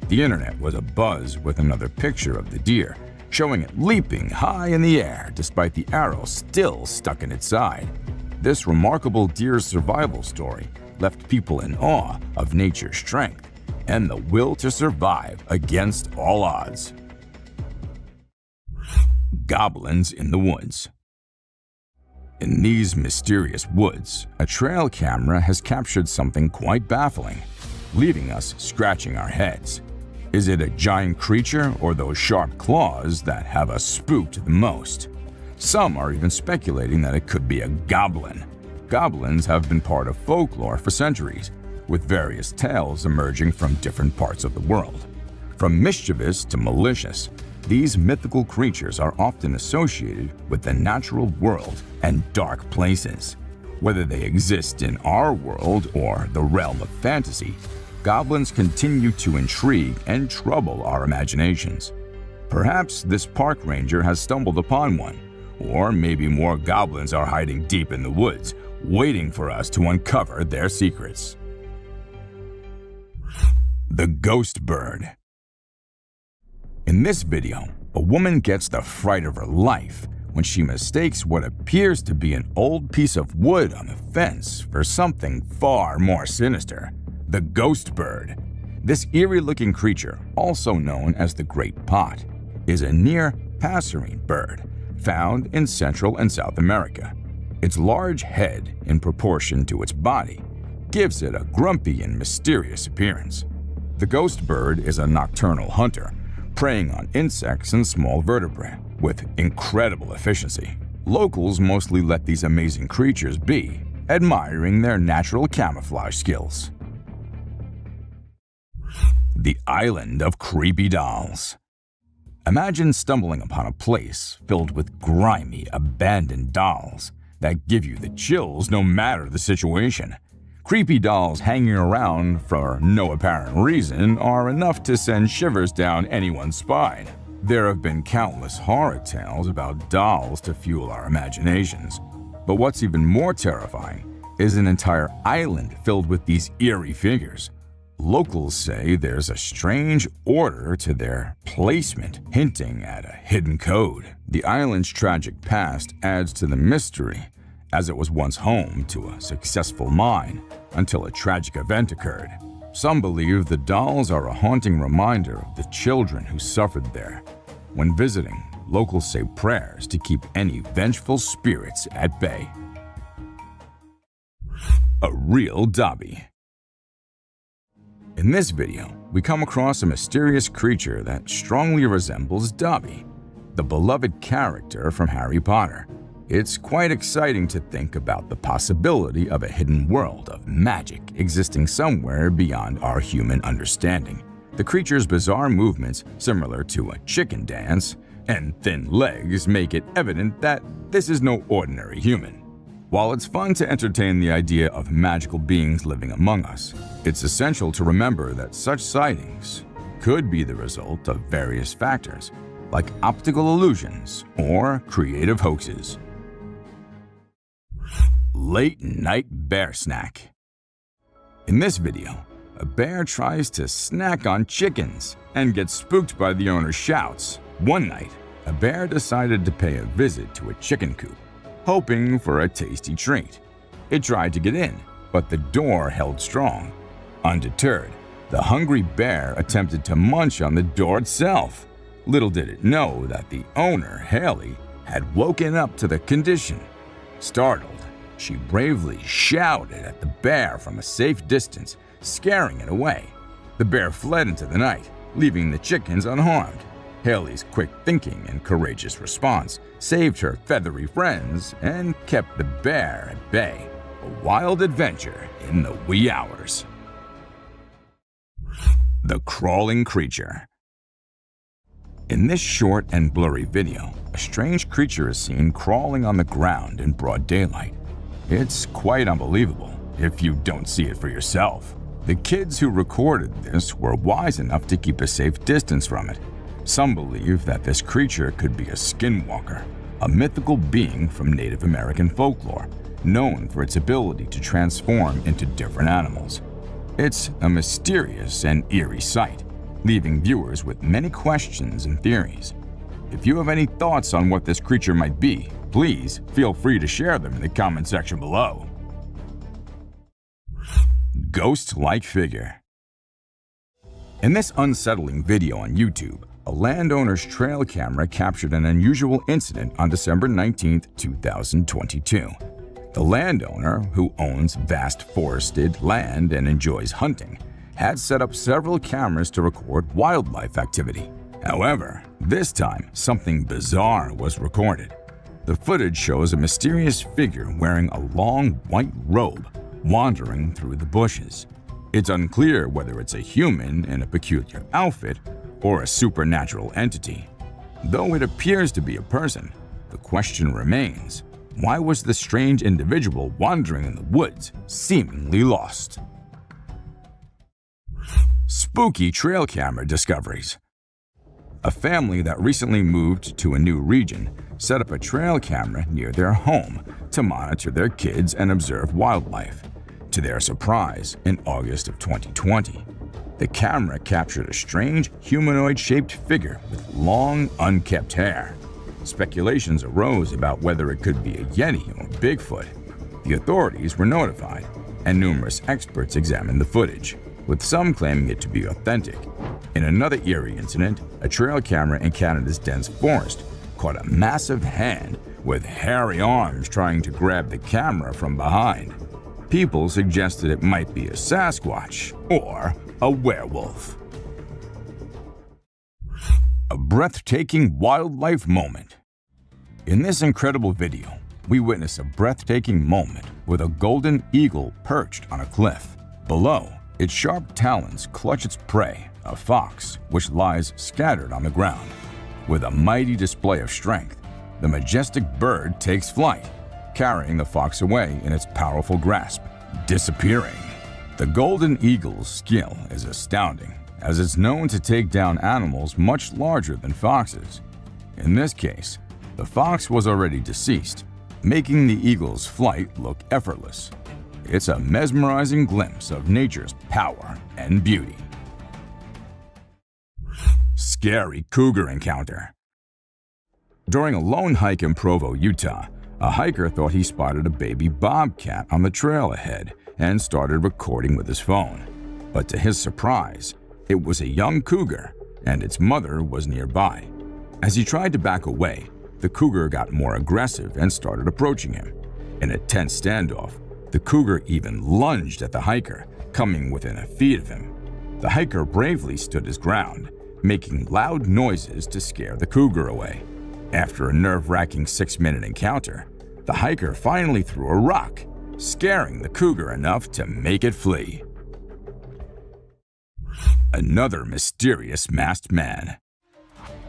The internet was abuzz with another picture of the deer, showing it leaping high in the air despite the arrow still stuck in its side. This remarkable deer's survival story left people in awe of nature's strength and the will to survive against all odds. Goblins in the woods. In these mysterious woods, a trail camera has captured something quite baffling, leaving us scratching our heads. Is it a giant creature or those sharp claws that have us spooked the most? Some are even speculating that it could be a goblin. Goblins have been part of folklore for centuries, with various tales emerging from different parts of the world. From mischievous to malicious, these mythical creatures are often associated with the natural world and dark places. Whether they exist in our world or the realm of fantasy, goblins continue to intrigue and trouble our imaginations. Perhaps this park ranger has stumbled upon one, or maybe more goblins are hiding deep in the woods, waiting for us to uncover their secrets. The Ghost Bird. In this video, a woman gets the fright of her life when she mistakes what appears to be an old piece of wood on the fence for something far more sinister: the ghost bird. This eerie-looking creature, also known as the great pot, is a near passerine bird found in Central and South America. Its large head, in proportion to its body, gives it a grumpy and mysterious appearance. The ghost bird is a nocturnal hunter, preying on insects and small vertebrae with incredible efficiency. Locals mostly let these amazing creatures be, admiring their natural camouflage skills. The Island of Creepy Dolls. Imagine stumbling upon a place filled with grimy, abandoned dolls that give you the chills no matter the situation. Creepy dolls hanging around for no apparent reason are enough to send shivers down anyone's spine. There have been countless horror tales about dolls to fuel our imaginations. But what's even more terrifying is an entire island filled with these eerie figures. Locals say there's a strange order to their placement, hinting at a hidden code. The island's tragic past adds to the mystery, as it was once home to a successful mine until a tragic event occurred. Some believe the dolls are a haunting reminder of the children who suffered there. When visiting, locals say prayers to keep any vengeful spirits at bay. A real Dobby. In this video, we come across a mysterious creature that strongly resembles Dobby, the beloved character from Harry Potter. It's quite exciting to think about the possibility of a hidden world of magic existing somewhere beyond our human understanding. The creature's bizarre movements, similar to a chicken dance, and thin legs make it evident that this is no ordinary human. While it's fun to entertain the idea of magical beings living among us, it's essential to remember that such sightings could be the result of various factors, like optical illusions or creative hoaxes. Late Night Bear Snack. In this video, a bear tries to snack on chickens and gets spooked by the owner's shouts. One night, a bear decided to pay a visit to a chicken coop, hoping for a tasty treat. It tried to get in, but the door held strong. Undeterred, the hungry bear attempted to munch on the door itself. Little did it know that the owner, Haley, had woken up to the condition. Startled, she bravely shouted at the bear from a safe distance, scaring it away. The bear fled into the night, leaving the chickens unharmed. Haley's quick thinking and courageous response saved her feathery friends and kept the bear at bay. A wild adventure in the wee hours. The crawling creature. In this short and blurry video, a strange creature is seen crawling on the ground in broad daylight. It's quite unbelievable if you don't see it for yourself. The kids who recorded this were wise enough to keep a safe distance from it. Some believe that this creature could be a skinwalker, a mythical being from Native American folklore, known for its ability to transform into different animals. It's a mysterious and eerie sight, leaving viewers with many questions and theories. If you have any thoughts on what this creature might be, please feel free to share them in the comment section below. Ghost-like figure. In this unsettling video on YouTube, a landowner's trail camera captured an unusual incident on December 19, 2022. The landowner, who owns vast forested land and enjoys hunting, had set up several cameras to record wildlife activity. However, this time something bizarre was recorded. The footage shows a mysterious figure wearing a long white robe wandering through the bushes. It's unclear whether it's a human in a peculiar outfit or a supernatural entity. Though it appears to be a person, the question remains, why was the strange individual wandering in the woods seemingly lost? Spooky trail camera discoveries. A family that recently moved to a new region set up a trail camera near their home to monitor their kids and observe wildlife. To their surprise, in August of 2020, the camera captured a strange humanoid-shaped figure with long, unkempt hair. Speculations arose about whether it could be a Yeti or Bigfoot. The authorities were notified, and numerous experts examined the footage, with some claiming it to be authentic. In another eerie incident, a trail camera in Canada's dense forest caught a massive hand with hairy arms trying to grab the camera from behind. People suggested it might be a Sasquatch or a werewolf. A breathtaking wildlife moment. In this incredible video, we witness a breathtaking moment with a golden eagle perched on a cliff. Below, its sharp talons clutch its prey, a fox, which lies scattered on the ground. With a mighty display of strength, the majestic bird takes flight, carrying the fox away in its powerful grasp, disappearing. The golden eagle's skill is astounding, as it's known to take down animals much larger than foxes. In this case, the fox was already deceased, making the eagle's flight look effortless. It's a mesmerizing glimpse of nature's power and beauty. Scary cougar encounter. During a lone hike in Provo, Utah, a hiker thought he spotted a baby bobcat on the trail ahead and started recording with his phone. But to his surprise, it was a young cougar, and its mother was nearby. As he tried to back away, the cougar got more aggressive and started approaching him. In a tense standoff, the cougar even lunged at the hiker, coming within a feet of him. The hiker bravely stood his ground, making loud noises to scare the cougar away. After a nerve-wracking 6-minute encounter, the hiker finally threw a rock, scaring the cougar enough to make it flee. Another mysterious masked man.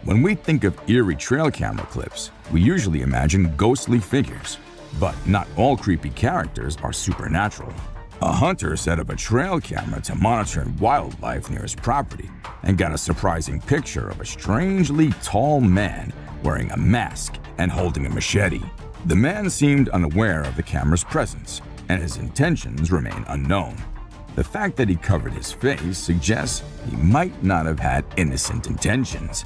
When we think of eerie trail camera clips, we usually imagine ghostly figures. But not all creepy characters are supernatural. A hunter set up a trail camera to monitor wildlife near his property and got a surprising picture of a strangely tall man wearing a mask and holding a machete. The man seemed unaware of the camera's presence, and his intentions remain unknown. The fact that he covered his face suggests he might not have had innocent intentions.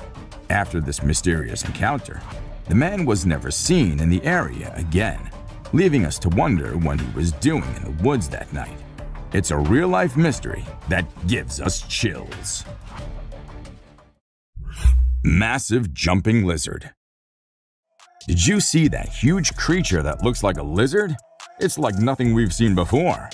After this mysterious encounter, the man was never seen in the area again, leaving us to wonder what he was doing in the woods that night. It's a real-life mystery that gives us chills. Massive jumping lizard. Did you see that huge creature that looks like a lizard? It's like nothing we've seen before.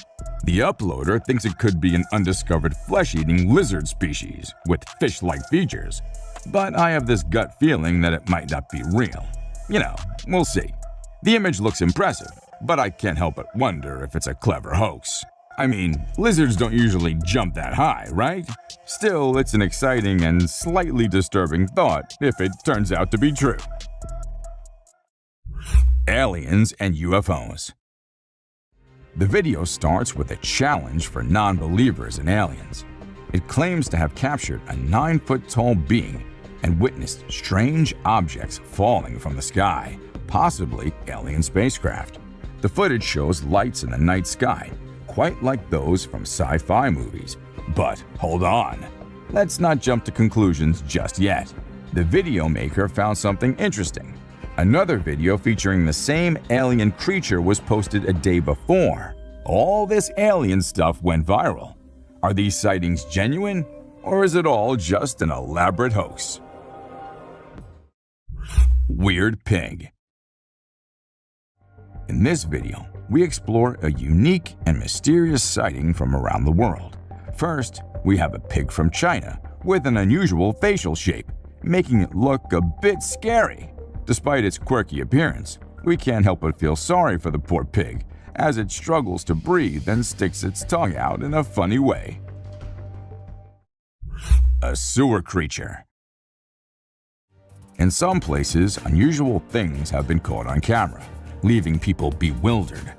The uploader thinks it could be an undiscovered flesh-eating lizard species with fish-like features, but I have this gut feeling that it might not be real. You know, we'll see. The image looks impressive, but I can't help but wonder if it's a clever hoax. I mean, lizards don't usually jump that high, right? Still, it's an exciting and slightly disturbing thought if it turns out to be true. Aliens and UFOs. The video starts with a challenge for non-believers in aliens. It claims to have captured a 9-foot-tall being and witnessed strange objects falling from the sky, possibly alien spacecraft. The footage shows lights in the night sky, quite like those from sci-fi movies. But hold on, let's not jump to conclusions just yet. The video maker found something interesting. Another video featuring the same alien creature was posted a day before. All this alien stuff went viral. Are these sightings genuine, or is it all just an elaborate hoax? Weird pig. In this video, we explore a unique and mysterious sighting from around the world. First, we have a pig from China with an unusual facial shape, making it look a bit scary. Despite its quirky appearance, we can't help but feel sorry for the poor pig as it struggles to breathe and sticks its tongue out in a funny way. A sewer creature. In some places, unusual things have been caught on camera, leaving people bewildered.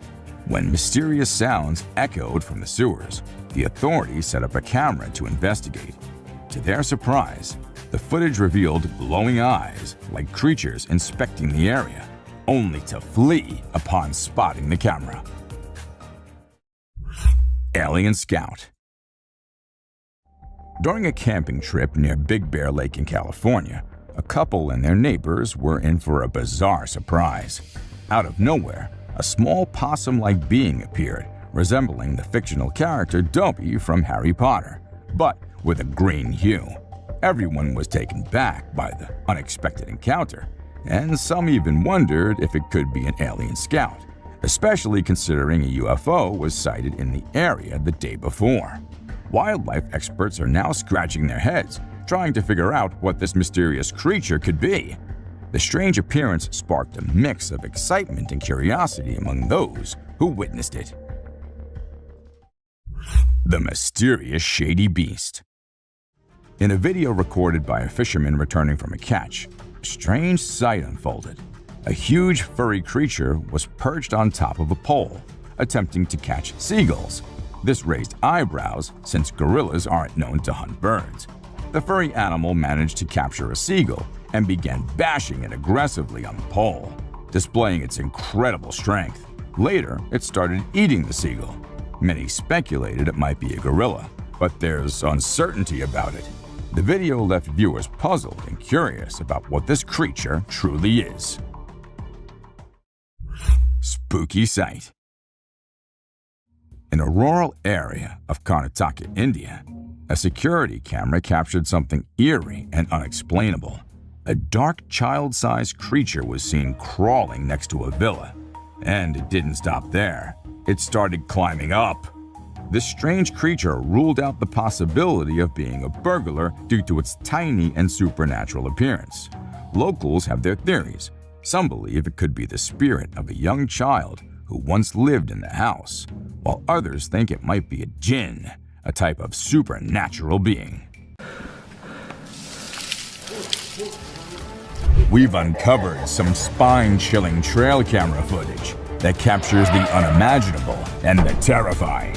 When mysterious sounds echoed from the sewers, the authorities set up a camera to investigate. To their surprise, the footage revealed glowing eyes like creatures inspecting the area, only to flee upon spotting the camera. Alien Scout. During a camping trip near Big Bear Lake in California, a couple and their neighbors were in for a bizarre surprise. Out of nowhere, a small possum-like being appeared, resembling the fictional character Dobby from Harry Potter, but with a green hue. Everyone was taken back by the unexpected encounter, and some even wondered if it could be an alien scout, especially considering a UFO was sighted in the area the day before. Wildlife experts are now scratching their heads, trying to figure out what this mysterious creature could be. The strange appearance sparked a mix of excitement and curiosity among those who witnessed it. The mysterious shady beast. In a video recorded by a fisherman returning from a catch, a strange sight unfolded. A huge furry creature was perched on top of a pole, attempting to catch seagulls. This raised eyebrows since gorillas aren't known to hunt birds. The furry animal managed to capture a seagull and began bashing it aggressively on the pole, displaying its incredible strength. Later, it started eating the seagull. Many speculated it might be a gorilla, but there's uncertainty about it. The video left viewers puzzled and curious about what this creature truly is. Spooky sight. In a rural area of Karnataka, India, a security camera captured something eerie and unexplainable. A dark child-sized creature was seen crawling next to a villa. And it didn't stop there. It started climbing up. This strange creature ruled out the possibility of being a burglar due to its tiny and supernatural appearance. Locals have their theories. Some believe it could be the spirit of a young child who once lived in the house, while others think it might be a jinn, a type of supernatural being. We've uncovered some spine-chilling trail camera footage that captures the unimaginable and the terrifying.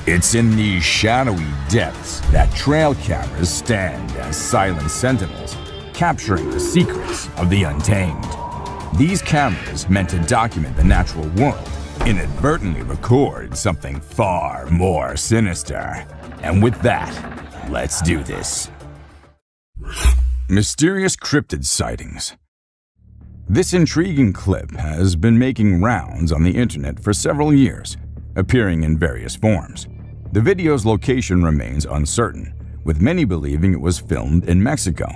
It's in these shadowy depths that trail cameras stand as silent sentinels, capturing the secrets of the untamed. These cameras, meant to document the natural world, inadvertently record something far more sinister. And with that, let's do this. Mysterious cryptid sightings. This intriguing clip has been making rounds on the internet for several years, appearing in various forms. The video's location remains uncertain, with many believing it was filmed in Mexico.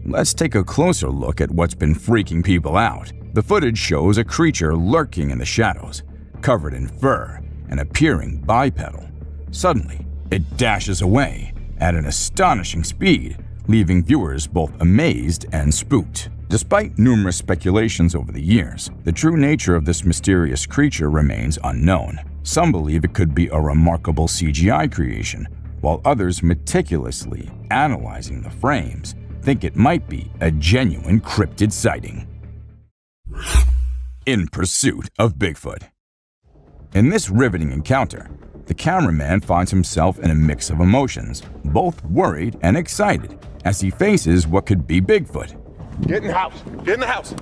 Let's take a closer look at what's been freaking people out. The footage shows a creature lurking in the shadows. covered in fur and appearing bipedal. Suddenly, it dashes away at an astonishing speed, leaving viewers both amazed and spooked. Despite numerous speculations over the years, the true nature of this mysterious creature remains unknown. Some believe it could be a remarkable CGI creation, while others, meticulously analyzing the frames, think it might be a genuine cryptid sighting. In pursuit of Bigfoot. In this riveting encounter, the cameraman finds himself in a mix of emotions, both worried and excited, as he faces what could be Bigfoot. Get in the house! Get in the house!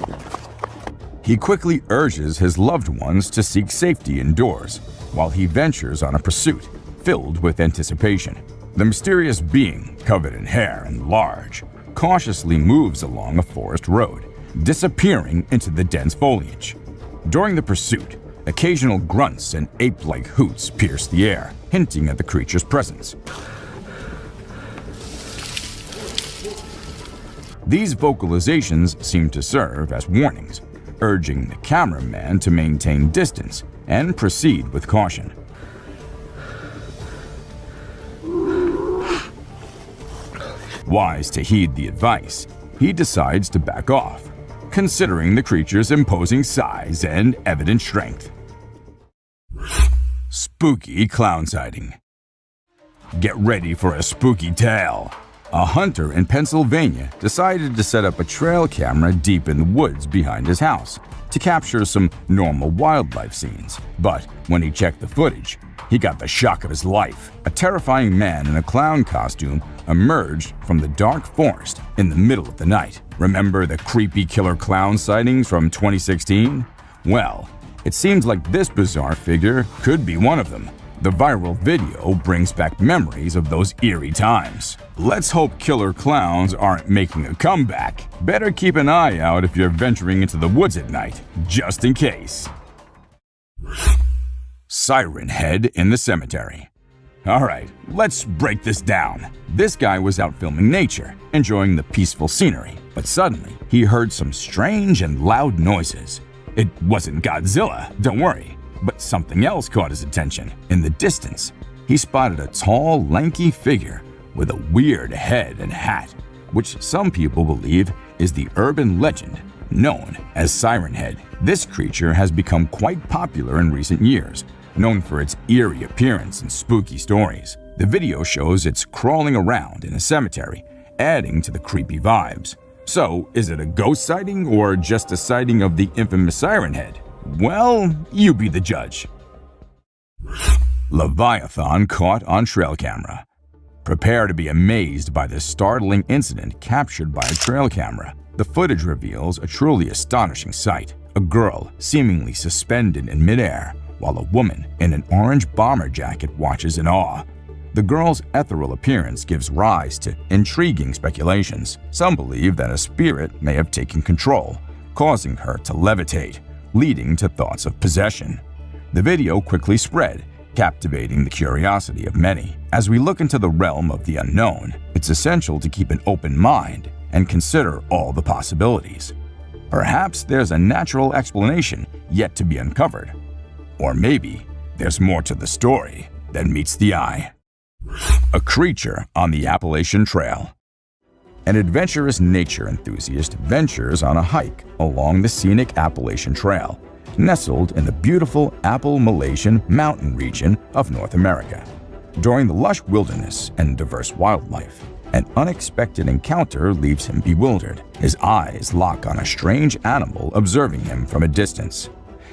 He quickly urges his loved ones to seek safety indoors, while he ventures on a pursuit filled with anticipation. The mysterious being, covered in hair and large, cautiously moves along a forest road, disappearing into the dense foliage. During the pursuit, occasional grunts and ape-like hoots pierce the air, hinting at the creature's presence. These vocalizations seem to serve as warnings, urging the cameraman to maintain distance and proceed with caution. Wise to heed the advice, he decides to back off, considering the creature's imposing size and evident strength. Spooky clown sighting. Get ready for a spooky tale. A hunter in Pennsylvania decided to set up a trail camera deep in the woods behind his house to capture some normal wildlife scenes. But when he checked the footage, he got the shock of his life. A terrifying man in a clown costume emerged from the dark forest in the middle of the night. Remember the creepy killer clown sightings from 2016? Well, it seems like this bizarre figure could be one of them. The viral video brings back memories of those eerie times. Let's hope killer clowns aren't making a comeback. Better keep an eye out if you're venturing into the woods at night, just in case. Siren Head in the cemetery. Alright, let's break this down. This guy was out filming nature, enjoying the peaceful scenery, but suddenly he heard some strange and loud noises. It wasn't Godzilla, don't worry. But something else caught his attention. In the distance, he spotted a tall, lanky figure with a weird head and hat, which some people believe is the urban legend known as Siren Head. This creature has become quite popular in recent years, known for its eerie appearance and spooky stories. The video shows it's crawling around in a cemetery, adding to the creepy vibes. So, is it a ghost sighting or just a sighting of the infamous Siren Head? Well, you be the judge. Leviathan caught on trail camera. Prepare to be amazed by this startling incident captured by a trail camera. The footage reveals a truly astonishing sight. A girl seemingly suspended in midair, while a woman in an orange bomber jacket watches in awe. The girl's ethereal appearance gives rise to intriguing speculations. Some believe that a spirit may have taken control, causing her to levitate, leading to thoughts of possession. The video quickly spread, captivating the curiosity of many. As we look into the realm of the unknown, it's essential to keep an open mind and consider all the possibilities. Perhaps there's a natural explanation yet to be uncovered. Or maybe there's more to the story than meets the eye. A creature on the Appalachian Trail. An adventurous nature enthusiast ventures on a hike along the scenic Appalachian Trail, nestled in the beautiful Appalachian mountain region of North America. During the lush wilderness and diverse wildlife, an unexpected encounter leaves him bewildered. His eyes lock on a strange animal observing him from a distance.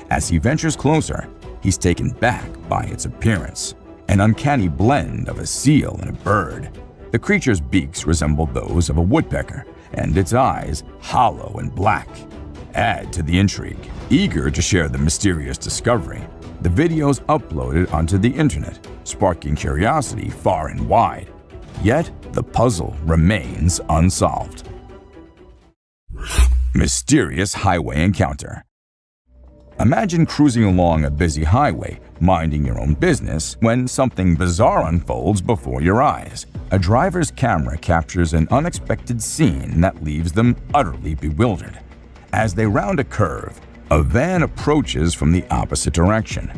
As he ventures closer, he's taken back by its appearance, an uncanny blend of a seal and a bird. The creature's beaks resemble those of a woodpecker, and its eyes hollow and black. Add to the intrigue. Eager to share the mysterious discovery, the video's uploaded onto the internet, sparking curiosity far and wide. Yet, the puzzle remains unsolved. Mysterious highway encounter. Imagine cruising along a busy highway, minding your own business, when something bizarre unfolds before your eyes. A driver's camera captures an unexpected scene that leaves them utterly bewildered. As they round a curve, A van approaches from the opposite direction.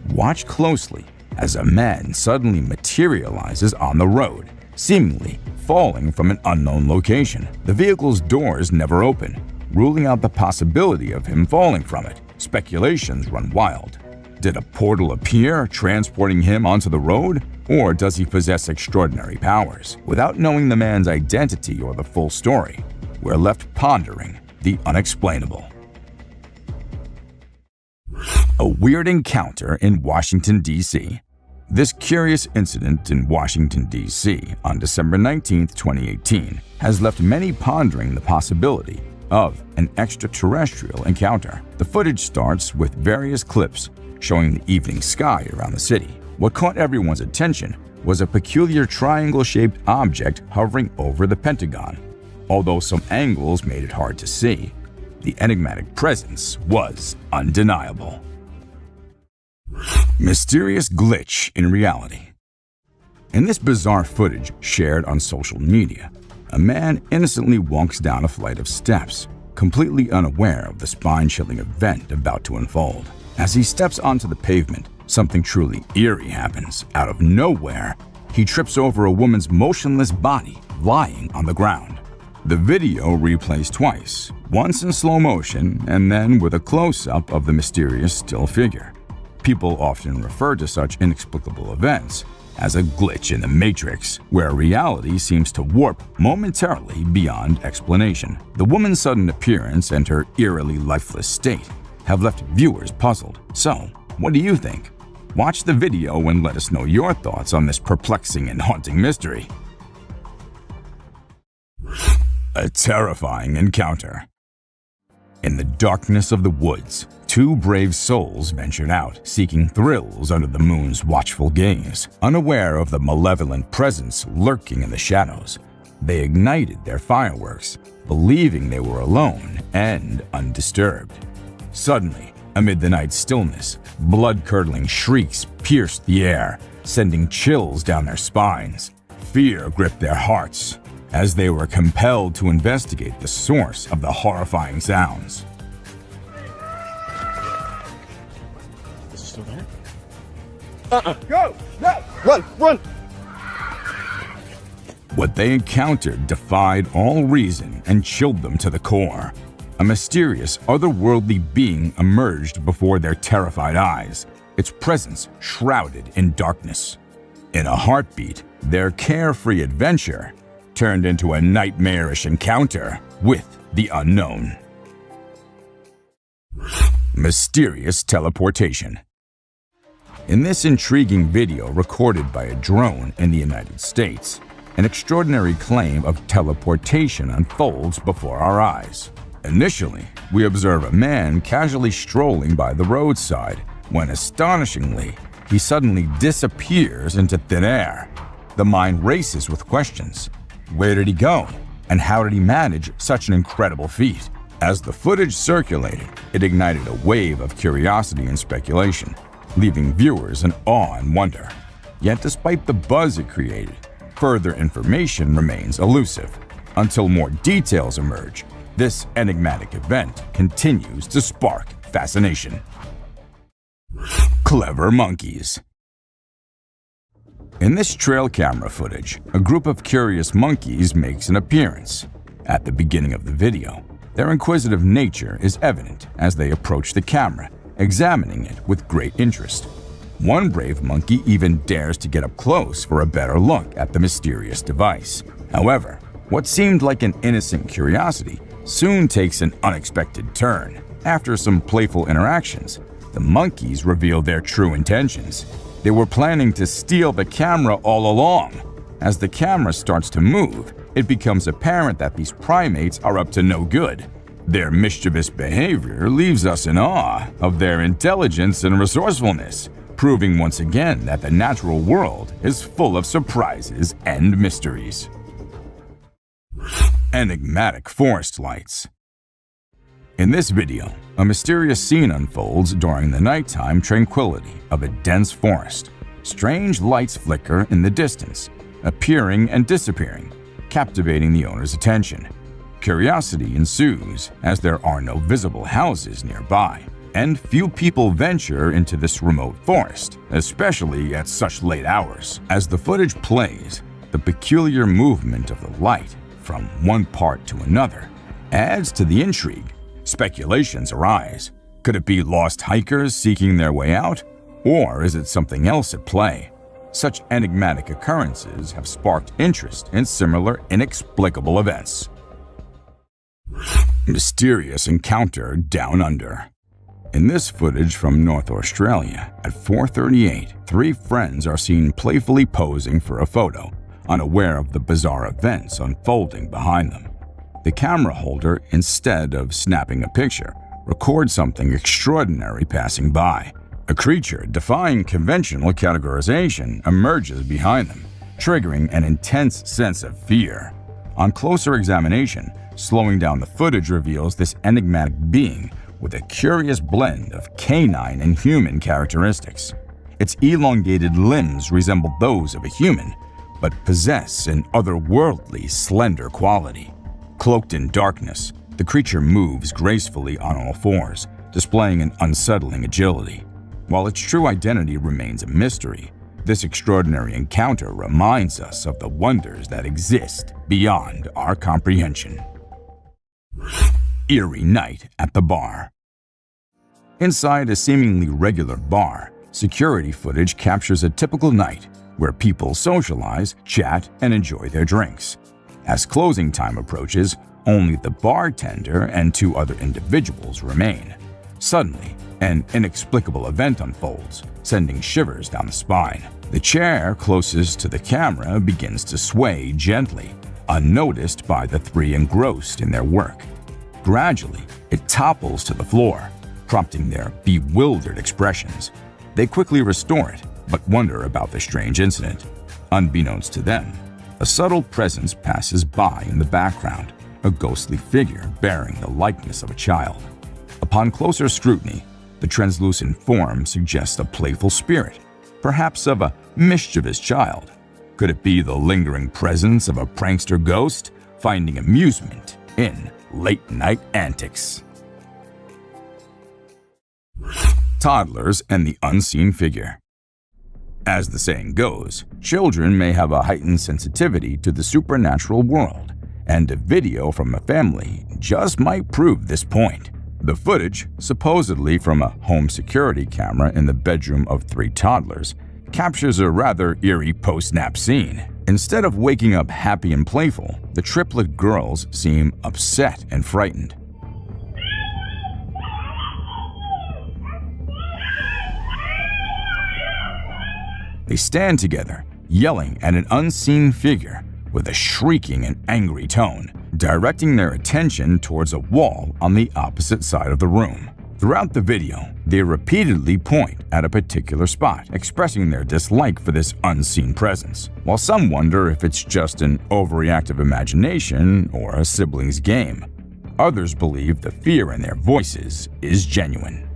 Watch closely as a man suddenly materializes on the road, seemingly falling from an unknown location. The vehicle's doors never open, ruling out the possibility of him falling from it. Speculations run wild. Did a portal appear, transporting him onto the road? Or does he possess extraordinary powers? Without knowing the man's identity or the full story, we're left pondering the unexplainable. A weird encounter in Washington, D.C. This curious incident in Washington, D.C. on December 19, 2018 has left many pondering the possibility of an extraterrestrial encounter. The footage starts with various clips showing the evening sky around the city. What caught everyone's attention was a peculiar triangle-shaped object hovering over the Pentagon. Although some angles made it hard to see, the enigmatic presence was undeniable. Mysterious glitch in reality. In this bizarre footage shared on social media, a man innocently walks down a flight of steps, completely unaware of the spine-chilling event about to unfold. As he steps onto the pavement, something truly eerie happens. Out of nowhere, he trips over a woman's motionless body lying on the ground. The video replays twice, once in slow motion and then with a close-up of the mysterious still figure. People often refer to such inexplicable events as a glitch in the matrix, where reality seems to warp momentarily beyond explanation. The woman's sudden appearance and her eerily lifeless state have left viewers puzzled. So, what do you think? Watch the video and let us know your thoughts on this perplexing and haunting mystery. A terrifying encounter. In the darkness of the woods, two brave souls ventured out, seeking thrills under the moon's watchful gaze. Unaware of the malevolent presence lurking in the shadows, they ignited their fireworks, believing they were alone and undisturbed. Suddenly, amid the night's stillness, blood-curdling shrieks pierced the air, sending chills down their spines. Fear gripped their hearts as they were compelled to investigate the source of the horrifying sounds. Is it still there? Go! No! Run! Run! What they encountered defied all reason and chilled them to the core. A mysterious, otherworldly being emerged before their terrified eyes, its presence shrouded in darkness. In a heartbeat, their carefree adventure turned into a nightmarish encounter with the unknown. Mysterious teleportation. In this intriguing video recorded by a drone in the United States, an extraordinary claim of teleportation unfolds before our eyes. Initially, we observe a man casually strolling by the roadside when, astonishingly, he suddenly disappears into thin air. The mind races with questions. Where did he go? And how did he manage such an incredible feat? As the footage circulated, it ignited a wave of curiosity and speculation, leaving viewers in awe and wonder. Yet despite the buzz it created, further information remains elusive. Until more details emerge, this enigmatic event continues to spark fascination. Clever monkeys. In this trail camera footage, a group of curious monkeys makes an appearance. At the beginning of the video, their inquisitive nature is evident as they approach the camera, examining it with great interest. One brave monkey even dares to get up close for a better look at the mysterious device. However, what seemed like an innocent curiosity soon takes an unexpected turn. After some playful interactions, the monkeys reveal their true intentions. They were planning to steal the camera all along. As the camera starts to move, it becomes apparent that these primates are up to no good. Their mischievous behavior leaves us in awe of their intelligence and resourcefulness, proving once again that the natural world is full of surprises and mysteries. Enigmatic forest lights. In this video, a mysterious scene unfolds during the nighttime tranquility of a dense forest. Strange lights flicker in the distance, appearing and disappearing, captivating the owner's attention. Curiosity ensues as there are no visible houses nearby, and few people venture into this remote forest, especially at such late hours. As the footage plays, the peculiar movement of the light from one part to another adds to the intrigue. Speculations arise. Could it be lost hikers seeking their way out? Or is it something else at play? Such enigmatic occurrences have sparked interest in similar inexplicable events. Mysterious encounter down under. In this footage from North Australia, at 4:38, three friends are seen playfully posing for a photo, unaware of the bizarre events unfolding behind them. The camera holder, instead of snapping a picture, records something extraordinary passing by. A creature defying conventional categorization emerges behind them, triggering an intense sense of fear. On closer examination, slowing down the footage reveals this enigmatic being with a curious blend of canine and human characteristics. Its elongated limbs resemble those of a human, but possess an otherworldly, slender quality. Cloaked in darkness, the creature moves gracefully on all fours, displaying an unsettling agility. While its true identity remains a mystery, this extraordinary encounter reminds us of the wonders that exist beyond our comprehension. Eerie night at the bar. Inside a seemingly regular bar, security footage captures a typical night where people socialize, chat, and enjoy their drinks. As closing time approaches, only the bartender and two other individuals remain. Suddenly, an inexplicable event unfolds, sending shivers down the spine. The chair closest to the camera begins to sway gently, unnoticed by the three engrossed in their work. Gradually, it topples to the floor, prompting their bewildered expressions. They quickly restore it, but wonder about the strange incident. Unbeknownst to them, a subtle presence passes by in the background, a ghostly figure bearing the likeness of a child. Upon closer scrutiny, the translucent form suggests a playful spirit, perhaps of a mischievous child. Could it be the lingering presence of a prankster ghost finding amusement in late-night antics? Toddlers and the unseen figure. As the saying goes, children may have a heightened sensitivity to the supernatural world, and a video from a family just might prove this point. The footage, supposedly from a home security camera in the bedroom of three toddlers, captures a rather eerie post-nap scene. Instead of waking up happy and playful, the triplet girls seem upset and frightened. They stand together, yelling at an unseen figure with a shrieking and angry tone, directing their attention towards a wall on the opposite side of the room. Throughout the video, they repeatedly point at a particular spot, expressing their dislike for this unseen presence. While some wonder if it's just an overreactive imagination or a sibling's game, others believe the fear in their voices is genuine.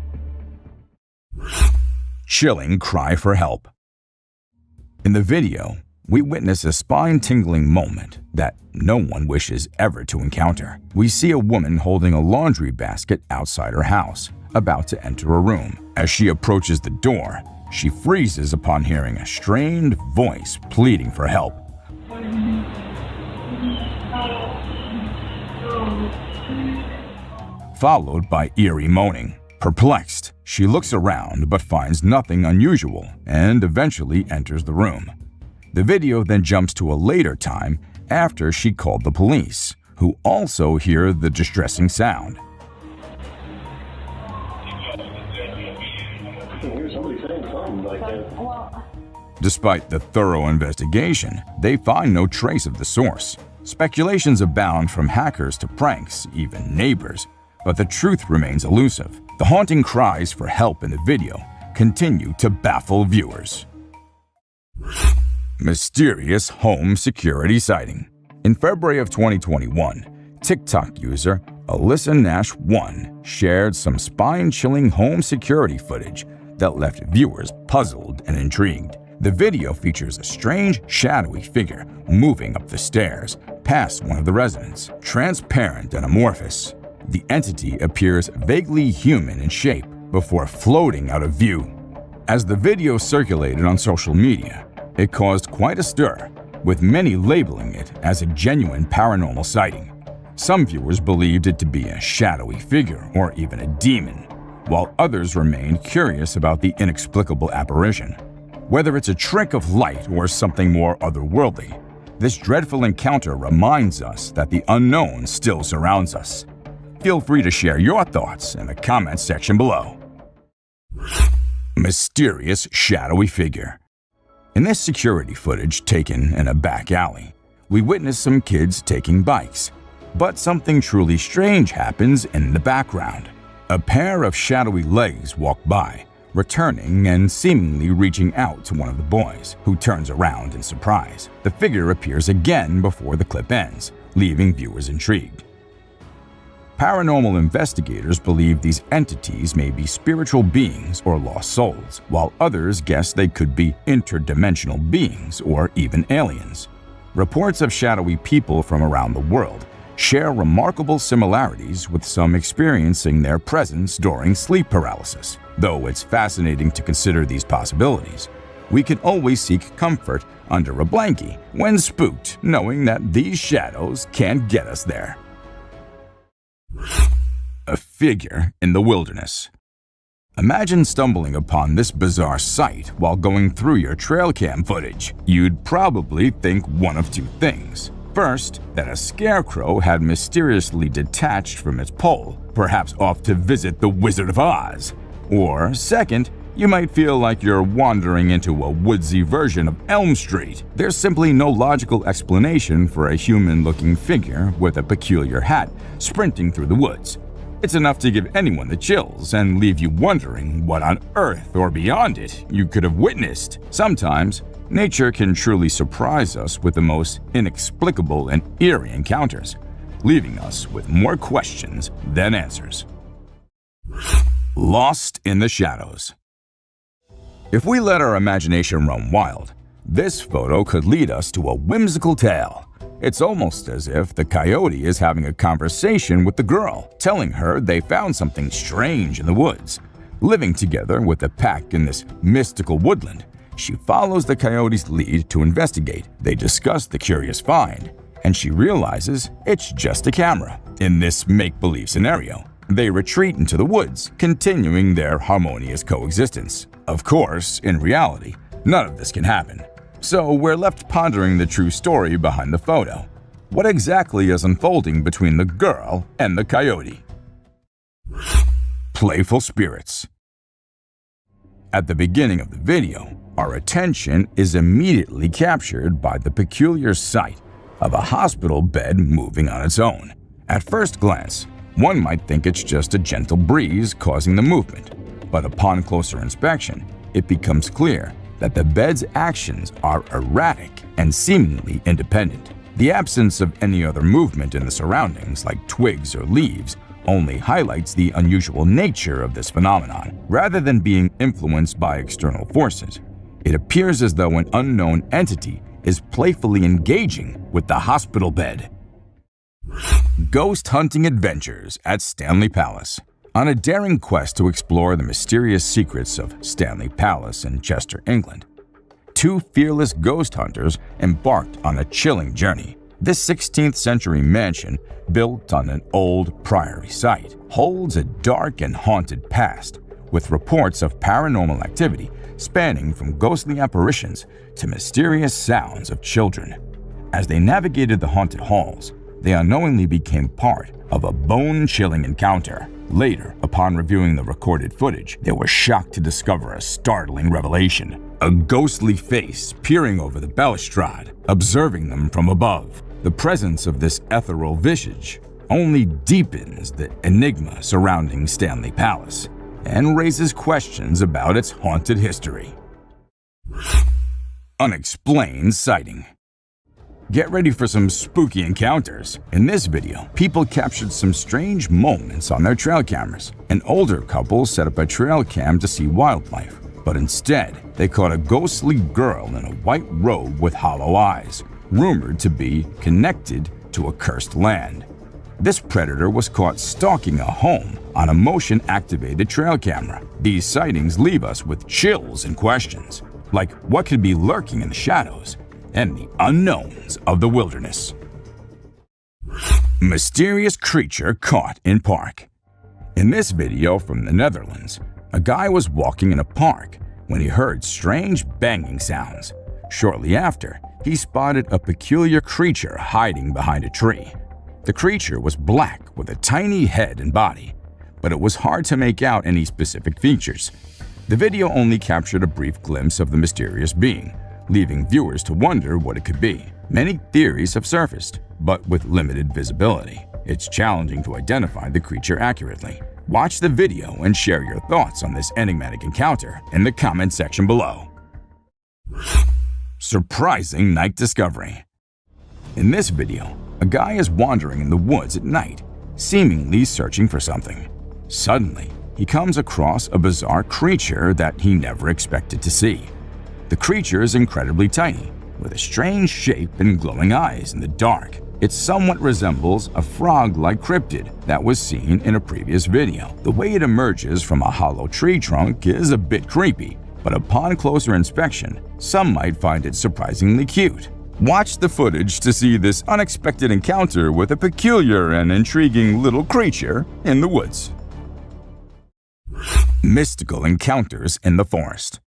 Chilling cry for help. In the video, we witness a spine-tingling moment that no one wishes ever to encounter. We see a woman holding a laundry basket outside her house, about to enter a room. As she approaches the door, she freezes upon hearing a strained voice pleading for help. Followed by eerie moaning. Perplexed, she looks around but finds nothing unusual and eventually enters the room. The video then jumps to a later time after she called the police, who also hear the distressing sound. Despite the thorough investigation, they find no trace of the source. Speculations abound from hackers to pranks, even neighbors, but the truth remains elusive. The haunting cries for help in the video continue to baffle viewers. Mysterious home security sighting. In February of 2021, TikTok user Alyssa Nash 1 shared some spine-chilling home security footage that left viewers puzzled and intrigued. The video features a strange, shadowy figure moving up the stairs past one of the residents. Transparent and amorphous, the entity appears vaguely human in shape before floating out of view. As the video circulated on social media, it caused quite a stir, with many labeling it as a genuine paranormal sighting. Some viewers believed it to be a shadowy figure or even a demon, while others remained curious about the inexplicable apparition. Whether it's a trick of light or something more otherworldly, this dreadful encounter reminds us that the unknown still surrounds us. Feel free to share your thoughts in the comments section below. Mysterious shadowy figure. In this security footage taken in a back alley, we witness some kids taking bikes. But something truly strange happens in the background. A pair of shadowy legs walk by, returning and seemingly reaching out to one of the boys, who turns around in surprise. The figure appears again before the clip ends, leaving viewers intrigued. Paranormal investigators believe these entities may be spiritual beings or lost souls, while others guess they could be interdimensional beings or even aliens. Reports of shadowy people from around the world share remarkable similarities, with some experiencing their presence during sleep paralysis. Though it's fascinating to consider these possibilities, we can always seek comfort under a blankie when spooked, knowing that these shadows can't get us there. A figure in the wilderness. Imagine stumbling upon this bizarre sight while going through your trail cam footage. You'd probably think one of two things. First, that a scarecrow had mysteriously detached from its pole, perhaps off to visit the Wizard of Oz. Or second, you might feel like you're wandering into a woodsy version of Elm Street. There's simply no logical explanation for a human-looking figure with a peculiar hat sprinting through the woods. It's enough to give anyone the chills and leave you wondering what on earth or beyond it you could have witnessed. Sometimes, nature can truly surprise us with the most inexplicable and eerie encounters, leaving us with more questions than answers. Lost in the shadows. If we let our imagination run wild, this photo could lead us to a whimsical tale. It's almost as if the coyote is having a conversation with the girl, telling her they found something strange in the woods. Living together with the pack in this mystical woodland, she follows the coyote's lead to investigate. They discuss the curious find, and she realizes it's just a camera. In this make-believe scenario, they retreat into the woods, continuing their harmonious coexistence. Of course, in reality, none of this can happen. So we're left pondering the true story behind the photo. What exactly is unfolding between the girl and the coyote? Playful spirits. At the beginning of the video, our attention is immediately captured by the peculiar sight of a hospital bed moving on its own. At first glance, one might think it's just a gentle breeze causing the movement, but upon closer inspection, it becomes clear that the bed's actions are erratic and seemingly independent. The absence of any other movement in the surroundings, like twigs or leaves, only highlights the unusual nature of this phenomenon. Rather than being influenced by external forces, it appears as though an unknown entity is playfully engaging with the hospital bed. Ghost hunting adventures at Stanley Palace. On a daring quest to explore the mysterious secrets of Stanley Palace in Chester, England, two fearless ghost hunters embarked on a chilling journey. This 16th century mansion, built on an old priory site, holds a dark and haunted past, with reports of paranormal activity spanning from ghostly apparitions to mysterious sounds of children. As they navigated the haunted halls, they unknowingly became part of a bone-chilling encounter. Later, upon reviewing the recorded footage, they were shocked to discover a startling revelation. A ghostly face peering over the balustrade, observing them from above. The presence of this ethereal visage only deepens the enigma surrounding Stanley Palace and raises questions about its haunted history. Unexplained sighting. Get ready for some spooky encounters. In this video, people captured some strange moments on their trail cameras. An older couple set up a trail cam to see wildlife, But instead, they caught a ghostly girl in a white robe with hollow eyes, rumored to be connected to a cursed land. This predator was caught stalking a home on a motion-activated trail camera. These sightings leave us with chills and questions, like what could be lurking in the shadows and the unknowns of the wilderness. Mysterious creature caught in park. In this video from the Netherlands, a guy was walking in a park when he heard strange banging sounds. Shortly after, he spotted a peculiar creature hiding behind a tree. The creature was black with a tiny head and body, but it was hard to make out any specific features. The video only captured a brief glimpse of the mysterious being, leaving viewers to wonder what it could be. Many theories have surfaced, but with limited visibility. It's challenging to identify the creature accurately. Watch the video and share your thoughts on this enigmatic encounter in the comment section below. Surprising night discovery. In this video, a guy is wandering in the woods at night, seemingly searching for something. Suddenly, he comes across a bizarre creature that he never expected to see. The creature is incredibly tiny, with a strange shape and glowing eyes in the dark. It somewhat resembles a frog-like cryptid that was seen in a previous video. The way it emerges from a hollow tree trunk is a bit creepy, but upon closer inspection, some might find it surprisingly cute. Watch the footage to see this unexpected encounter with a peculiar and intriguing little creature in the woods. Mystical encounters in the forest.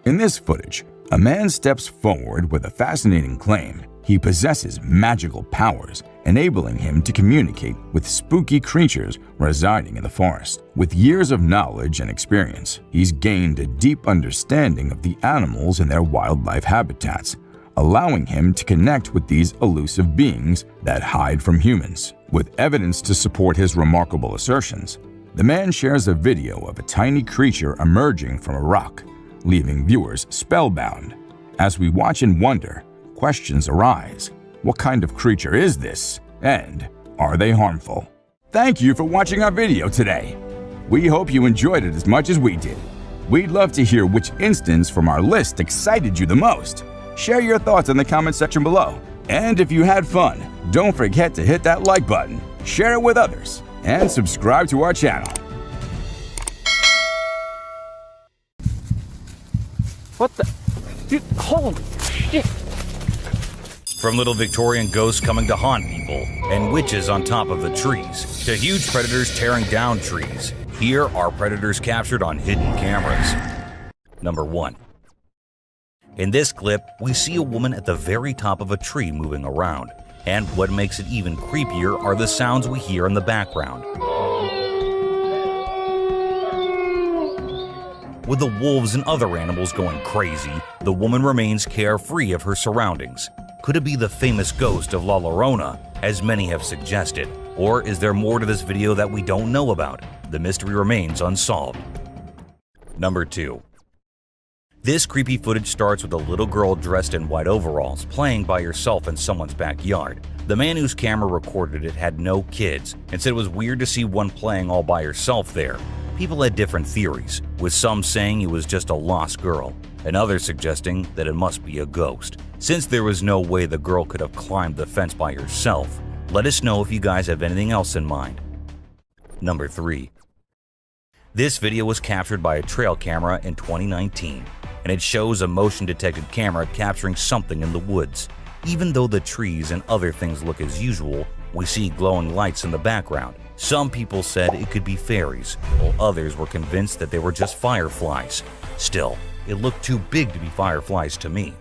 In this footage, a man steps forward with a fascinating claim. He possesses magical powers, enabling him to communicate with spooky creatures residing in the forest. With years of knowledge and experience, he's gained a deep understanding of the animals and their wildlife habitats, allowing him to connect with these elusive beings that hide from humans. With evidence to support his remarkable assertions, the man shares a video of a tiny creature emerging from a rock, leaving viewers spellbound. As we watch and wonder, questions arise. What kind of creature is this? And are they harmful? Thank you for watching our video today. We hope you enjoyed it as much as we did. We'd love to hear which instance from our list excited you the most. Share your thoughts in the comment section below. And if you had fun, don't forget to hit that like button, share it with others, and subscribe to our channel. What the? Dude, holy shit. From little Victorian ghosts coming to haunt people and witches on top of the trees to huge predators tearing down trees, here are predators captured on hidden cameras. Number 1. In this clip, we see a woman at the very top of a tree moving around, and what makes it even creepier are the sounds we hear in the background. With the wolves and other animals going crazy, the woman remains carefree of her surroundings. Could it be the famous ghost of La Llorona, as many have suggested? Or is there more to this video that we don't know about? The mystery remains unsolved. Number 2. This creepy footage starts with a little girl dressed in white overalls playing by herself in someone's backyard. The man whose camera recorded it had no kids and said it was weird to see one playing all by herself there. People had different theories, with some saying it was just a lost girl, and others suggesting that it must be a ghost. Since there was no way the girl could have climbed the fence by herself, let us know if you guys have anything else in mind. Number 3. This video was captured by a trail camera in 2019, and it shows a motion-detected camera capturing something in the woods. Even though the trees and other things look as usual, we see glowing lights in the background. Some people said it could be fairies, while others were convinced that they were just fireflies. Still, it looked too big to be fireflies to me.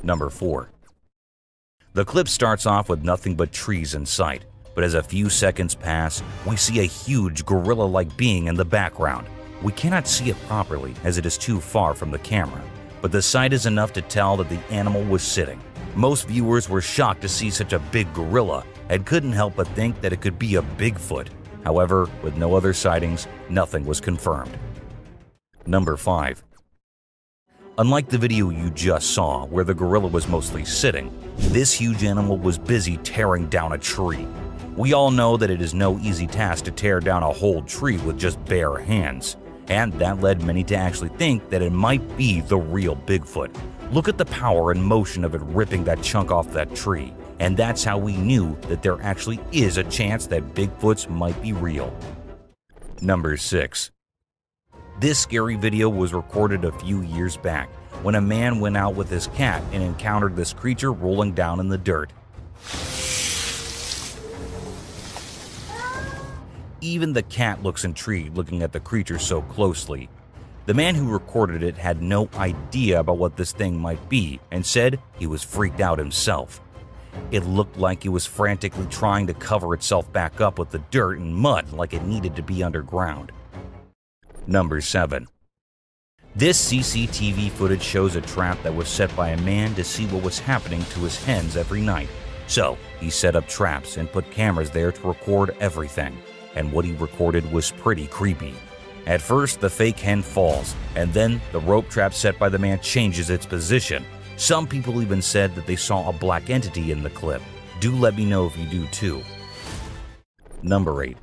Number 4. The clip starts off with nothing but trees in sight, but as a few seconds pass, we see a huge gorilla-like being in the background. We cannot see it properly as it is too far from the camera, but the sight is enough to tell that the animal was sitting. Most viewers were shocked to see such a big gorilla and couldn't help but think that it could be a Bigfoot. However, with no other sightings, nothing was confirmed. Number 5. Unlike the video you just saw, where the gorilla was mostly sitting, this huge animal was busy tearing down a tree. We all know that it is no easy task to tear down a whole tree with just bare hands. and that led many to actually think that it might be the real Bigfoot. Look at the power and motion of it ripping that chunk off that tree, and that's how we knew that there actually is a chance that Bigfoots might be real. Number 6. This scary video was recorded a few years back when a man went out with his cat and encountered this creature rolling down in the dirt. Even the cat looks intrigued looking at the creature so closely. The man who recorded it had no idea about what this thing might be and said he was freaked out himself. It looked like it was frantically trying to cover itself back up with the dirt and mud like it needed to be underground. Number 7. This CCTV footage shows a trap that was set by a man to see what was happening to his hens every night. So he set up traps and put cameras there to record everything, and what he recorded was pretty creepy. At first, the fake hen falls, and then the rope trap set by the man changes its position. Some people even said that they saw a black entity in the clip. Do let me know if you do too. Number 8.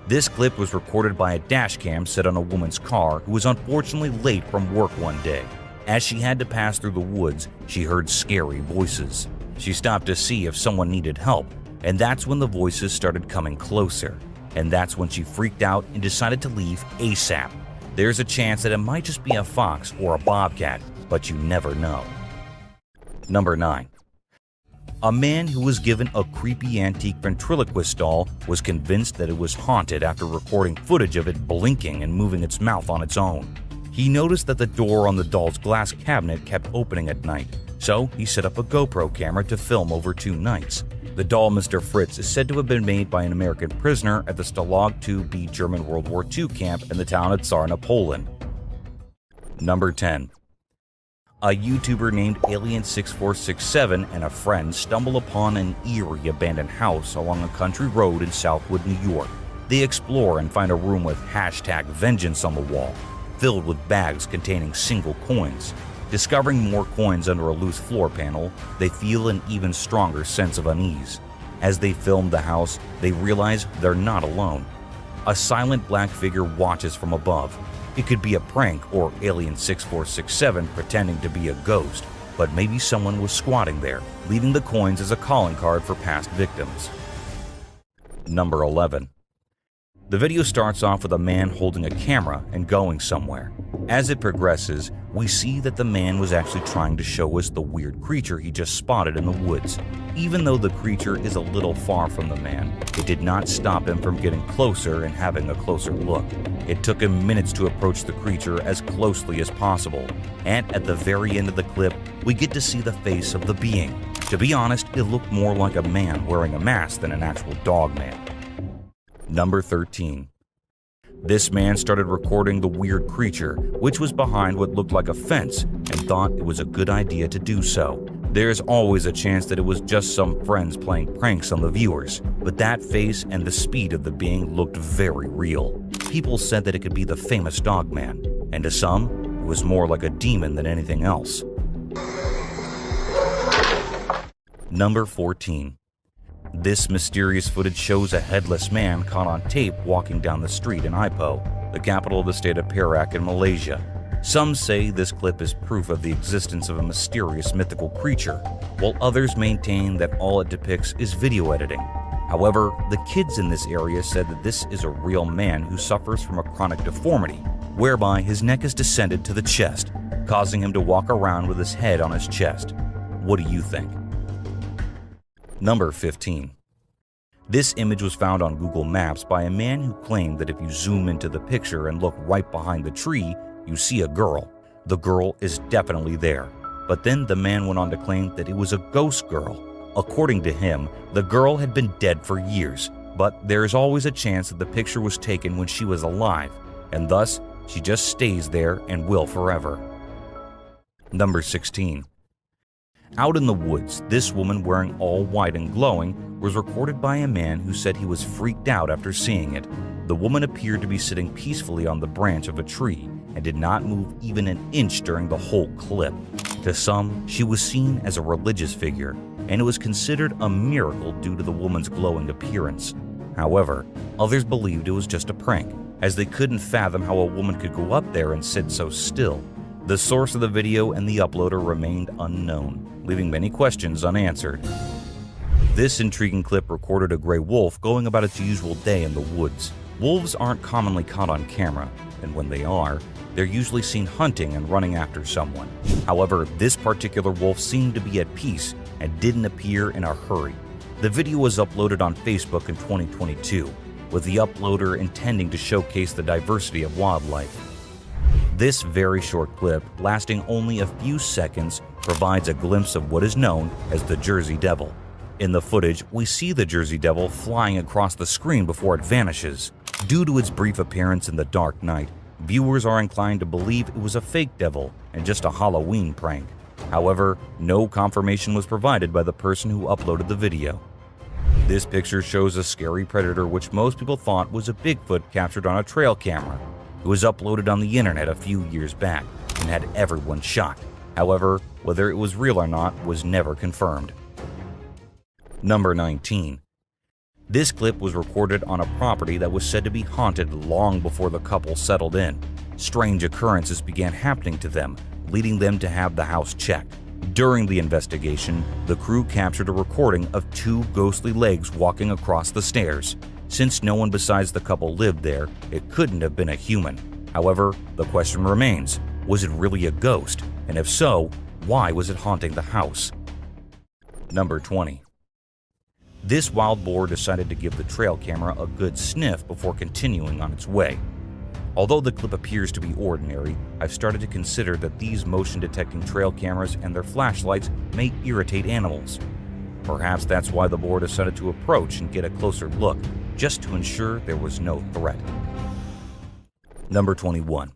This clip was recorded by a dash cam set on a woman's car who was unfortunately late from work one day. As she had to pass through the woods, she heard scary voices. She stopped to see if someone needed help, and that's when the voices started coming closer. And that's when she freaked out and decided to leave ASAP. There's a chance that it might just be a fox or a bobcat, but you never know. Number 9. A man who was given a creepy antique ventriloquist doll was convinced that it was haunted after recording footage of it blinking and moving its mouth on its own. He noticed that the door on the doll's glass cabinet kept opening at night, so he set up a GoPro camera to film over 2 nights. The doll Mr. Fritz is said to have been made by an American prisoner at the Stalag 2B German World War II camp in the town of Sarna, Poland. Number 10. A YouTuber named Alien6467 and a friend stumble upon an eerie abandoned house along a country road in Southwood, New York. They explore and find a room with #vengeance on the wall, filled with bags containing single coins. Discovering more coins under a loose floor panel, they feel an even stronger sense of unease. As they film the house, they realize they're not alone. A silent black figure watches from above. It could be a prank or Alien6467 pretending to be a ghost, but maybe someone was squatting there, leaving the coins as a calling card for past victims. Number 11. The video starts off with a man holding a camera and going somewhere. As it progresses, we see that the man was actually trying to show us the weird creature he just spotted in the woods. Even though the creature is a little far from the man, it did not stop him from getting closer and having a closer look. It took him minutes to approach the creature as closely as possible, and at the very end of the clip, we get to see the face of the being. To be honest, it looked more like a man wearing a mask than an actual dog man. Number 13. This man started recording the weird creature, which was behind what looked like a fence, and thought it was a good idea to do so. There's always a chance that it was just some friends playing pranks on the viewers, but that face and the speed of the being looked very real. People said that it could be the famous Dogman, and to some, it was more like a demon than anything else. Number 14. This mysterious footage shows a headless man caught on tape walking down the street in Ipoh, the capital of the state of Perak in Malaysia. Some say this clip is proof of the existence of a mysterious mythical creature, while others maintain that all it depicts is video editing. However, the kids in this area said that this is a real man who suffers from a chronic deformity, whereby his neck is descended to the chest, causing him to walk around with his head on his chest. What do you think? Number 15. This image was found on Google Maps by a man who claimed that if you zoom into the picture and look right behind the tree, you see a girl. The girl is definitely there. But then the man went on to claim that it was a ghost girl. According to him, the girl had been dead for years, but there is always a chance that the picture was taken when she was alive, and thus she just stays there and will forever. Number 16. Out in the woods, this woman wearing all white and glowing was recorded by a man who said he was freaked out after seeing it. The woman appeared to be sitting peacefully on the branch of a tree and did not move even an inch during the whole clip. To some, she was seen as a religious figure, and it was considered a miracle due to the woman's glowing appearance. However, others believed it was just a prank. as they couldn't fathom how a woman could go up there and sit so still. The source of the video and the uploader remained unknown, leaving many questions unanswered. This intriguing clip recorded a gray wolf going about its usual day in the woods. Wolves aren't commonly caught on camera, and when they are, they're usually seen hunting and running after someone. However, this particular wolf seemed to be at peace and didn't appear in a hurry. The video was uploaded on Facebook in 2022, with the uploader intending to showcase the diversity of wildlife. This very short clip, lasting only a few seconds, provides a glimpse of what is known as the Jersey Devil. In the footage, we see the Jersey Devil flying across the screen before it vanishes. Due to its brief appearance in the dark night, viewers are inclined to believe it was a fake devil and just a Halloween prank. However, no confirmation was provided by the person who uploaded the video. This picture shows a scary predator which most people thought was a Bigfoot captured on a trail camera. It was uploaded on the internet a few years back and had everyone shocked. However, whether it was real or not was never confirmed. Number 19. This clip was recorded on a property that was said to be haunted long before the couple settled in. Strange occurrences began happening to them, leading them to have the house checked. During the investigation, the crew captured a recording of two ghostly legs walking across the stairs. Since no one besides the couple lived there, it couldn't have been a human. However, the question remains, was it really a ghost? And if so, why was it haunting the house? Number 20. This wild boar decided to give the trail camera a good sniff before continuing on its way. Although the clip appears to be ordinary, I've started to consider that these motion-detecting trail cameras and their flashlights may irritate animals. Perhaps that's why the boar decided to approach and get a closer look, just to ensure there was no threat. Number 21.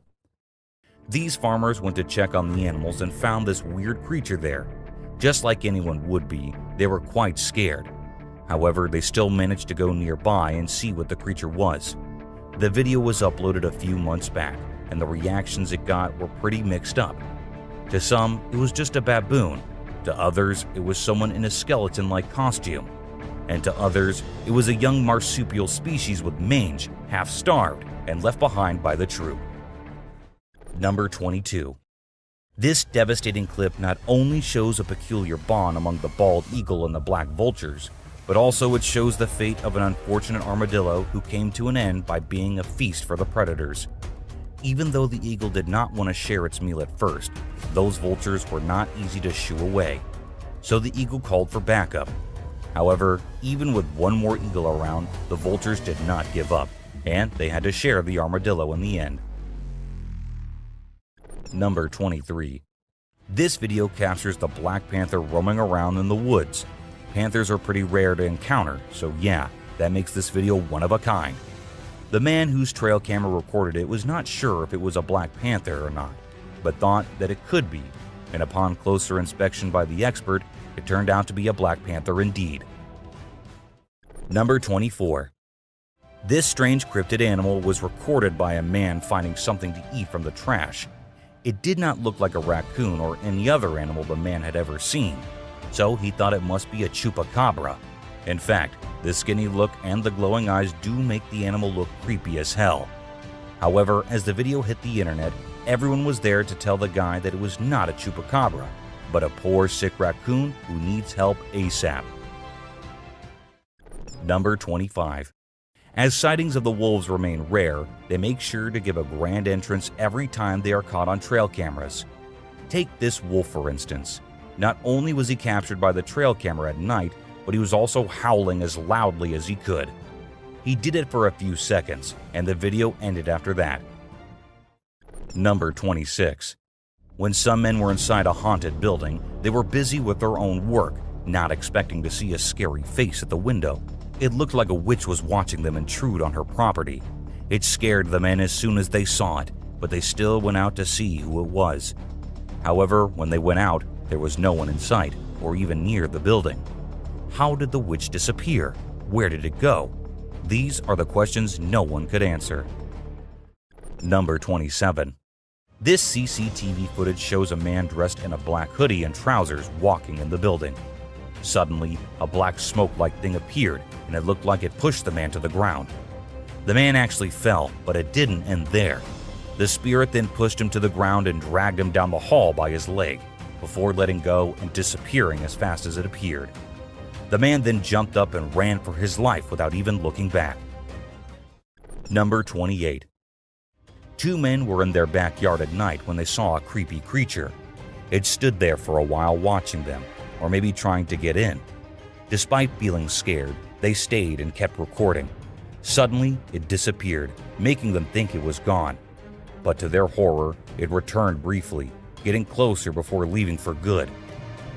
These farmers went to check on the animals and found this weird creature there. Just like anyone would be, they were quite scared. However, they still managed to go nearby and see what the creature was. The video was uploaded a few months back, and the reactions it got were pretty mixed up. To some, it was just a baboon. To others, it was someone in a skeleton-like costume. And to others, it was a young marsupial species with mange, half-starved, and left behind by the troop. Number 22. This devastating clip not only shows a peculiar bond among the bald eagle and the black vultures, but also it shows the fate of an unfortunate armadillo who came to an end by being a feast for the predators. Even though the eagle did not want to share its meal at first, those vultures were not easy to shoo away. So the eagle called for backup. However, even with one more eagle around, the vultures did not give up, and they had to share the armadillo in the end. Number 23. This video captures the black panther roaming around in the woods. Panthers are pretty rare to encounter, so yeah, that makes this video one of a kind. The man whose trail camera recorded it was not sure if it was a black panther or not, but thought that it could be, and upon closer inspection by the expert, it turned out to be a black panther indeed. Number 24. This strange cryptid animal was recorded by a man finding something to eat from the trash. It did not look like a raccoon or any other animal the man had ever seen, so he thought it must be a chupacabra. In fact, the skinny look and the glowing eyes do make the animal look creepy as hell. However, as the video hit the internet, everyone was there to tell the guy that it was not a chupacabra, but a poor sick raccoon who needs help ASAP. Number 25. As sightings of the wolves remain rare, they make sure to give a grand entrance every time they are caught on trail cameras. Take this wolf for instance. Not only was he captured by the trail camera at night, but he was also howling as loudly as he could. He did it for a few seconds, and the video ended after that. Number 26. When some men were inside a haunted building, they were busy with their own work, not expecting to see a scary face at the window. It looked like a witch was watching them intrude on her property. It scared the men as soon as they saw it, but they still went out to see who it was. However, when they went out, there was no one in sight or even near the building. How did the witch disappear? Where did it go? These are the questions no one could answer. Number 27. This CCTV footage shows a man dressed in a black hoodie and trousers walking in the building. Suddenly, a black smoke-like thing appeared, and it looked like it pushed the man to the ground. The man actually fell, but it didn't end there. The spirit then pushed him to the ground and dragged him down the hall by his leg, before letting go and disappearing as fast as it appeared. The man then jumped up and ran for his life without even looking back. Number 28. Two men were in their backyard at night when they saw a creepy creature. It stood there for a while watching them, or maybe trying to get in. Despite feeling scared, they stayed and kept recording. Suddenly, it disappeared, making them think it was gone. But to their horror, it returned briefly, getting closer before leaving for good.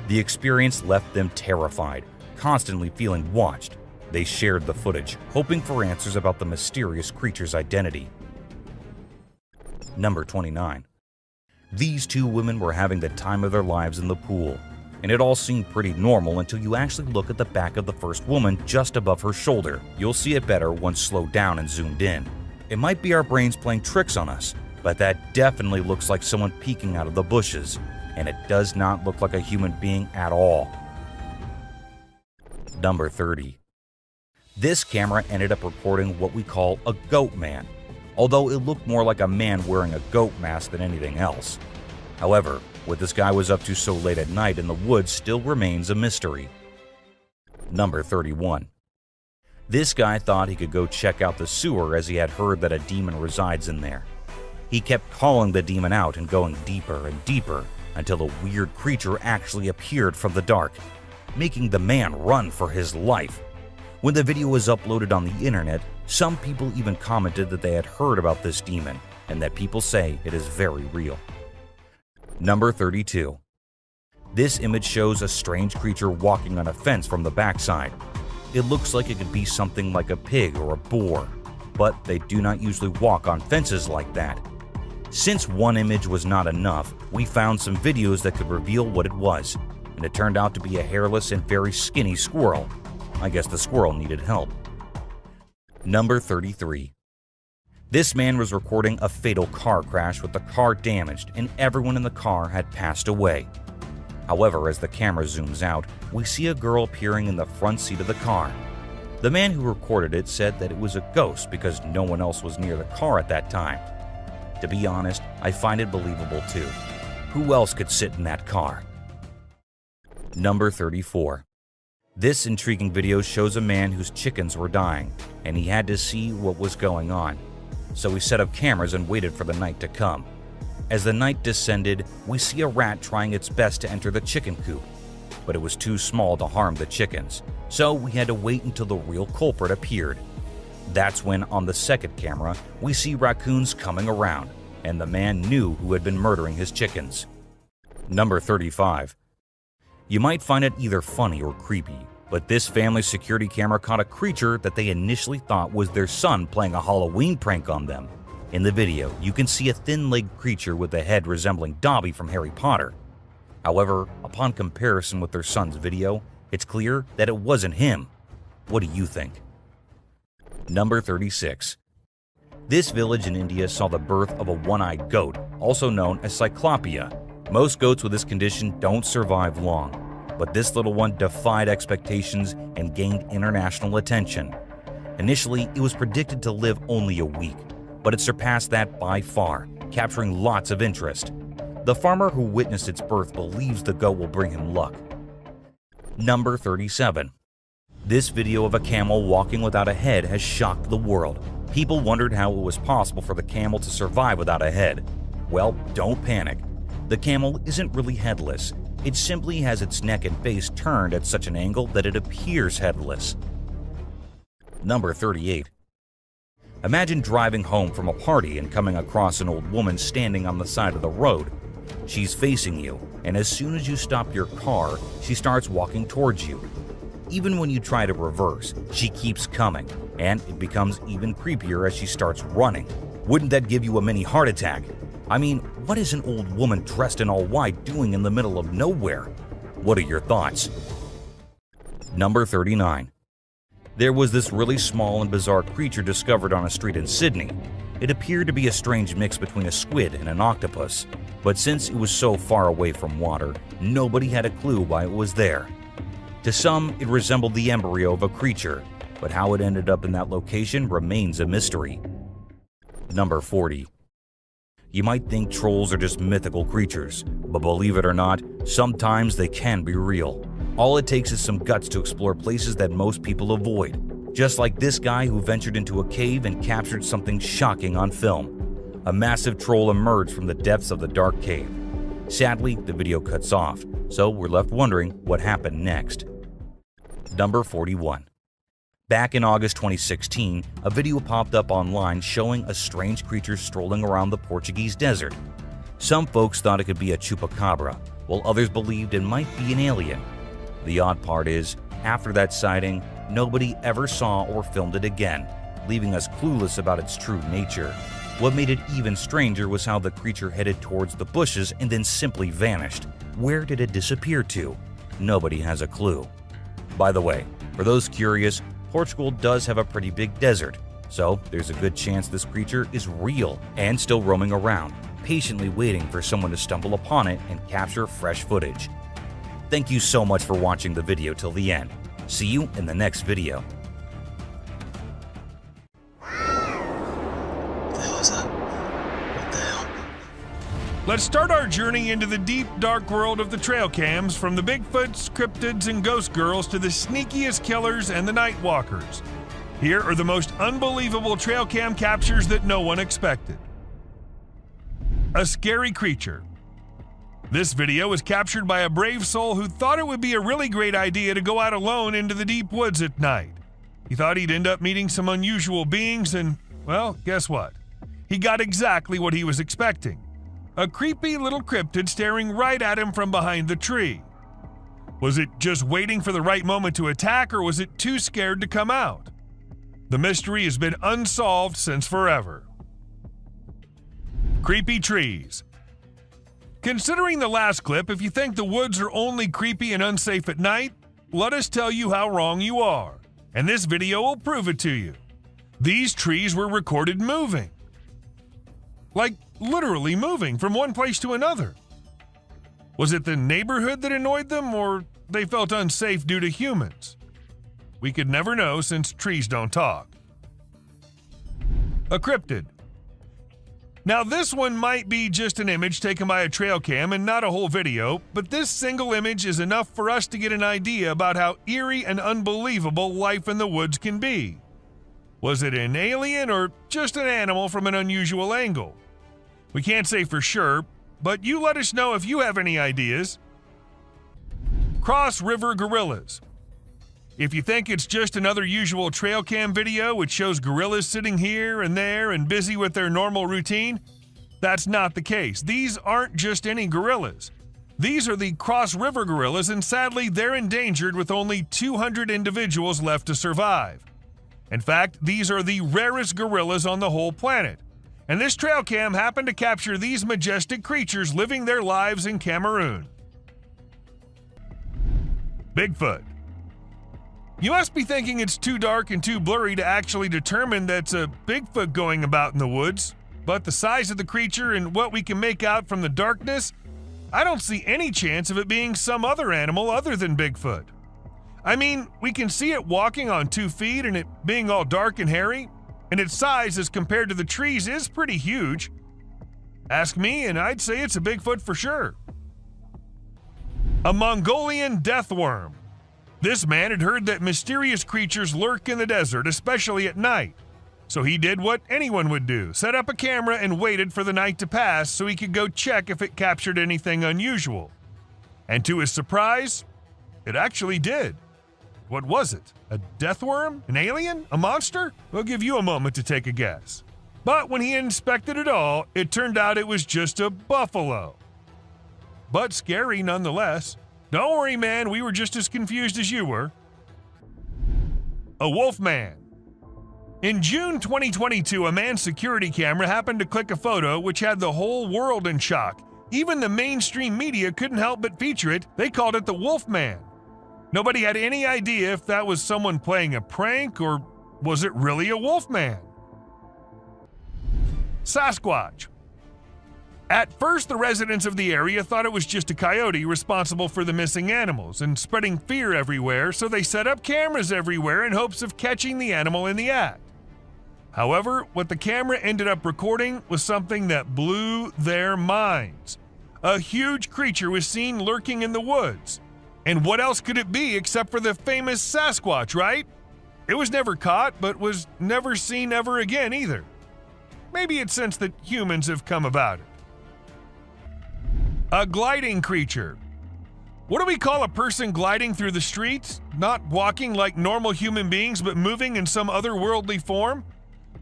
The experience left them terrified, constantly feeling watched. They shared the footage, hoping for answers about the mysterious creature's identity. Number 29. These two women were having the time of their lives in the pool, and it all seemed pretty normal until you actually look at the back of the first woman just above her shoulder. You'll see it better once slowed down and zoomed in. It might be our brains playing tricks on us, but that definitely looks like someone peeking out of the bushes, and it does not look like a human being at all. Number 30. This camera ended up recording what we call a goat man, although it looked more like a man wearing a goat mask than anything else. However, what this guy was up to so late at night in the woods still remains a mystery. Number 31. This guy thought he could go check out the sewer as he had heard that a demon resides in there. He kept calling the demon out and going deeper and deeper until a weird creature actually appeared from the dark, making the man run for his life. When the video was uploaded on the internet, some people even commented that they had heard about this demon and that people say it is very real. Number 32. This image shows a strange creature walking on a fence from the backside. It looks like it could be something like a pig or a boar, but they do not usually walk on fences like that. Since one image was not enough, we found some videos that could reveal what it was, and it turned out to be a hairless and very skinny squirrel. I guess the squirrel needed help. Number 33. This man was recording a fatal car crash with the car damaged and everyone in the car had passed away. However, as the camera zooms out, we see a girl appearing in the front seat of the car. The man who recorded it said that it was a ghost because no one else was near the car at that time. To be honest, I find it believable too. Who else could sit in that car? Number 34. This intriguing video shows a man whose chickens were dying, and he had to see what was going on. So he set up cameras and waited for the night to come. As the night descended, we see a rat trying its best to enter the chicken coop, but it was too small to harm the chickens, so we had to wait until the real culprit appeared. That's when, on the second camera, we see raccoons coming around, and the man knew who had been murdering his chickens. Number 35. You might find it either funny or creepy, but this family security camera caught a creature that they initially thought was their son playing a Halloween prank on them. In the video, you can see a thin-legged creature with a head resembling Dobby from Harry Potter. However, upon comparison with their son's video, it's clear that it wasn't him. What do you think? Number 36. This village in India saw the birth of a one-eyed goat, also known as Cyclopia. Most goats with this condition don't survive long, but this little one defied expectations and gained international attention. Initially, it was predicted to live only a week, but it surpassed that by far, capturing lots of interest. The farmer who witnessed its birth believes the goat will bring him luck. Number 37. This video of a camel walking without a head has shocked the world. People wondered how it was possible for the camel to survive without a head. Well, don't panic. The camel isn't really headless. It simply has its neck and face turned at such an angle that it appears headless. Number 38. Imagine driving home from a party and coming across an old woman standing on the side of the road. She's facing you, and as soon as you stop your car, she starts walking towards you. Even when you try to reverse, she keeps coming, and it becomes even creepier as she starts running. Wouldn't that give you a mini heart attack? I mean, what is an old woman dressed in all white doing in the middle of nowhere? What are your thoughts? Number 39. There was this really small and bizarre creature discovered on a street in Sydney. It appeared to be a strange mix between a squid and an octopus, but since it was so far away from water, nobody had a clue why it was there. To some, it resembled the embryo of a creature, but how it ended up in that location remains a mystery. Number 40. You might think trolls are just mythical creatures, but believe it or not, sometimes they can be real. All it takes is some guts to explore places that most people avoid, just like this guy who ventured into a cave and captured something shocking on film. A massive troll emerged from the depths of the dark cave. Sadly, the video cuts off, so we're left wondering what happened next. Number 41. Back in August 2016, a video popped up online showing a strange creature strolling around the Portuguese desert. Some folks thought it could be a chupacabra, while others believed it might be an alien. The odd part is, after that sighting, nobody ever saw or filmed it again, leaving us clueless about its true nature. What made it even stranger was how the creature headed towards the bushes and then simply vanished. Where did it disappear to? Nobody has a clue. By the way, for those curious, Portugal does have a pretty big desert, so there's a good chance this creature is real and still roaming around, patiently waiting for someone to stumble upon it and capture fresh footage. Thank you so much for watching the video till the end. See you in the next video. Let's start our journey into the deep, dark world of the trail cams, from the Bigfoots, cryptids, and ghost girls to the sneakiest killers and the night walkers. Here are the most unbelievable trail cam captures that no one expected. A scary creature. This video was captured by a brave soul who thought it would be a really great idea to go out alone into the deep woods at night. He thought he'd end up meeting some unusual beings and, well, guess what? He got exactly what he was expecting. A creepy little cryptid staring right at him from behind the tree. Was it just waiting for the right moment to attack, or was it too scared to come out? The mystery has been unsolved since forever. Creepy trees. Considering the last clip, if you think the woods are only creepy and unsafe at night, let us tell you how wrong you are, and this video will prove it to you. These trees were recorded moving. Like, literally moving from one place to another. Was it the neighborhood that annoyed them, or they felt unsafe due to humans? We could never know since trees don't talk. A cryptid. Now this one might be just an image taken by a trail cam and not a whole video, but this single image is enough for us to get an idea about how eerie and unbelievable life in the woods can be. Was it an alien or just an animal from an unusual angle? We can't say for sure, but you let us know if you have any ideas. Cross River Gorillas. If you think it's just another usual trail cam video which shows gorillas sitting here and there and busy with their normal routine, that's not the case. These aren't just any gorillas. These are the Cross River gorillas, and sadly they're endangered with only 200 individuals left to survive. In fact, these are the rarest gorillas on the whole planet. And this trail cam happened to capture these majestic creatures living their lives in Cameroon. Bigfoot. You must be thinking it's too dark and too blurry to actually determine that's a Bigfoot going about in the woods, but the size of the creature and what we can make out from the darkness, I don't see any chance of it being some other animal other than Bigfoot. I mean, we can see it walking on 2 feet and it being all dark and hairy, and its size as compared to the trees is pretty huge. Ask me, and I'd say it's a Bigfoot for sure. A Mongolian death worm. This man had heard that mysterious creatures lurk in the desert, especially at night. So he did what anyone would do, set up a camera and waited for the night to pass so he could go check if it captured anything unusual. And to his surprise, it actually did. What was it? A death worm? An alien? A monster? We'll give you a moment to take a guess. But when he inspected it all, it turned out it was just a buffalo. But scary nonetheless. Don't worry, man, we were just as confused as you were. A wolf man. In June 2022, a man's security camera happened to click a photo which had the whole world in shock. Even the mainstream media couldn't help but feature it. They called it the Wolf Man. Nobody had any idea if that was someone playing a prank or was it really a wolf man. Sasquatch. At first, the residents of the area thought it was just a coyote responsible for the missing animals and spreading fear everywhere, so they set up cameras everywhere in hopes of catching the animal in the act. However, what the camera ended up recording was something that blew their minds. A huge creature was seen lurking in the woods. And what else could it be except for the famous Sasquatch, right? It was never caught, but was never seen ever again either. Maybe it's since that humans have come about it. A gliding creature. What do we call a person gliding through the streets? Not walking like normal human beings, but moving in some otherworldly form?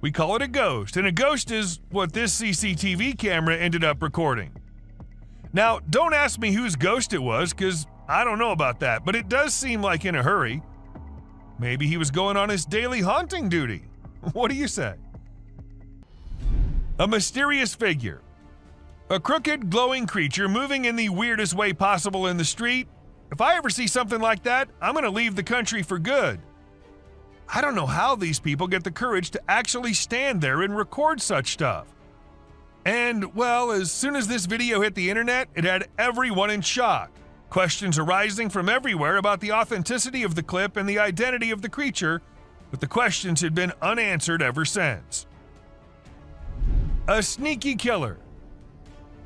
We call it a ghost, and a ghost is what this CCTV camera ended up recording. Now, don't ask me whose ghost it was, because I don't know about that, but it does seem like in a hurry. Maybe he was going on his daily haunting duty. What do you say? A mysterious figure. A crooked, glowing creature moving in the weirdest way possible in the street. If I ever see something like that, I'm going to leave the country for good. I don't know how these people get the courage to actually stand there and record such stuff. And, well, as soon as this video hit the internet, it had everyone in shock. Questions arising from everywhere about the authenticity of the clip and the identity of the creature, but the questions had been unanswered ever since. A sneaky killer.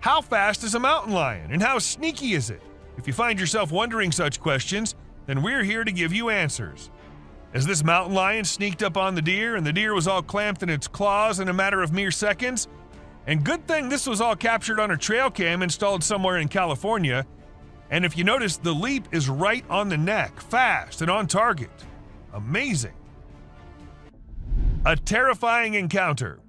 How fast is a mountain lion, and how sneaky is it? If you find yourself wondering such questions, then we're here to give you answers. As this mountain lion sneaked up on the deer, and the deer was all clamped in its claws in a matter of mere seconds, and good thing this was all captured on a trail cam installed somewhere in California, and if you notice, the leap is right on the neck, fast and on target. Amazing. A terrifying encounter.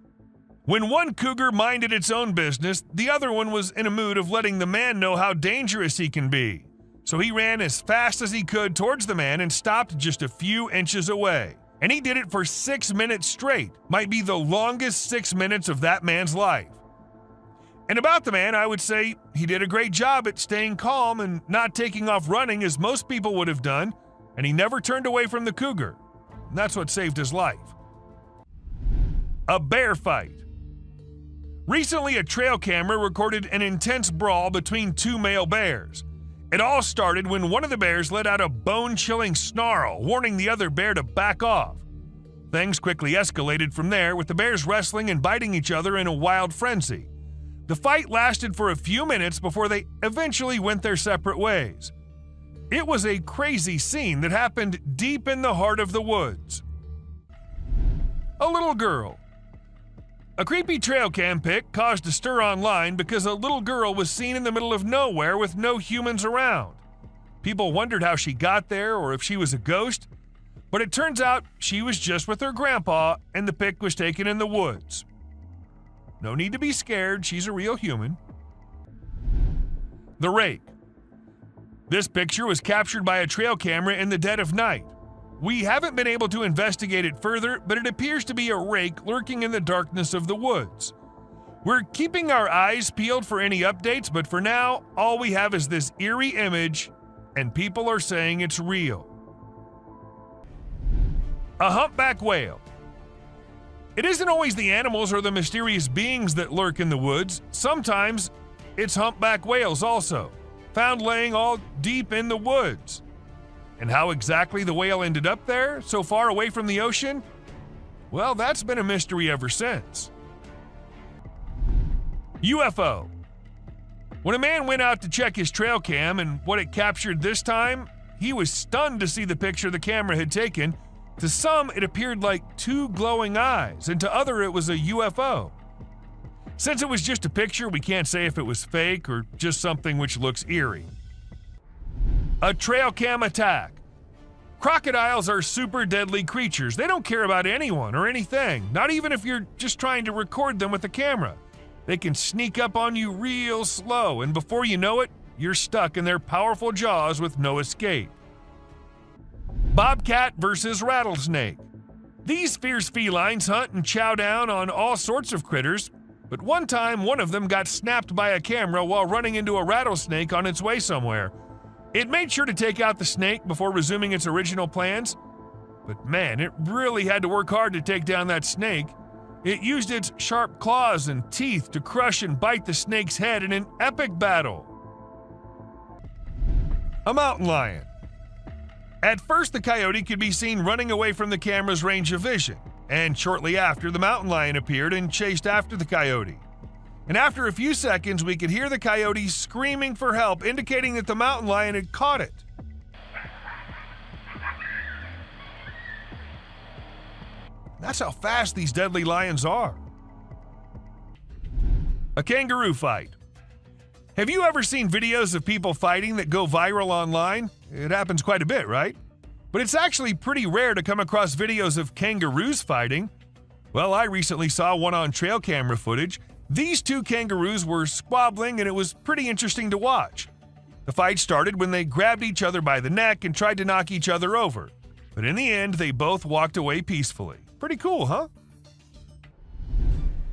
When one cougar minded its own business, the other one was in a mood of letting the man know how dangerous he can be. So he ran as fast as he could towards the man and stopped just a few inches away. And he did it for 6 minutes straight. Might be the longest 6 minutes of that man's life. And about the man, I would say he did a great job at staying calm and not taking off running as most people would have done, and he never turned away from the cougar. And that's what saved his life. A bear fight. Recently, a trail camera recorded an intense brawl between two male bears. It all started when one of the bears let out a bone-chilling snarl, warning the other bear to back off. Things quickly escalated from there, with the bears wrestling and biting each other in a wild frenzy. The fight lasted for a few minutes before they eventually went their separate ways. It was a crazy scene that happened deep in the heart of the woods. A little girl. A creepy trail cam pic caused a stir online because a little girl was seen in the middle of nowhere with no humans around. People wondered how she got there or if she was a ghost, but it turns out she was just with her grandpa and the pic was taken in the woods. No need to be scared, she's a real human. The rake. This picture was captured by a trail camera in the dead of night. We haven't been able to investigate it further, but it appears to be a rake lurking in the darkness of the woods. We're keeping our eyes peeled for any updates, but for now, all we have is this eerie image, and people are saying it's real. A humpback whale. It isn't always the animals or the mysterious beings that lurk in the woods. Sometimes it's humpback whales also, found laying all deep in the woods. And how exactly the whale ended up there, so far away from the ocean? Well, that's been a mystery ever since. UFO. When a man went out to check his trail cam and what it captured this time, he was stunned to see the picture the camera had taken. To some, it appeared like two glowing eyes, and to others, it was a UFO. Since it was just a picture, we can't say if it was fake or just something which looks eerie. A trail cam attack. Crocodiles are super deadly creatures. They don't care about anyone or anything, not even if you're just trying to record them with a camera. They can sneak up on you real slow, and before you know it, you're stuck in their powerful jaws with no escape. Bobcat versus rattlesnake. These fierce felines hunt and chow down on all sorts of critters, but one time one of them got snapped by a camera while running into a rattlesnake on its way somewhere. It made sure to take out the snake before resuming its original plans, but man, it really had to work hard to take down that snake. It used its sharp claws and teeth to crush and bite the snake's head in an epic battle. A mountain lion. At first, the coyote could be seen running away from the camera's range of vision, and shortly after, the mountain lion appeared and chased after the coyote. And after a few seconds, we could hear the coyote screaming for help, indicating that the mountain lion had caught it. That's how fast these deadly lions are. A kangaroo fight. Have you ever seen videos of people fighting that go viral online? It happens quite a bit, right? But it's actually pretty rare to come across videos of kangaroos fighting. Well, I recently saw one on trail camera footage. These two kangaroos were squabbling and it was pretty interesting to watch. The fight started when they grabbed each other by the neck and tried to knock each other over. But in the end, they both walked away peacefully. Pretty cool, huh?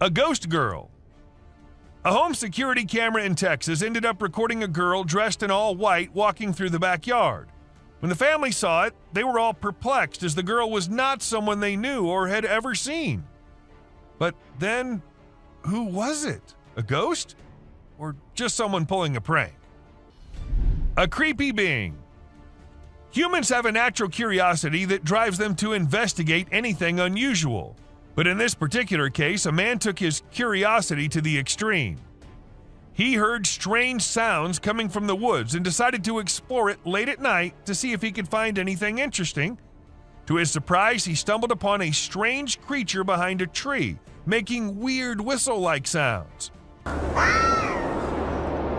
A ghost girl. A home security camera in Texas ended up recording a girl dressed in all white walking through the backyard. When the family saw it, they were all perplexed as the girl was not someone they knew or had ever seen. But then, who was it? A ghost? Or just someone pulling a prank? A creepy being. Humans have a natural curiosity that drives them to investigate anything unusual. But in this particular case, a man took his curiosity to the extreme. He heard strange sounds coming from the woods and decided to explore it late at night to see if he could find anything interesting. To his surprise, he stumbled upon a strange creature behind a tree, making weird whistle-like sounds. What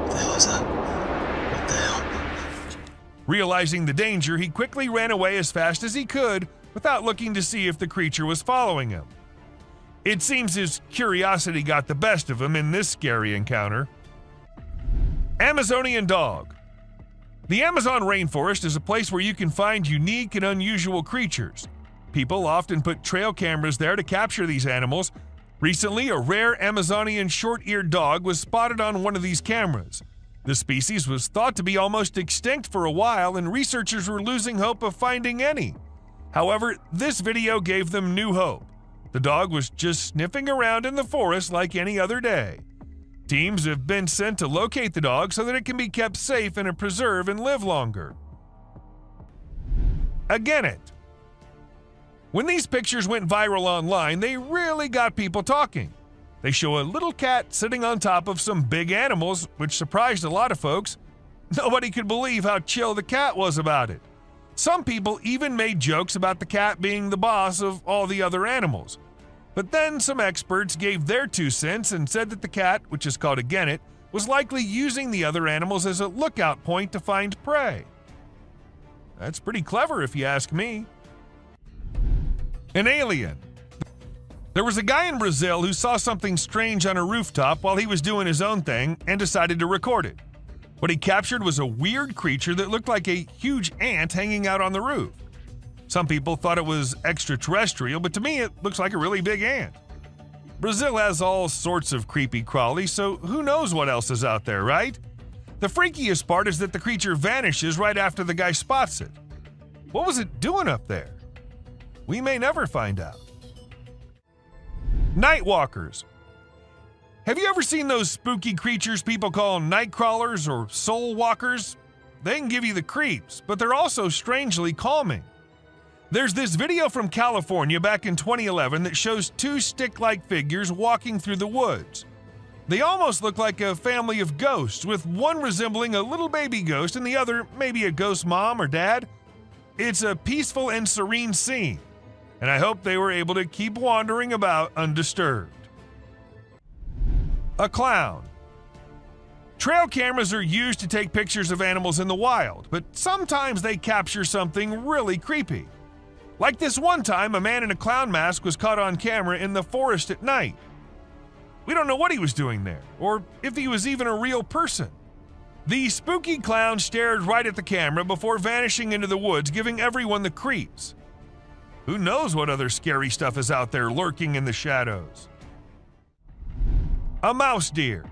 the hell is that? What the hell? Realizing the danger, he quickly ran away as fast as he could without looking to see if the creature was following him. It seems his curiosity got the best of him in this scary encounter. Amazonian dog. The Amazon rainforest is a place where you can find unique and unusual creatures. People often put trail cameras there to capture these animals. Recently, a rare Amazonian short-eared dog was spotted on one of these cameras. The species was thought to be almost extinct for a while, and researchers were losing hope of finding any. However, this video gave them new hope. The dog was just sniffing around in the forest like any other day. Teams have been sent to locate the dog so that it can be kept safe in a preserve and live longer. A genet. When these pictures went viral online, they really got people talking. They show a little cat sitting on top of some big animals, which surprised a lot of folks. Nobody could believe how chill the cat was about it. Some people even made jokes about the cat being the boss of all the other animals. But then some experts gave their 2 cents and said that the cat, which is called a genet, was likely using the other animals as a lookout point to find prey. That's pretty clever if you ask me. An alien. There was a guy in Brazil who saw something strange on a rooftop while he was doing his own thing and decided to record it. What he captured was a weird creature that looked like a huge ant hanging out on the roof. Some people thought it was extraterrestrial, but to me it looks like a really big ant. Brazil has all sorts of creepy crawlies, so who knows what else is out there, right? The freakiest part is that the creature vanishes right after the guy spots it. What was it doing up there? We may never find out. Nightwalkers. Have you ever seen those spooky creatures people call night crawlers or soul walkers? They can give you the creeps, but they're also strangely calming. There's this video from California back in 2011 that shows 2 stick-like figures walking through the woods. They almost look like a family of ghosts, with one resembling a little baby ghost and the other maybe a ghost mom or dad. It's a peaceful and serene scene, and I hope they were able to keep wandering about undisturbed. A clown. Trail cameras are used to take pictures of animals in the wild, but sometimes they capture something really creepy. Like this one time, a man in a clown mask was caught on camera in the forest at night. We don't know what he was doing there, or if he was even a real person. The spooky clown stared right at the camera before vanishing into the woods, giving everyone the creeps. Who knows what other scary stuff is out there lurking in the shadows? A mouse deer.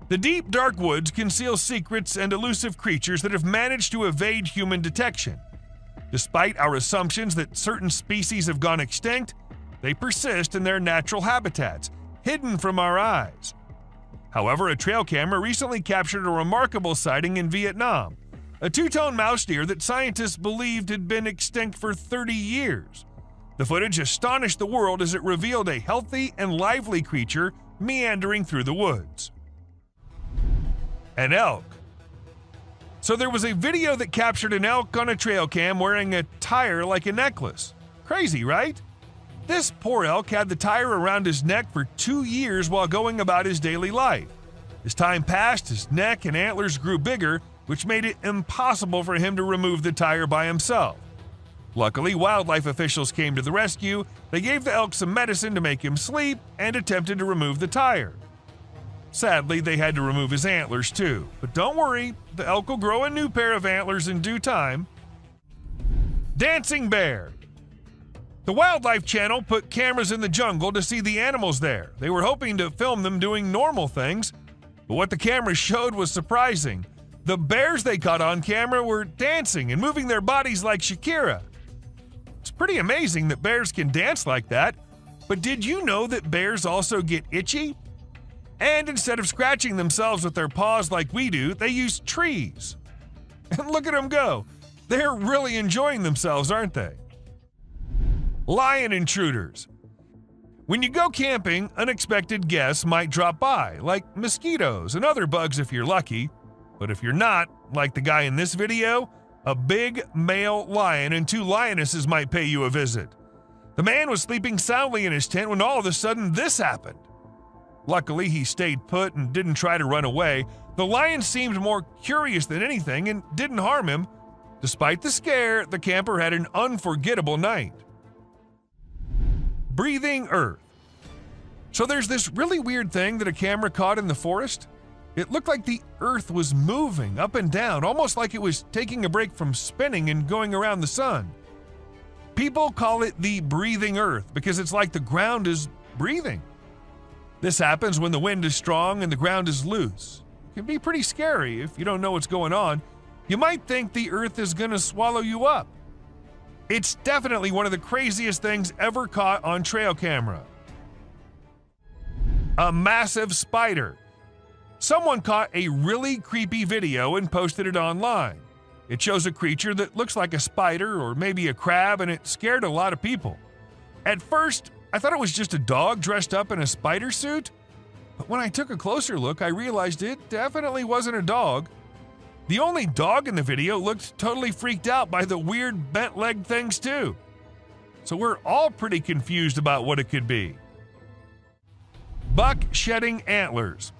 The deep, dark woods conceal secrets and elusive creatures that have managed to evade human detection. Despite our assumptions that certain species have gone extinct, They persist in their natural habitats, hidden from our eyes. However, a trail camera recently captured a remarkable sighting in Vietnam, a two-tone mouse deer that scientists believed had been extinct for 30 years. The footage astonished the world as it revealed a healthy and lively creature meandering through the woods. An elk. So there was a video that captured an elk on a trail cam wearing a tire like a necklace. Crazy, right? This poor elk had the tire around his neck for 2 years while going about his daily life. As time passed, his neck and antlers grew bigger, which made it impossible for him to remove the tire by himself. Luckily, wildlife officials came to the rescue. They gave the elk some medicine to make him sleep and attempted to remove the tire. Sadly, they had to remove his antlers too. But don't worry, the elk will grow a new pair of antlers in due time. Dancing bear. The Wildlife Channel put cameras in the jungle to see the animals there. They were hoping to film them doing normal things, but what the cameras showed was surprising. The bears they caught on camera were dancing and moving their bodies like Shakira. It's pretty amazing that bears can dance like that, but did you know that bears also get itchy? And instead of scratching themselves with their paws like we do, they use trees. And look at them go. They're really enjoying themselves, aren't they? Lion intruders. When you go camping, unexpected guests might drop by, like mosquitoes and other bugs if you're lucky. But if you're not, like the guy in this video, a big male lion and 2 lionesses might pay you a visit. The man was sleeping soundly in his tent when all of a sudden this happened. Luckily, he stayed put and didn't try to run away. The lion seemed more curious than anything and didn't harm him. Despite the scare, the camper had an unforgettable night. Breathing earth. So there's this really weird thing that a camera caught in the forest. It looked like the earth was moving up and down, almost like it was taking a break from spinning and going around the sun. People call it the breathing earth because it's like the ground is breathing. This happens when the wind is strong and the ground is loose. It can be pretty scary if you don't know what's going on. You might think the earth is going to swallow you up. It's definitely one of the craziest things ever caught on trail camera. A massive spider. Someone caught a really creepy video and posted it online. It shows a creature that looks like a spider or maybe a crab, and it scared a lot of people. At first, I thought it was just a dog dressed up in a spider suit, but when I took a closer look, I realized it definitely wasn't a dog. The only dog in the video looked totally freaked out by the weird bent-legged things too. So we're all pretty confused about what it could be. Buck shedding antlers.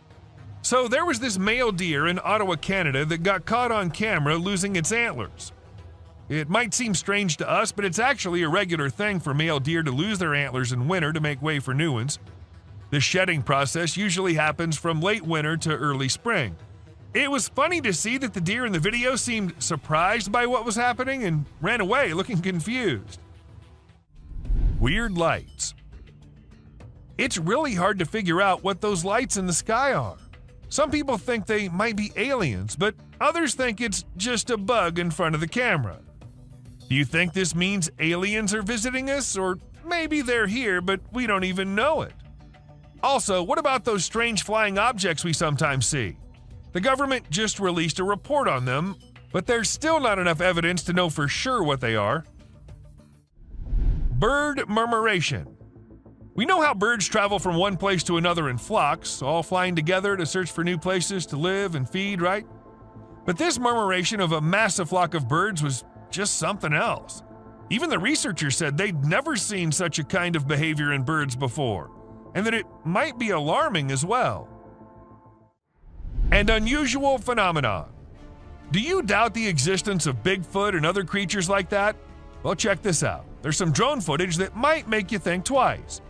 So there was this male deer in Ottawa, Canada that got caught on camera losing its antlers. It might seem strange to us, but it's actually a regular thing for male deer to lose their antlers in winter to make way for new ones. The shedding process usually happens from late winter to early spring. It was funny to see that the deer in the video seemed surprised by what was happening and ran away looking confused. Weird lights. It's really hard to figure out what those lights in the sky are. Some people think they might be aliens, but others think it's just a bug in front of the camera. Do you think this means aliens are visiting us, or maybe they're here but we don't even know it? Also, what about those strange flying objects we sometimes see? The government just released a report on them, but there's still not enough evidence to know for sure what they are. Bird murmuration. We know how birds travel from one place to another in flocks, all flying together to search for new places to live and feed, right? But this murmuration of a massive flock of birds was just something else. Even the researchers said they'd never seen such a kind of behavior in birds before, and that it might be alarming as well. An unusual phenomenon. Do you doubt the existence of Bigfoot and other creatures like that? Well, check this out. There's some drone footage that might make you think twice.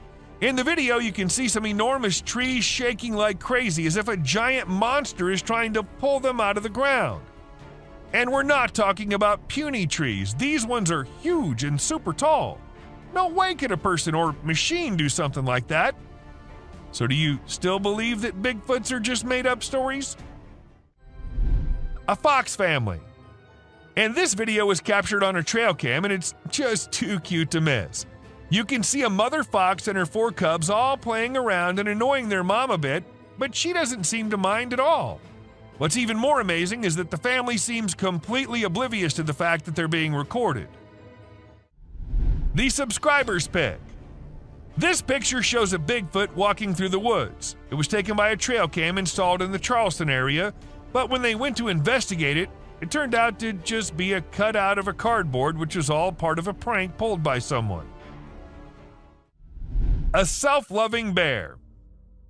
In the video, you can see some enormous trees shaking like crazy as if a giant monster is trying to pull them out of the ground. And we're not talking about puny trees. These ones are huge and super tall. No way could a person or machine do something like that. So do you still believe that Bigfoots are just made-up stories? A fox family. And this video was captured on a trail cam, and it's just too cute to miss. You can see a mother fox and her 4 cubs all playing around and annoying their mom a bit, but she doesn't seem to mind at all. What's even more amazing is that the family seems completely oblivious to the fact that they're being recorded. The subscriber's pick. This picture shows a Bigfoot walking through the woods. It was taken by a trail cam installed in the Charleston area, but when they went to investigate it, it turned out to just be a cutout of a cardboard, which was all part of a prank pulled by someone. A self-loving bear.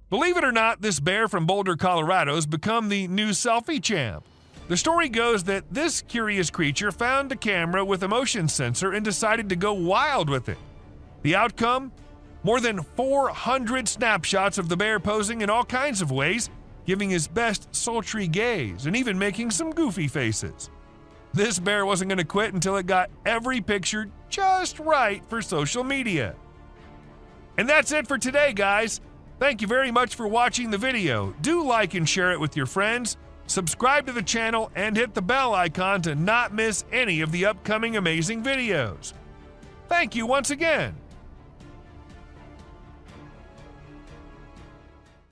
Believe it or not, this bear from Boulder, Colorado has become the new selfie champ. The story goes that this curious creature found a camera with a motion sensor and decided to go wild with it. The outcome? More than 400 snapshots of the bear posing in all kinds of ways, giving his best sultry gaze and even making some goofy faces. This bear wasn't going to quit until it got every picture just right for social media. And that's it for today, guys. Thank you very much for watching the video. Do like and share it with your friends, subscribe to the channel, and hit the bell icon to not miss any of the upcoming amazing videos. Thank you once again.